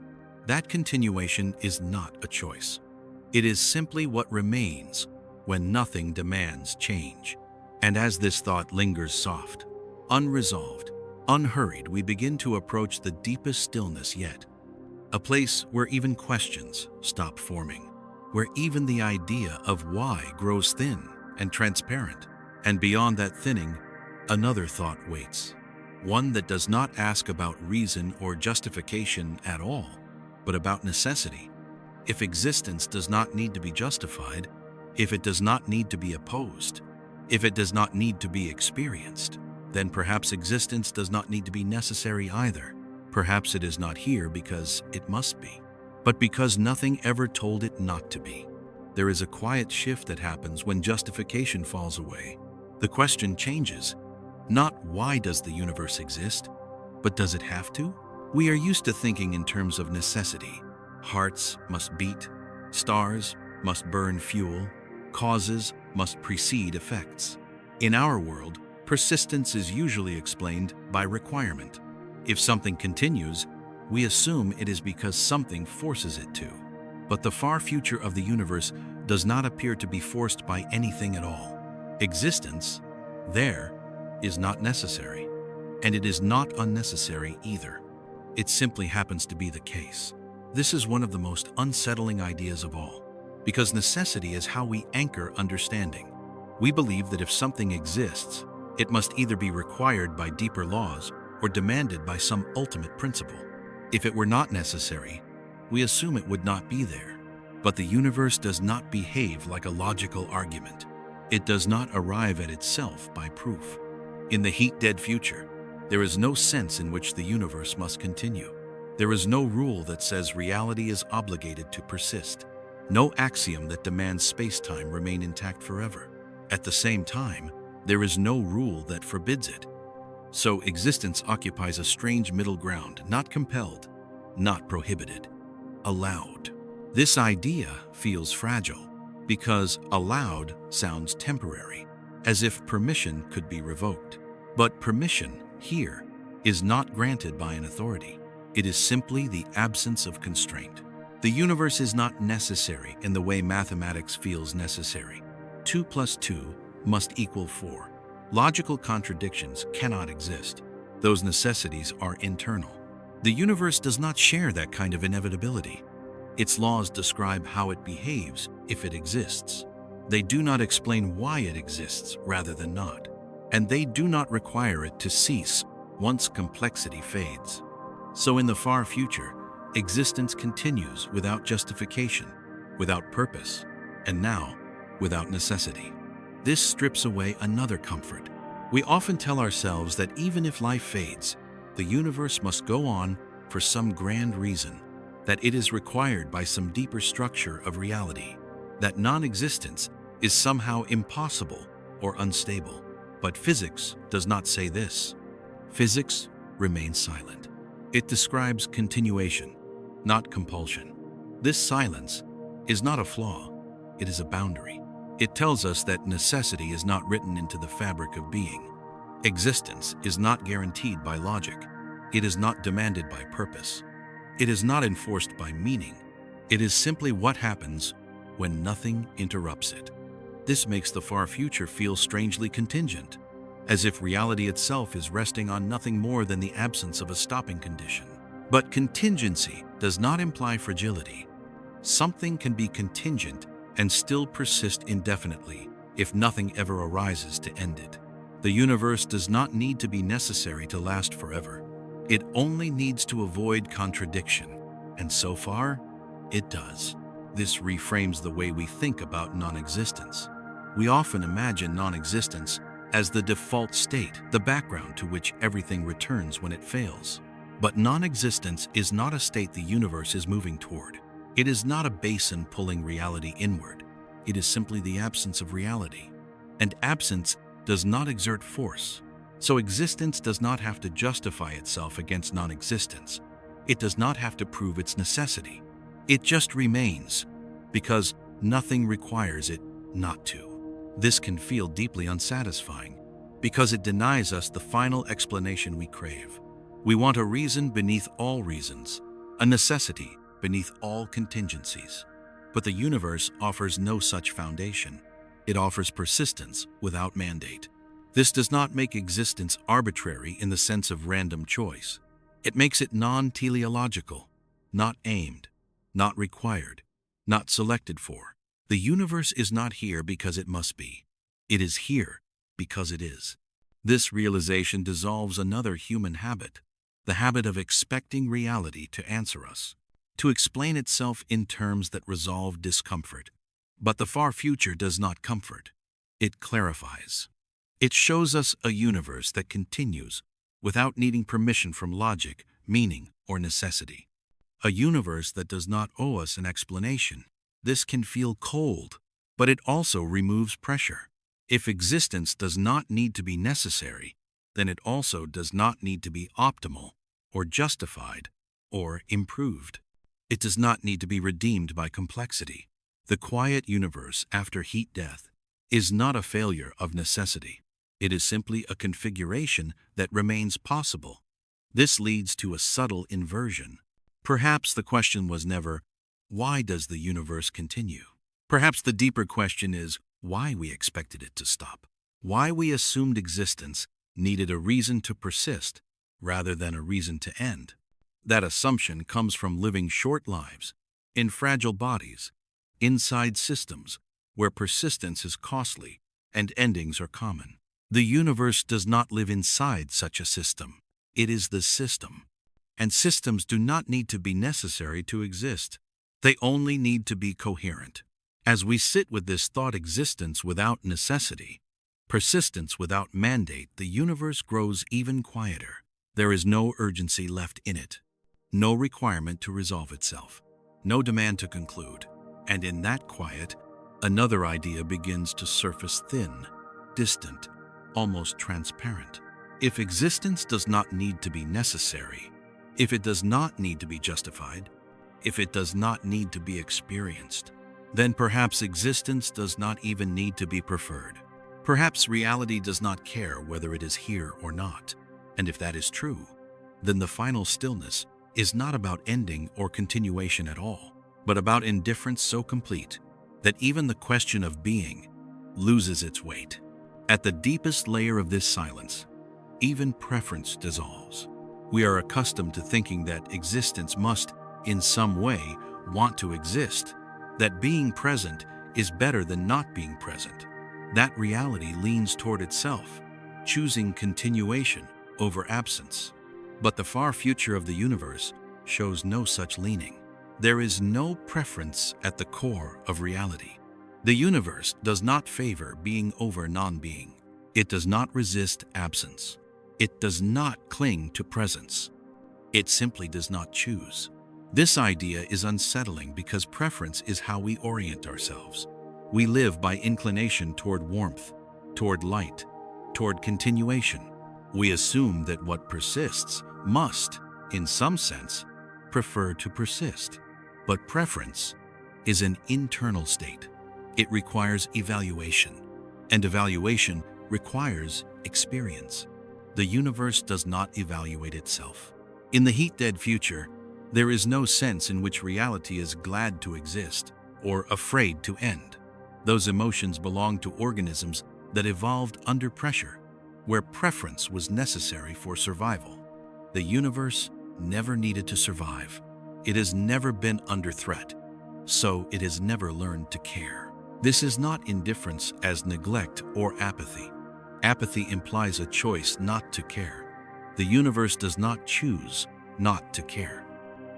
That continuation is not a choice. It is simply what remains when nothing demands change. And as this thought lingers soft, unresolved, unhurried, we begin to approach the deepest stillness yet. A place where even questions stop forming, where even the idea of why grows thin and transparent. And beyond that thinning, another thought waits. One that does not ask about reason or justification at all, but about necessity. If existence does not need to be justified, if it does not need to be opposed, if it does not need to be experienced, then perhaps existence does not need to be necessary either. Perhaps it is not here because it must be. but because nothing ever told it not to be. There is a quiet shift that happens when justification falls away. The question changes, not why does the universe exist, but does it have to? We are used to thinking in terms of necessity. Hearts must beat, stars must burn fuel, causes must precede effects. In our world, persistence is usually explained by requirement. If something continues, we assume it is because something forces it to. But the far future of the universe does not appear to be forced by anything at all. Existence, there, is not necessary, and it is not unnecessary either. It simply happens to be the case. This is one of the most unsettling ideas of all, because necessity is how we anchor understanding. We believe that if something exists, it must either be required by deeper laws or demanded by some ultimate principle. If it were not necessary, we assume it would not be there. But the universe does not behave like a logical argument. It does not arrive at itself by proof. In the heat-dead future, there is no sense in which the universe must continue. There is no rule that says reality is obligated to persist. No axiom that demands space-time remain intact forever. At the same time, there is no rule that forbids it. So existence occupies a strange middle ground, not compelled, not prohibited, allowed. This idea feels fragile because allowed sounds temporary, as if permission could be revoked. But permission, here, is not granted by an authority. It is simply the absence of constraint. The universe is not necessary in the way mathematics feels necessary. 2 plus 2 must equal 4. Logical contradictions cannot exist. Those necessities are internal. The universe does not share that kind of inevitability. Its laws describe how it behaves if it exists. They do not explain why it exists rather than not. And they do not require it to cease once complexity fades. So in the far future, existence continues without justification, without purpose, and now, without necessity. This strips away another comfort. We often tell ourselves that even if life fades, the universe must go on for some grand reason, that it is required by some deeper structure of reality, that non-existence is somehow impossible or unstable. But physics does not say this. Physics remains silent. It describes continuation, not compulsion. This silence is not a flaw, it is a boundary. It tells us that necessity is not written into the fabric of being. Existence is not guaranteed by logic. It is not demanded by purpose. It is not enforced by meaning. It is simply what happens when nothing interrupts it. This makes the far future feel strangely contingent, as if reality itself is resting on nothing more than the absence of a stopping condition. But contingency does not imply fragility. Something can be contingent and still persist indefinitely if nothing ever arises to end it. The universe does not need to be necessary to last forever. It only needs to avoid contradiction, and so far, it does. This reframes the way we think about non-existence. We often imagine non-existence as the default state, the background to which everything returns when it fails. But non-existence is not a state the universe is moving toward. It is not a basin pulling reality inward. It is simply the absence of reality. And absence does not exert force. So existence does not have to justify itself against non-existence. It does not have to prove its necessity. It just remains, because nothing requires it not to. This can feel deeply unsatisfying, because it denies us the final explanation we crave. We want a reason beneath all reasons, a necessity beneath all contingencies. But the universe offers no such foundation. It offers persistence without mandate. This does not make existence arbitrary in the sense of random choice. It makes it non-teleological, not aimed, not required, not selected for. The universe is not here because it must be. It is here because it is. This realization dissolves another human habit, the habit of expecting reality to answer us, to explain itself in terms that resolve discomfort. But the far future does not comfort. It clarifies. It shows us a universe that continues without needing permission from logic, meaning, or necessity. a universe that does not owe us an explanation. This can feel cold, but it also removes pressure. If existence does not need to be necessary, then it also does not need to be optimal, or justified, or improved. It does not need to be redeemed by complexity. The quiet universe after heat death is not a failure of necessity. It is simply a configuration that remains possible. This leads to a subtle inversion. Perhaps the question was never, why does the universe continue? Perhaps the deeper question is why we expected it to stop. Why we assumed existence needed a reason to persist rather than a reason to end. That assumption comes from living short lives, in fragile bodies, inside systems where persistence is costly and endings are common. The universe does not live inside such a system. It is the system. And systems do not need to be necessary to exist. They only need to be coherent. As we sit with this thought, existence without necessity, persistence without mandate, the universe grows even quieter. There is no urgency left in it, no requirement to resolve itself, no demand to conclude. And in that quiet, another idea begins to surface, thin, distant, almost transparent. If existence does not need to be necessary, if it does not need to be justified, if it does not need to be experienced, then perhaps existence does not even need to be preferred. Perhaps reality does not care whether it is here or not. And if that is true, then the final stillness is not about ending or continuation at all, but about indifference so complete that even the question of being loses its weight. At the deepest layer of this silence, even preference dissolves. We are accustomed to thinking that existence must, in some way, want to exist, that being present is better than not being present. That reality leans toward itself, choosing continuation over absence. But the far future of the universe shows no such leaning. There is no preference at the core of reality. The universe does not favor being over non-being. It does not resist absence. It does not cling to presence. It simply does not choose. This idea is unsettling because preference is how we orient ourselves. We live by inclination toward warmth, toward light, toward continuation. We assume that what persists must, in some sense, prefer to persist. But preference is an internal state. It requires evaluation, and evaluation requires experience. The universe does not evaluate itself. In the heat-dead future, there is no sense in which reality is glad to exist or afraid to end. Those emotions belong to organisms that evolved under pressure, where preference was necessary for survival. The universe never needed to survive. It has never been under threat, so it has never learned to care. This is not indifference as neglect or apathy. Apathy implies a choice not to care. The universe does not choose not to care.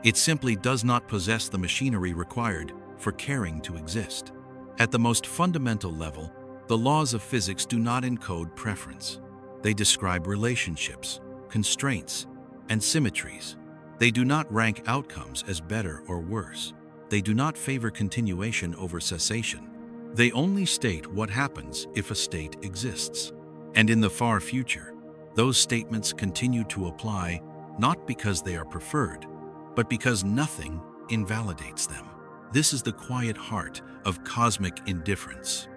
It simply does not possess the machinery required for caring to exist. At the most fundamental level, the laws of physics do not encode preference. They describe relationships, constraints, and symmetries. They do not rank outcomes as better or worse. They do not favor continuation over cessation. They only state what happens if a state exists. And in the far future, those statements continue to apply not because they are preferred, but because nothing invalidates them. This is the quiet heart of cosmic indifference.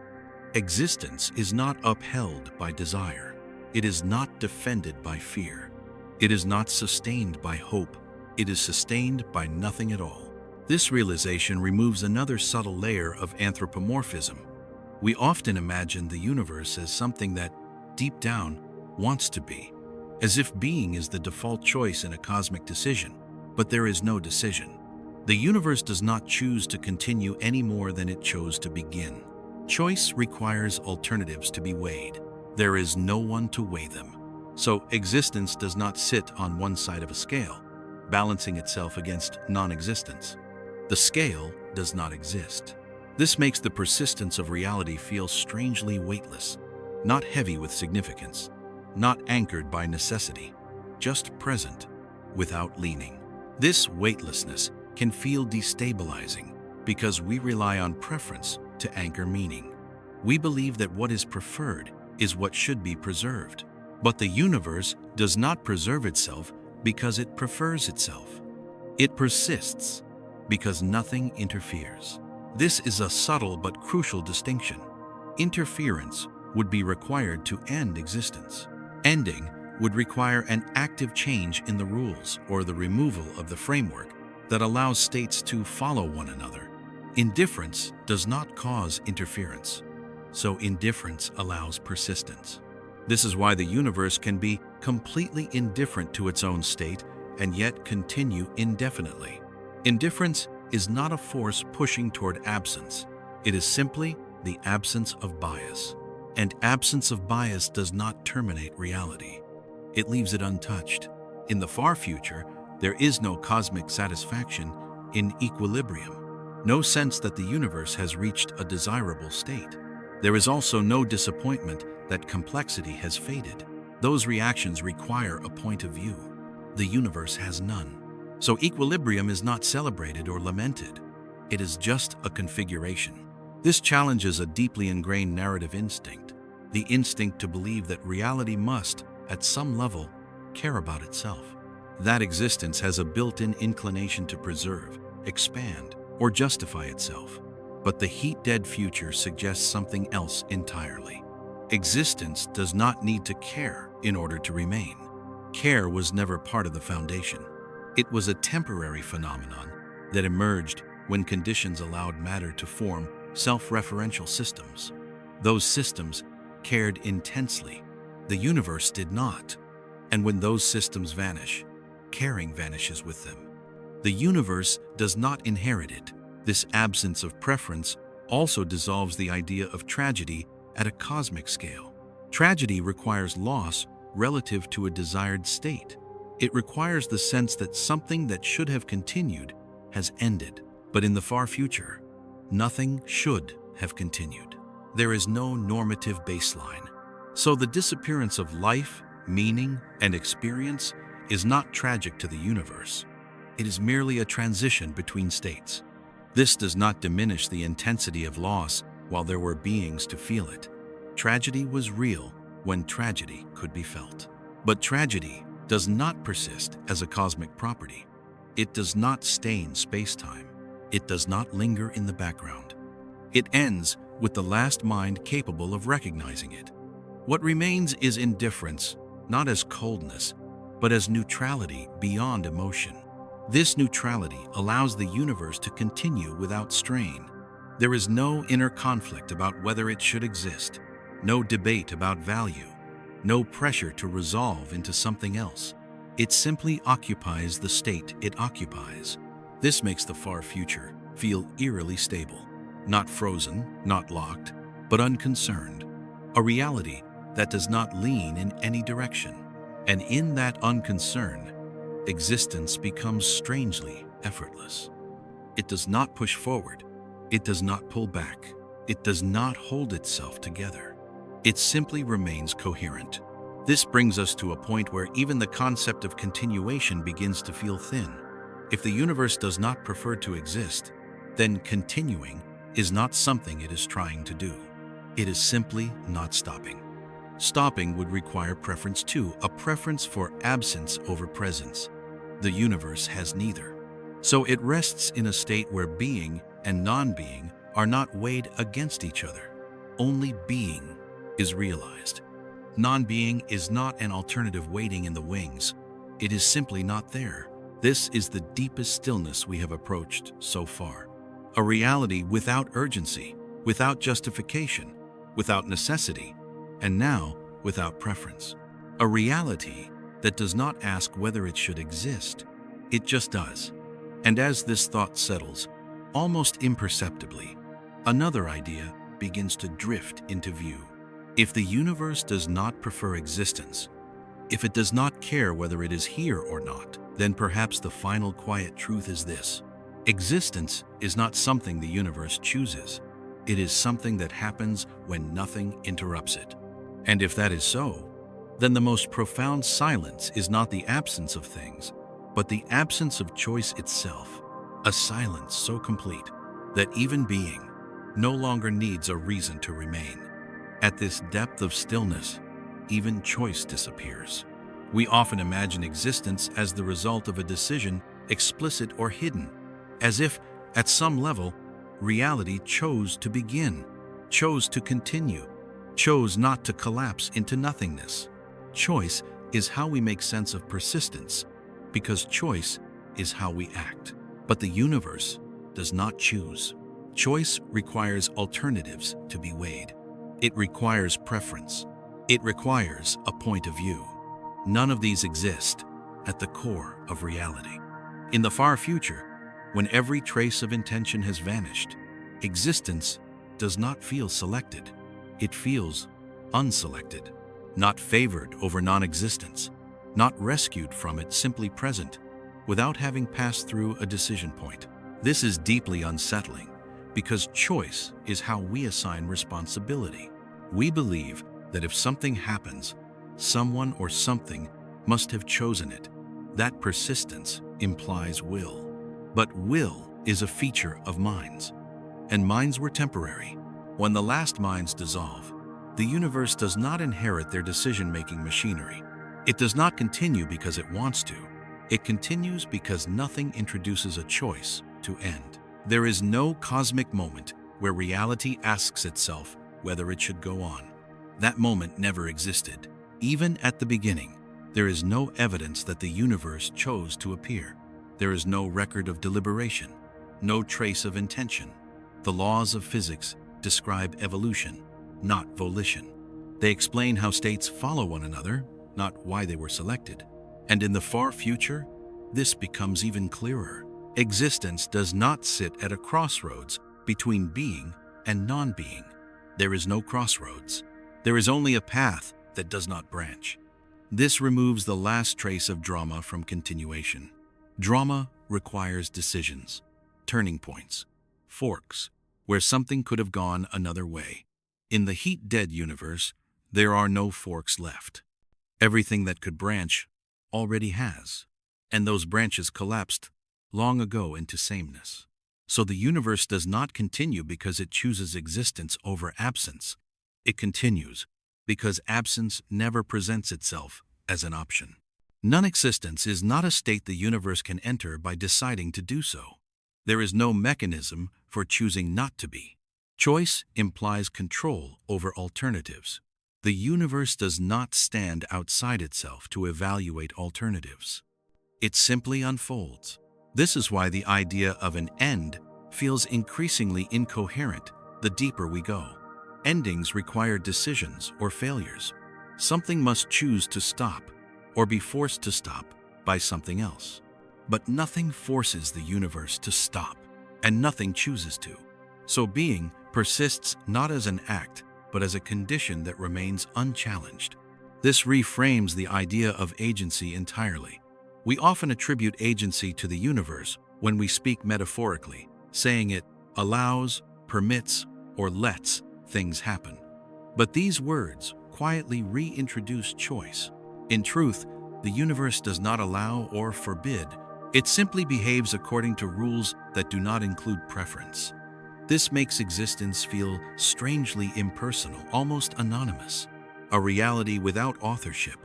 Existence is not upheld by desire. It is not defended by fear. It is not sustained by hope. It is sustained by nothing at all. This realization removes another subtle layer of anthropomorphism. We often imagine the universe as something that, deep down, wants to be, as if being is the default choice in a cosmic decision. But there is no decision. The universe does not choose to continue any more than it chose to begin. Choice requires alternatives to be weighed. There is no one to weigh them. So existence does not sit on one side of a scale, balancing itself against non-existence. The scale does not exist. This makes the persistence of reality feel strangely weightless, not heavy with significance, not anchored by necessity, just present without leaning. This weightlessness can feel destabilizing because we rely on preference to anchor meaning. We believe that what is preferred is what should be preserved. But the universe does not preserve itself because it prefers itself. It persists because nothing interferes. This is a subtle but crucial distinction. Interference would be required to end existence. Ending would require an active change in the rules or the removal of the framework that allows states to follow one another. Indifference does not cause interference, so indifference allows persistence. This is why the universe can be completely indifferent to its own state and yet continue indefinitely. Indifference is not a force pushing toward absence. It is simply the absence of bias. And absence of bias does not terminate reality. It leaves it untouched. In the far future, there is no cosmic satisfaction in equilibrium, no sense that the universe has reached a desirable state. There is also no disappointment that complexity has faded. Those reactions require a point of view. The universe has none. So equilibrium is not celebrated or lamented. It is just a configuration. This challenges a deeply ingrained narrative instinct, the instinct to believe that reality must, at some level, care about itself. That existence has a built-in inclination to preserve, expand, or justify itself. But the heat-dead future suggests something else entirely. Existence does not need to care in order to remain. Care was never part of the foundation. It was a temporary phenomenon that emerged when conditions allowed matter to form self-referential systems. Those systems cared intensely. The universe did not. And when those systems vanish, caring vanishes with them. The universe does not inherit it. This absence of preference also dissolves the idea of tragedy at a cosmic scale. Tragedy requires loss relative to a desired state. It requires the sense that something that should have continued has ended. But in the far future, nothing should have continued. There is no normative baseline. So the disappearance of life, meaning, and experience is not tragic to the universe. It is merely a transition between states. This does not diminish the intensity of loss while there were beings to feel it. Tragedy was real when tragedy could be felt. But tragedy does not persist as a cosmic property. It does not stain space-time. It does not linger in the background. It ends with the last mind capable of recognizing it. What remains is indifference, not as coldness, but as neutrality beyond emotion. This neutrality allows the universe to continue without strain. There is no inner conflict about whether it should exist, no debate about value, no pressure to resolve into something else. It simply occupies the state it occupies. This makes the far future feel eerily stable, not frozen, not locked, but unconcerned. A reality that does not lean in any direction. And in that unconcern, existence becomes strangely effortless. It does not push forward. It does not pull back. It does not hold itself together. It simply remains coherent. This brings us to a point where even the concept of continuation begins to feel thin. If the universe does not prefer to exist, then continuing is not something it is trying to do. It is simply not stopping. Stopping would require preference too, a preference for absence over presence. The universe has neither. So it rests in a state where being and non-being are not weighed against each other. Only being is realized. Non-being is not an alternative waiting in the wings. It is simply not there. This is the deepest stillness we have approached so far. A reality without urgency, without justification, without necessity, and now without preference. A reality that does not ask whether it should exist. It just does. And as this thought settles, almost imperceptibly, another idea begins to drift into view. If the universe does not prefer existence, if it does not care whether it is here or not, then perhaps the final quiet truth is this: existence is not something the universe chooses. It is something that happens when nothing interrupts it. And if that is so, then the most profound silence is not the absence of things, but the absence of choice itself, a silence so complete that even being no longer needs a reason to remain. At this depth of stillness, even choice disappears. We often imagine existence as the result of a decision, explicit or hidden, as if, at some level, reality chose to begin, chose to continue, chose not to collapse into nothingness. Choice is how we make sense of persistence, because choice is how we act. But the universe does not choose. Choice requires alternatives to be weighed. It requires preference. It requires a point of view. None of these exist at the core of reality. In the far future, when every trace of intention has vanished, existence does not feel selected. It feels unselected, not favored over non-existence, not rescued from it, simply present, without having passed through a decision point. This is deeply unsettling, because choice is how we assign responsibility. We believe that if something happens, someone or something must have chosen it. That persistence implies will. But will is a feature of minds, and minds were temporary. When the last minds dissolve, the universe does not inherit their decision-making machinery. It does not continue because it wants to. It continues because nothing introduces a choice to end. There is no cosmic moment where reality asks itself whether it should go on. That moment never existed. Even at the beginning, there is no evidence that the universe chose to appear. There is no record of deliberation, no trace of intention. The laws of physics describe evolution, not volition. They explain how states follow one another, not why they were selected. And in the far future, this becomes even clearer. Existence does not sit at a crossroads between being and non-being. There is no crossroads. There is only a path that does not branch. This removes the last trace of drama from continuation. Drama requires decisions, turning points, forks, where something could have gone another way. In the heat-dead universe, there are no forks left. Everything that could branch already has, and those branches collapsed long ago into sameness. So the universe does not continue because it chooses existence over absence. It continues because absence never presents itself as an option. Non-existence is not a state the universe can enter by deciding to do so. There is no mechanism for choosing not to be. Choice implies control over alternatives. The universe does not stand outside itself to evaluate alternatives. It simply unfolds. This is why the idea of an end feels increasingly incoherent the deeper we go. Endings require decisions or failures. Something must choose to stop or be forced to stop by something else. But nothing forces the universe to stop, and nothing chooses to. So being persists not as an act, but as a condition that remains unchallenged. This reframes the idea of agency entirely. We often attribute agency to the universe when we speak metaphorically, saying it allows, permits, or lets things happen. But these words quietly reintroduce choice. In truth, the universe does not allow or forbid. It simply behaves according to rules that do not include preference. This makes existence feel strangely impersonal, almost anonymous. A reality without authorship,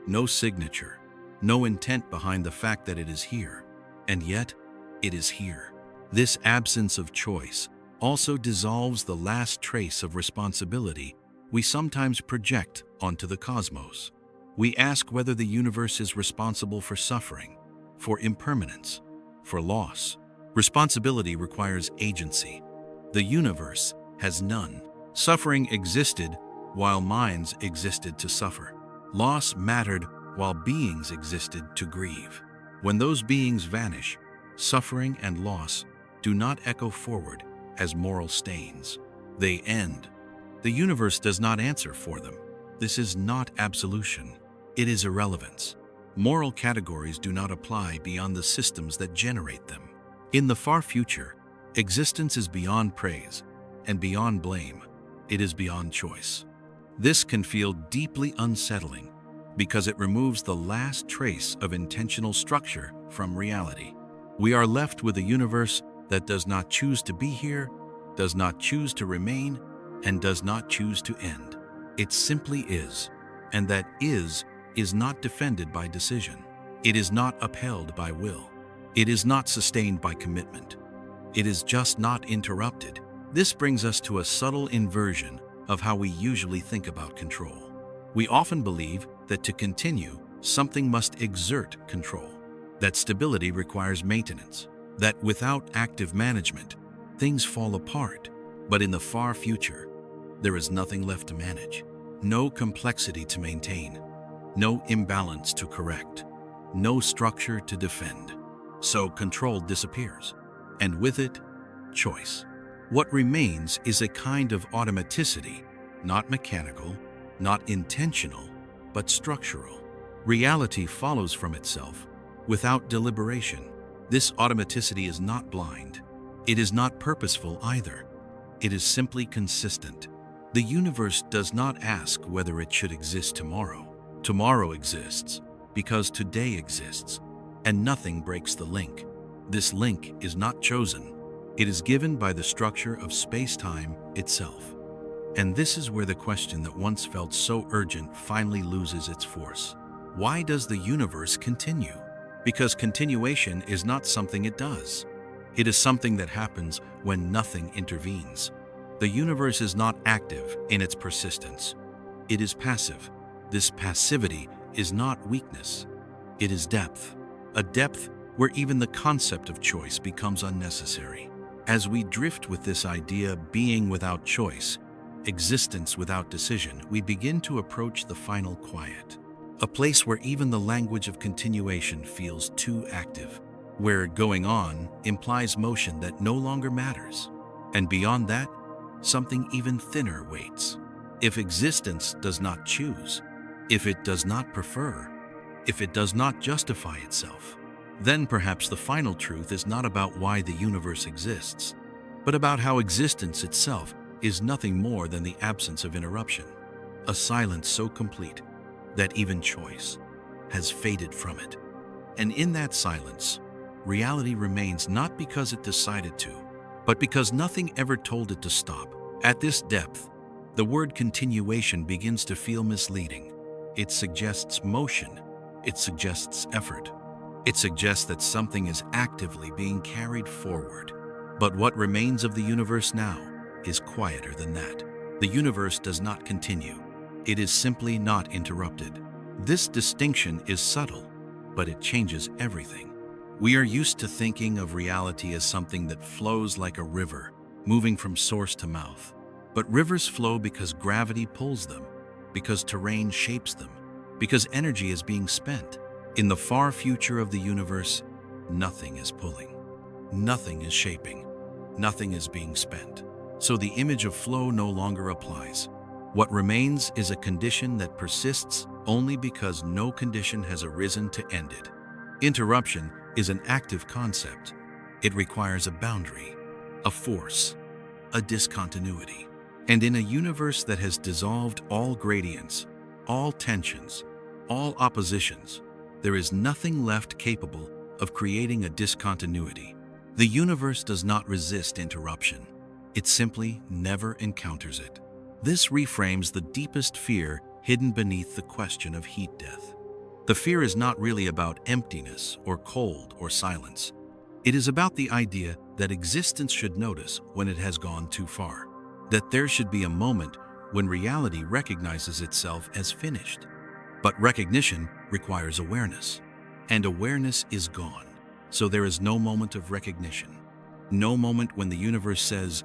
no signature, no intent behind the fact that it is here. And yet, it is here. This absence of choice also dissolves the last trace of responsibility we sometimes project onto the cosmos. We ask whether the universe is responsible for suffering, for impermanence, for loss. Responsibility requires agency. The universe has none. Suffering existed while minds existed to suffer. Loss mattered while beings existed to grieve. When those beings vanish, suffering and loss do not echo forward as moral stains. They end. The universe does not answer for them. This is not absolution. It is irrelevance. Moral categories do not apply beyond the systems that generate them. In the far future, existence is beyond praise and beyond blame. It is beyond choice. This can feel deeply unsettling because it removes the last trace of intentional structure from reality. We are left with a universe that does not choose to be here, does not choose to remain, and does not choose to end. It simply is, and that is not defended by decision. It is not upheld by will. It is not sustained by commitment. It is just not interrupted. This brings us to a subtle inversion of how we usually think about control. We often believe that to continue, something must exert control, that stability requires maintenance, that without active management, things fall apart. But in the far future, there is nothing left to manage, no complexity to maintain, no imbalance to correct, no structure to defend. So control disappears, and with it, choice. What remains is a kind of automaticity, not mechanical, not intentional, but structural. Reality follows from itself, without deliberation. This automaticity is not blind. It is not purposeful either. It is simply consistent. The universe does not ask whether it should exist tomorrow. Tomorrow exists because today exists, and nothing breaks the link. This link is not chosen. It is given by the structure of space-time itself. And this is where the question that once felt so urgent finally loses its force. Why does the universe continue? Because continuation is not something it does. It is something that happens when nothing intervenes. The universe is not active in its persistence. It is passive. This passivity is not weakness. It is depth. A depth where even the concept of choice becomes unnecessary. As we drift with this idea, being without choice, existence without decision, we begin to approach the final quiet. A place where even the language of continuation feels too active, where going on implies motion that no longer matters. And beyond that, something even thinner waits. If existence does not choose, if it does not prefer, if it does not justify itself, then perhaps the final truth is not about why the universe exists, but about how existence itself is nothing more than the absence of interruption, a silence so complete that even choice has faded from it. And in that silence, reality remains not because it decided to, but because nothing ever told it to stop. At this depth, the word continuation begins to feel misleading. It suggests motion. It suggests effort. It suggests that something is actively being carried forward. But what remains of the universe now is quieter than that. The universe does not continue. It is simply not interrupted. This distinction is subtle, but it changes everything. We are used to thinking of reality as something that flows like a river, moving from source to mouth. But rivers flow because gravity pulls them, because terrain shapes them, because energy is being spent. In the far future of the universe, nothing is pulling, nothing is shaping, nothing is being spent. So the image of flow no longer applies. What remains is a condition that persists only because no condition has arisen to end it. Interruption is an active concept. It requires a boundary, a force, a discontinuity. And in a universe that has dissolved all gradients, all tensions, all oppositions, there is nothing left capable of creating a discontinuity. The universe does not resist interruption. It simply never encounters it. This reframes the deepest fear hidden beneath the question of heat death. The fear is not really about emptiness or cold or silence. It is about the idea that existence should notice when it has gone too far, that there should be a moment when reality recognizes itself as finished. But recognition requires awareness, and awareness is gone. So there is no moment of recognition, no moment when the universe says,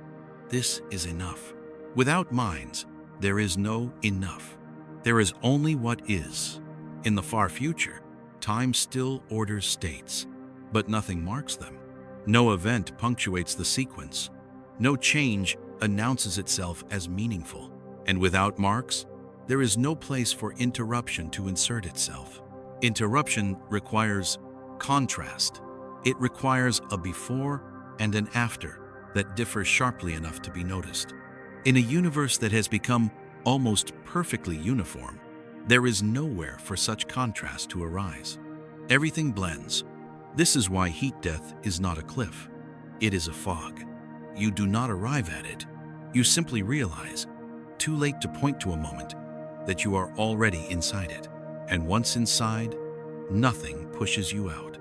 "This is enough." Without minds, there is no enough. There is only what is. In the far future, time still orders states, but nothing marks them. No event punctuates the sequence. No change announces itself as meaningful. And without marks, there is no place for interruption to insert itself. Interruption requires contrast. It requires a before and an after that differ sharply enough to be noticed. In a universe that has become almost perfectly uniform, There is nowhere for such contrast to arise. Everything blends. This is why heat death is not a cliff. It is a fog. You do not arrive at it. You simply realize, too late to point to a moment, that you are already inside it. And once inside, nothing pushes you out.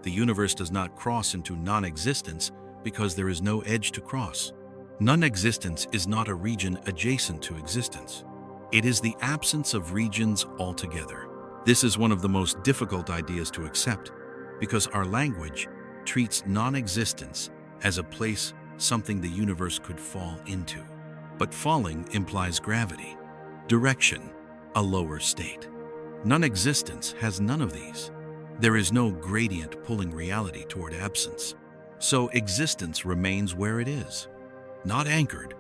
The universe does not cross into non-existence because there is no edge to cross. Non-existence is not a region adjacent to existence. It is the absence of regions altogether. This is one of the most difficult ideas to accept because our language treats non-existence as a place, something the universe could fall into. But falling implies gravity, direction, a lower state. Non-existence has none of these. There is no gradient pulling reality toward absence. So existence remains where it is. Not anchored,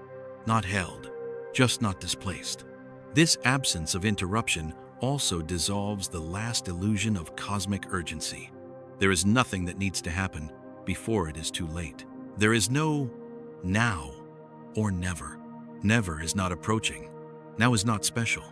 not held, just not displaced. This absence of interruption also dissolves the last illusion of cosmic urgency. There is nothing that needs to happen before it is too late. There is no now or never. Never is not approaching. Now is not special.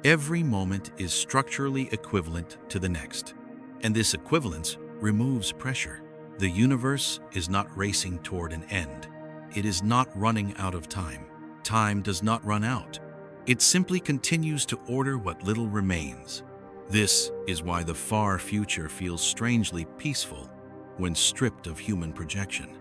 Every moment is structurally equivalent to the next. And this equivalence removes pressure. The universe is not racing toward an end. It is not running out of time. Time does not run out. It simply continues to order what little remains. This is why the far future feels strangely peaceful when stripped of human projection.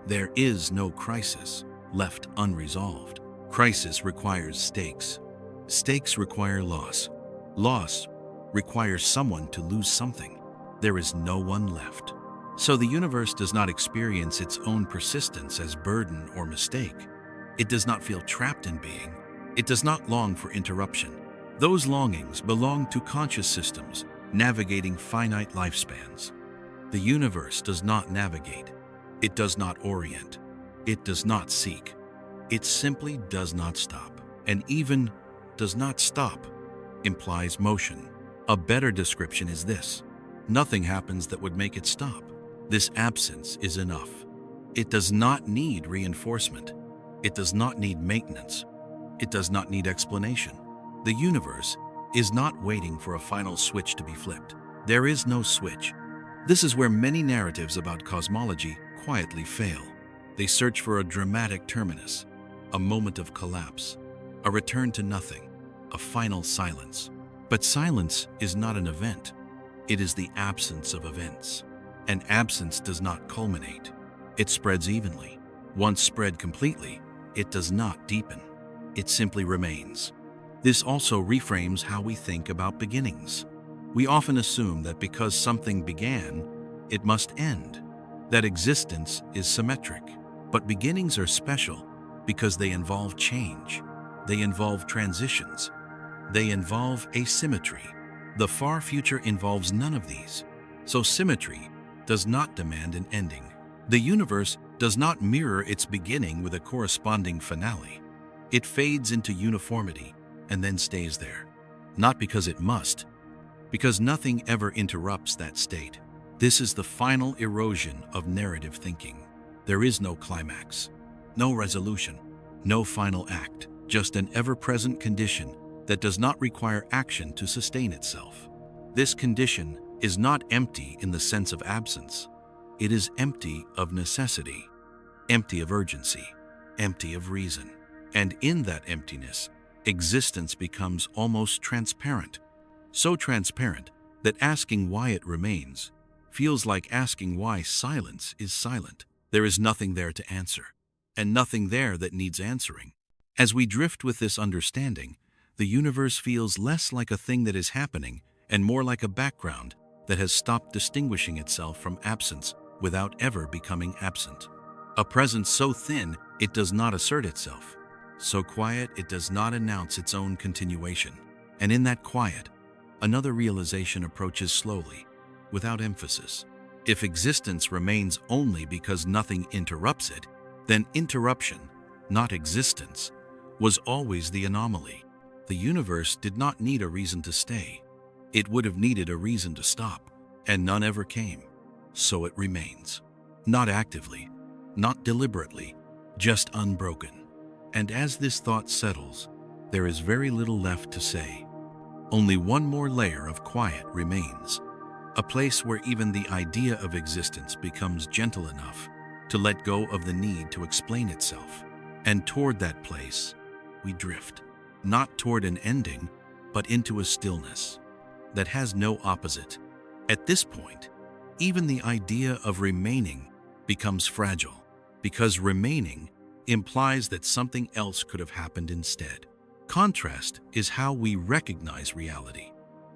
There is no crisis left unresolved. Crisis requires stakes. Stakes require loss. Loss requires someone to lose something. There is no one left. So the universe does not experience its own persistence as burden or mistake. It does not feel trapped in being. It does not long for interruption. Those longings belong to conscious systems navigating finite lifespans. The universe does not navigate. It does not orient. It does not seek. It simply does not stop. And even does not stop implies motion. A better description is this: nothing happens that would make it stop. This absence is enough. It does not need reinforcement. It does not need maintenance. It does not need explanation. The universe is not waiting for a final switch to be flipped. There is no switch. This is where many narratives about cosmology quietly fail. They search for a dramatic terminus, a moment of collapse, a return to nothing, a final silence. But silence is not an event. It is the absence of events. And absence does not culminate. It spreads evenly. Once spread completely, it does not deepen. It simply remains. This also reframes how we think about beginnings. We often assume that because something began, it must end, that existence is symmetric. But beginnings are special because they involve change. They involve transitions. They involve asymmetry. The far future involves none of these. So symmetry does not demand an ending. The universe does not mirror its beginning with a corresponding finale. It fades into uniformity and then stays there. Not because it must, because nothing ever interrupts that state. This is the final erosion of narrative thinking. There is no climax, no resolution, no final act, just an ever-present condition that does not require action to sustain itself. This condition is not empty in the sense of absence. It is empty of necessity, empty of urgency, empty of reason. And in that emptiness, existence becomes almost transparent. So transparent that asking why it remains feels like asking why silence is silent. There is nothing there to answer, and nothing there that needs answering. As we drift with this understanding, the universe feels less like a thing that is happening and more like a background that has stopped distinguishing itself from absence without ever becoming absent. A presence so thin it does not assert itself, so quiet it does not announce its own continuation. And in that quiet, another realization approaches slowly, without emphasis. If existence remains only because nothing interrupts it, then interruption, not existence, was always the anomaly. The universe did not need a reason to stay. It would have needed a reason to stop, and none ever came. So it remains. Not actively, not deliberately, just unbroken. And as this thought settles, there is very little left to say. only one more layer of quiet remains, a place where even the idea of existence becomes gentle enough to let go of the need to explain itself. And toward that place, we drift, not toward an ending, but into a stillness that has no opposite. At this point, even the idea of remaining becomes fragile, because remaining implies that something else could have happened instead. Contrast is how we recognize reality.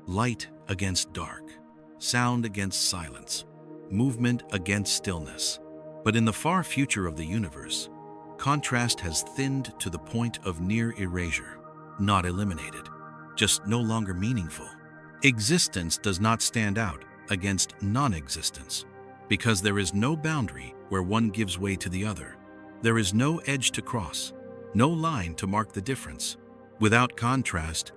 Light against dark, sound against silence, movement against stillness. But in the far future of the universe, contrast has thinned to the point of near erasure, not eliminated, just no longer meaningful. Existence does not stand out against non-existence, because there is no boundary where one gives way to the other. There is no edge to cross, no line to mark the difference. Without contrast,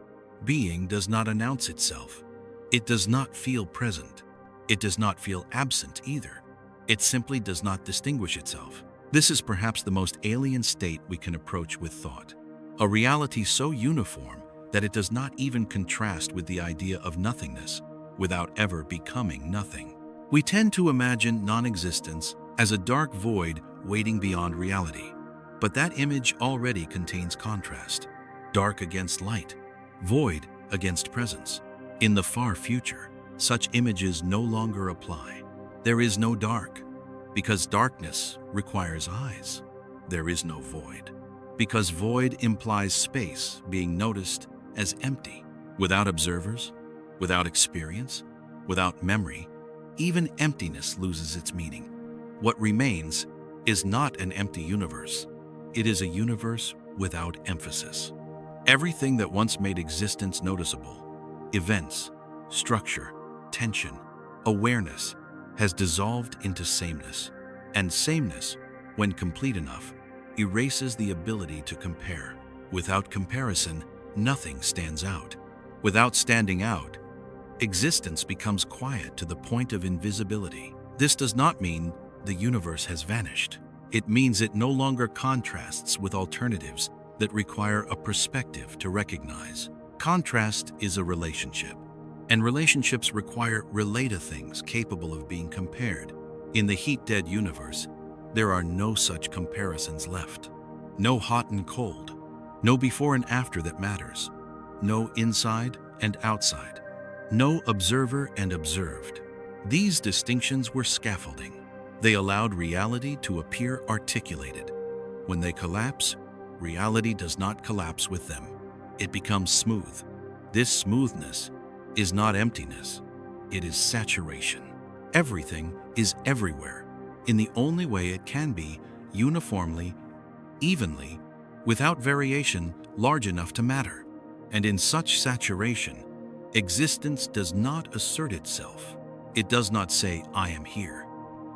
being does not announce itself. It does not feel present. It does not feel absent either. It simply does not distinguish itself. This is perhaps the most alien state we can approach with thought, a reality so uniform that it does not even contrast with the idea of nothingness without ever becoming nothing. We tend to imagine non-existence as a dark void waiting beyond reality, but that image already contains contrast. Dark against light, void against presence. In the far future, such images no longer apply. There is no dark, because darkness requires eyes. There is no void, because void implies space being noticed as empty. Without observers, without experience, without memory, even emptiness loses its meaning. What remains is not an empty universe. It is a universe without emphasis. Everything that once made existence noticeable, events, structure, tension, awareness, has dissolved into sameness. And sameness, when complete enough, erases the ability to compare. Without comparison, nothing stands out. Without standing out, existence becomes quiet to the point of invisibility. This does not mean the universe has vanished. It means it no longer contrasts with alternatives that require a perspective to recognize. Contrast is a relationship, and relationships require related things capable of being compared. In the heat-dead universe, there are no such comparisons left. No hot and cold, no before and after that matters, no inside and outside, no observer and observed. These distinctions were scaffolding. They allowed reality to appear articulated. When they collapse, reality does not collapse with them. It becomes smooth. This smoothness is not emptiness. It is saturation. Everything is everywhere, in the only way it can be, uniformly, evenly, without variation large enough to matter. And in such saturation, existence does not assert itself. It does not say, "I am here."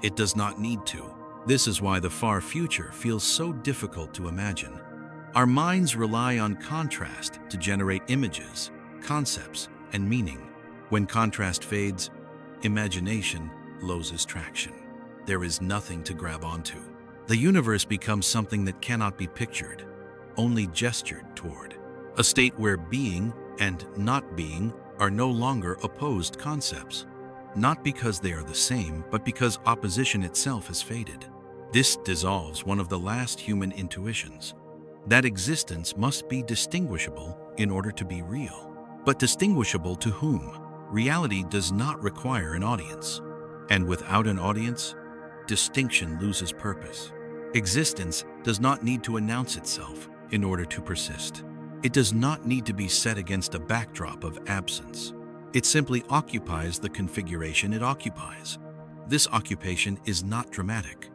It does not need to. This is why the far future feels so difficult to imagine. Our minds rely on contrast to generate images, concepts, and meaning. When contrast fades, imagination loses traction. There is nothing to grab onto. The universe becomes something that cannot be pictured, only gestured toward. A state where being and not being are no longer opposed concepts. Not because they are the same, but because opposition itself has faded. This dissolves one of the last human intuitions, that existence must be distinguishable in order to be real. But distinguishable to whom? Reality does not require an audience. And without an audience, distinction loses purpose. Existence does not need to announce itself in order to persist. It does not need to be set against a backdrop of absence. It simply occupies the configuration it occupies. This occupation is not dramatic.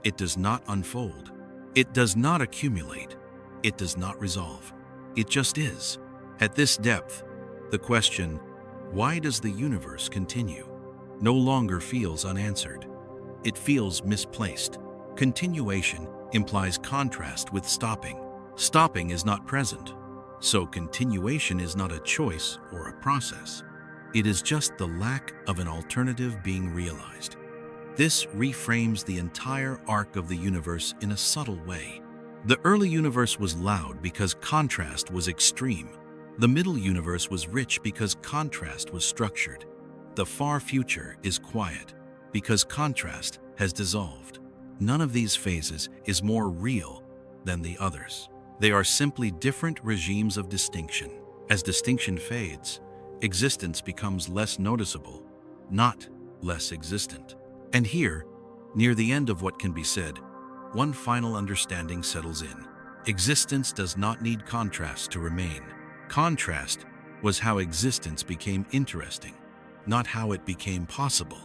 It does not unfold. It does not accumulate. It does not resolve. It just is. At this depth, the question, why does the universe continue, no longer feels unanswered. It feels misplaced. Continuation implies contrast with stopping. Stopping is not present, so continuation is not a choice or a process. It is just the lack of an alternative being realized. This reframes the entire arc of the universe in a subtle way. The early universe was loud because contrast was extreme. The middle universe was rich because contrast was structured. The far future is quiet because contrast has dissolved. None of these phases is more real than the others. They are simply different regimes of distinction. As distinction fades, existence becomes less noticeable, not less existent. And here, near the end of what can be said, one final understanding settles in. Existence does not need contrast to remain. Contrast was how existence became interesting, not how it became possible.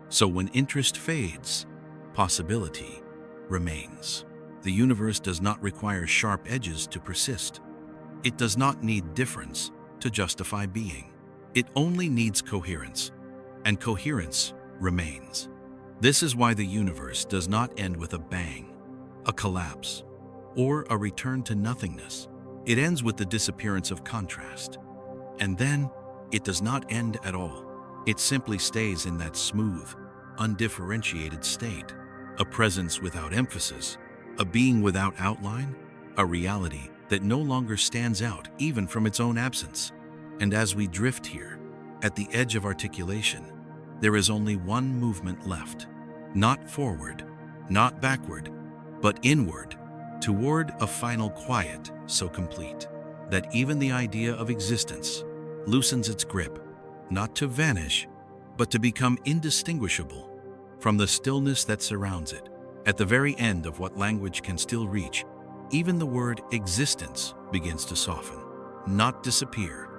So when interest fades, possibility remains. The universe does not require sharp edges to persist. It does not need difference to justify being. It only needs coherence, and coherence remains. This is why the universe does not end with a bang, a collapse, or a return to nothingness. It ends with the disappearance of contrast. And then, it does not end at all. It simply stays in that smooth, undifferentiated state, a presence without emphasis, a being without outline, a reality that no longer stands out even from its own absence. And as we drift here, at the edge of articulation, there is only one movement left. Not forward, not backward, but inward, toward a final quiet so complete that even the idea of existence loosens its grip, not to vanish, but to become indistinguishable from the stillness that surrounds it. At the very end of what language can still reach, even the word existence begins to soften, not disappear,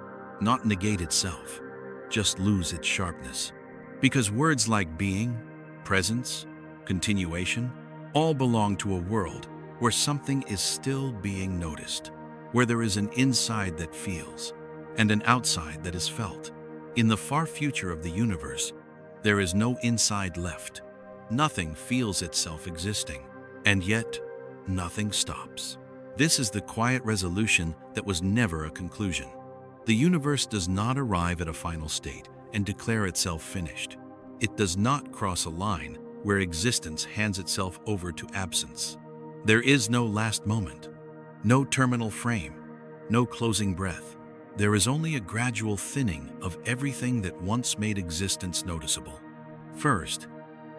not negate itself, just lose its sharpness. Because words like being, presence, continuation, all belong to a world where something is still being noticed, where there is an inside that feels and an outside that is felt. In the far future of the universe, there is no inside left. Nothing feels itself existing, and yet nothing stops. This is the quiet resolution that was never a conclusion. The universe does not arrive at a final state and declare itself finished. It does not cross a line where existence hands itself over to absence. There is no last moment, no terminal frame, no closing breath. There is only a gradual thinning of everything that once made existence noticeable. First,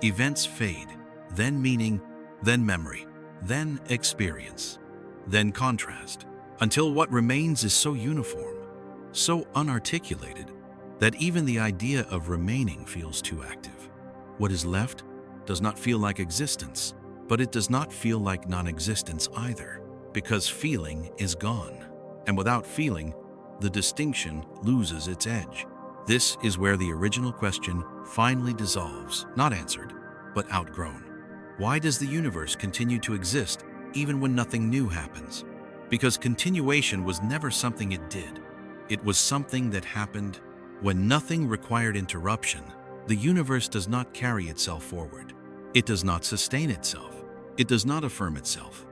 events fade, then meaning, then memory, then experience, then contrast, until what remains is so uniform, so unarticulated, that even the idea of remaining feels too active. What is left does not feel like existence, but it does not feel like non-existence either, because feeling is gone. And without feeling, the distinction loses its edge. This is where the original question finally dissolves, not answered, but outgrown. Why does the universe continue to exist even when nothing new happens? Because continuation was never something it did. It was something that happened. When nothing required interruption, the universe does not carry itself forward. It does not sustain itself. It does not affirm itself.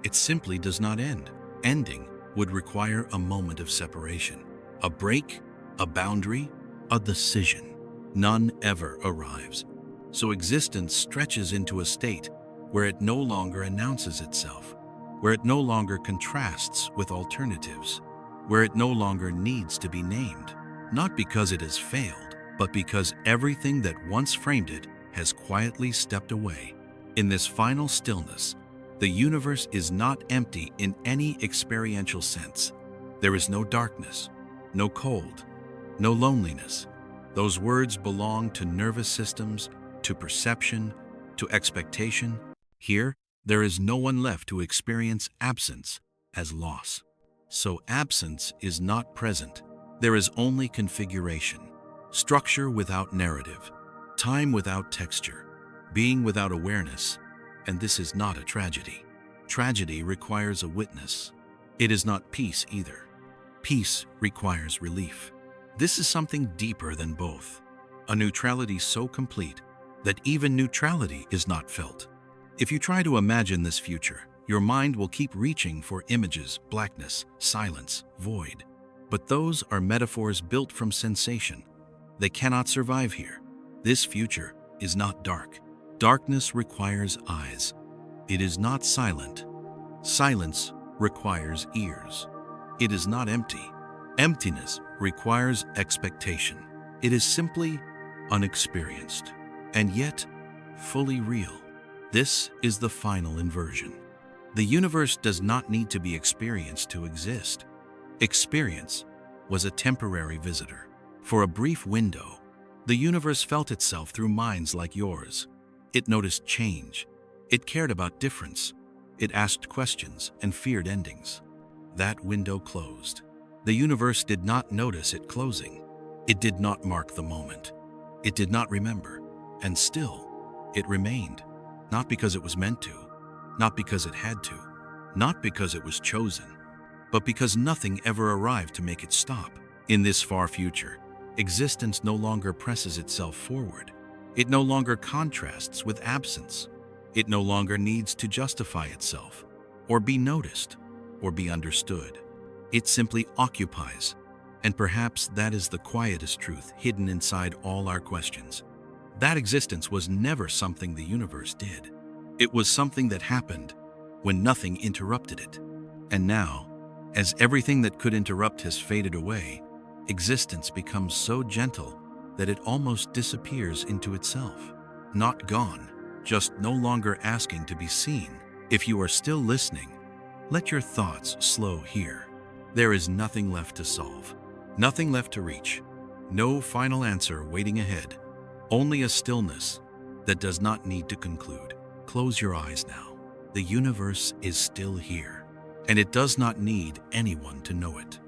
It simply does not end. Ending would require a moment of separation, a break, a boundary, a decision. None ever arrives. So existence stretches into a state where it no longer announces itself, where it no longer contrasts with alternatives, where it no longer needs to be named, not because it has failed, but because everything that once framed it has quietly stepped away. In this final stillness, the universe is not empty in any experiential sense. There is no darkness, no cold, no loneliness. Those words belong to nervous systems, to perception, to expectation. Here, there is no one left to experience absence as loss. So absence is not present. There is only configuration, structure without narrative, time without texture, being without awareness. And this is not a tragedy. Tragedy requires a witness. It is not peace either. Peace requires relief. This is something deeper than both. A neutrality so complete that even neutrality is not felt. If you try to imagine this future, your mind will keep reaching for images, blackness, silence, void. But those are metaphors built from sensation. They cannot survive here. This future is not dark. Darkness requires eyes. It is not silent. Silence requires ears. It is not empty. Emptiness requires expectation. It is simply unexperienced, and yet fully real. This is the final inversion. The universe does not need to be experienced to exist. Experience was a temporary visitor. For a brief window, the universe felt itself through minds like yours. It noticed change. It cared about difference. It asked questions and feared endings. That window closed. The universe did not notice it closing. It did not mark the moment. It did not remember. And still, it remained. Not because it was meant to, not because it had to, not because it was chosen, but because nothing ever arrived to make it stop. In this far future, existence no longer presses itself forward. It no longer contrasts with absence. It no longer needs to justify itself, or be noticed, or be understood. It simply occupies, and perhaps that is the quietest truth hidden inside all our questions. That existence was never something the universe did. It was something that happened when nothing interrupted it. And now, as everything that could interrupt has faded away, existence becomes so gentle that it almost disappears into itself. Not gone, just no longer asking to be seen. If you are still listening, let your thoughts slow here. There is nothing left to solve, nothing left to reach, no final answer waiting ahead, only a stillness that does not need to conclude. Close your eyes now. The universe is still here, and it does not need anyone to know it.